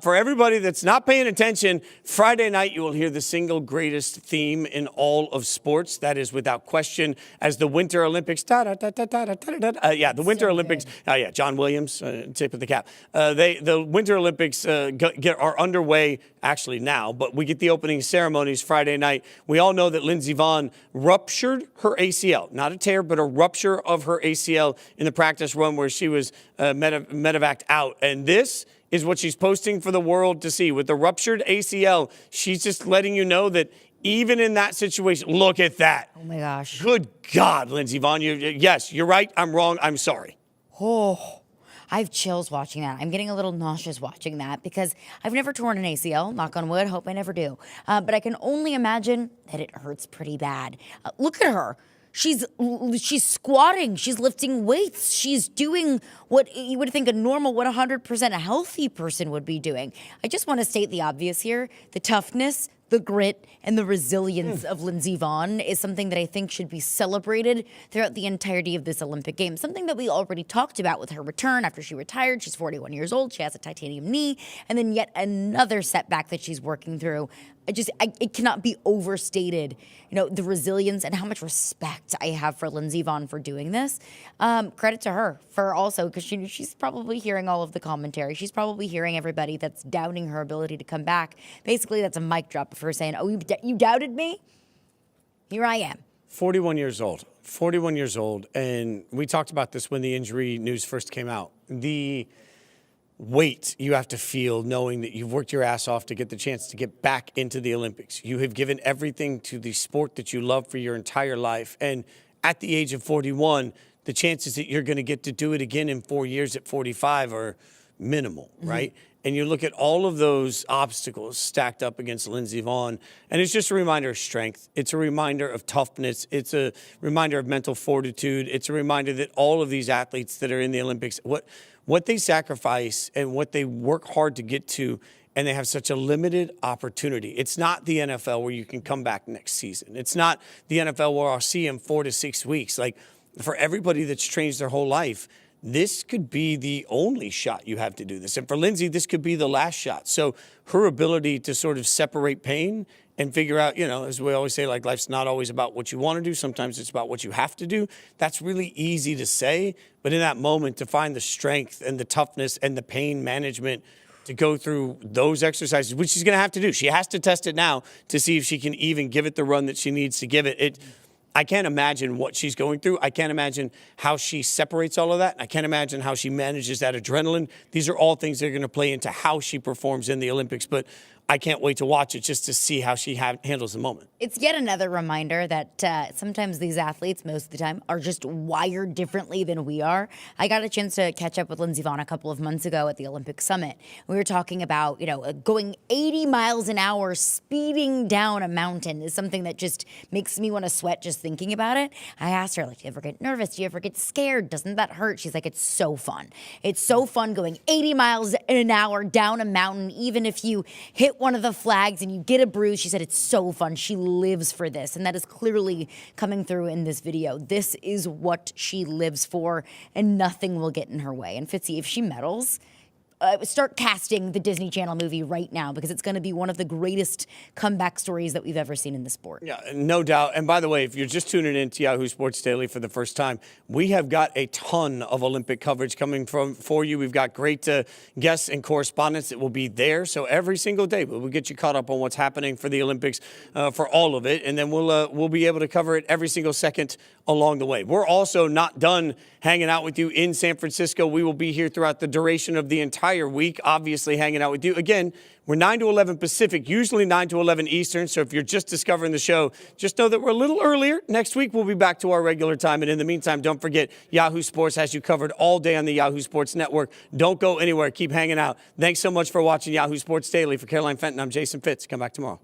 For everybody that's not paying attention, Friday night you will hear the single greatest theme in all of sports. That is without question, as the Winter Olympics. The Winter Olympics. John Williams, tip of the cap. The Winter Olympics are underway actually now, but we get the opening ceremonies Friday night. We all know that Lindsey Vonn ruptured her ACL, not a tear, but a rupture of her ACL in the practice run where she was medevaced out. And this is what she's posting for the world to see. With the ruptured ACL, she's just letting you know that even in that situation, look at that. Oh my gosh. Good God, Lindsey Vonn. Yes, you're right. I'm wrong. I'm sorry. Oh, I have chills watching that. I'm getting a little nauseous watching that because I've never torn an ACL, knock on wood, hope I never do. But I can only imagine that it hurts pretty bad. Look at her. She's squatting. She's lifting weights. She's doing what you would think a normal, 100% a healthy person would be doing. I just want to state the obvious here. The toughness, the grit, and the resilience of Lindsey Vonn is something that I think should be celebrated throughout the entirety of this Olympic Games. Something that we already talked about with her return after she retired. She's 41 years old. She has a titanium knee. And then yet another setback that she's working through. It cannot be overstated, the resilience and how much respect I have for Lindsey Vonn for doing this. Credit to her for also, because she's probably hearing all of the commentary. She's probably hearing everybody that's doubting her ability to come back. Basically, that's a mic drop of her saying, oh, you doubted me? Here I am. 41 years old. 41 years old. And we talked about this when the injury news first came out. The weight you have to feel knowing that you've worked your ass off to get the chance to get back into the Olympics. You have given everything to the sport that you love for your entire life. And at the age of 41, the chances that you're going to get to do it again in 4 years at 45 are minimal, right? And you look at all of those obstacles stacked up against Lindsey Vonn, and it's just a reminder of strength. It's a reminder of toughness. It's a reminder of mental fortitude. It's a reminder that all of these athletes that are in the Olympics, what they sacrifice and what they work hard to get to, and they have such a limited opportunity. It's not the NFL where you can come back next season. It's not the NFL where I'll see him 4 to 6 weeks. Like, for everybody that's trained their whole life, this could be the only shot you have to do this. And for Lindsey, this could be the last shot. So her ability to sort of separate pain and figure out, as we always say, like, life's not always about what you want to do. Sometimes it's about what you have to do. That's really easy to say. But in that moment, to find the strength and the toughness and the pain management to go through those exercises, which she's going to have to do. She has to test it now to see if she can even give it the run that she needs to give it. I can't imagine what she's going through. I can't imagine how she separates all of that. I can't imagine how she manages that adrenaline. These are all things that are going to play into how she performs in the Olympics. But I can't wait to watch it just to see how she handles the moment. It's yet another reminder that sometimes these athletes, most of the time, are just wired differently than we are. I got a chance to catch up with Lindsey Vonn a couple of months ago at the Olympic Summit. We were talking about, going 80 miles an hour, speeding down a mountain is something that just makes me want to sweat just thinking about it. I asked her, do you ever get nervous? Do you ever get scared? Doesn't that hurt? She's like, it's so fun. It's so fun going 80 miles an hour down a mountain, even if you hit one of the flags and you get a bruise. She said it's so fun. She lives for this, and that is clearly coming through in this video. This is what she lives for, and nothing will get in her way. And Fitzy, if she medals, start casting the Disney Channel movie right now, because it's going to be one of the greatest comeback stories that we've ever seen in the sport. Yeah, no doubt. And by the way, if you're just tuning in to Yahoo Sports Daily for the first time, we have got a ton of Olympic coverage coming for you. We've got great guests and correspondents that will be there. So every single day, we'll get you caught up on what's happening for the Olympics, for all of it. And then we'll be able to cover it every single second along the way. We're also not done hanging out with you in San Francisco. We will be here throughout the duration of the entire week, obviously hanging out with you. Again, we're 9 to 11 Pacific, usually 9 to 11 Eastern. So if you're just discovering the show, just know that we're a little earlier. Next week, we'll be back to our regular time. And in the meantime, don't forget, Yahoo Sports has you covered all day on the Yahoo Sports Network. Don't go anywhere. Keep hanging out. Thanks so much for watching Yahoo Sports Daily. For Caroline Fenton, I'm Jason Fitz. Come back tomorrow.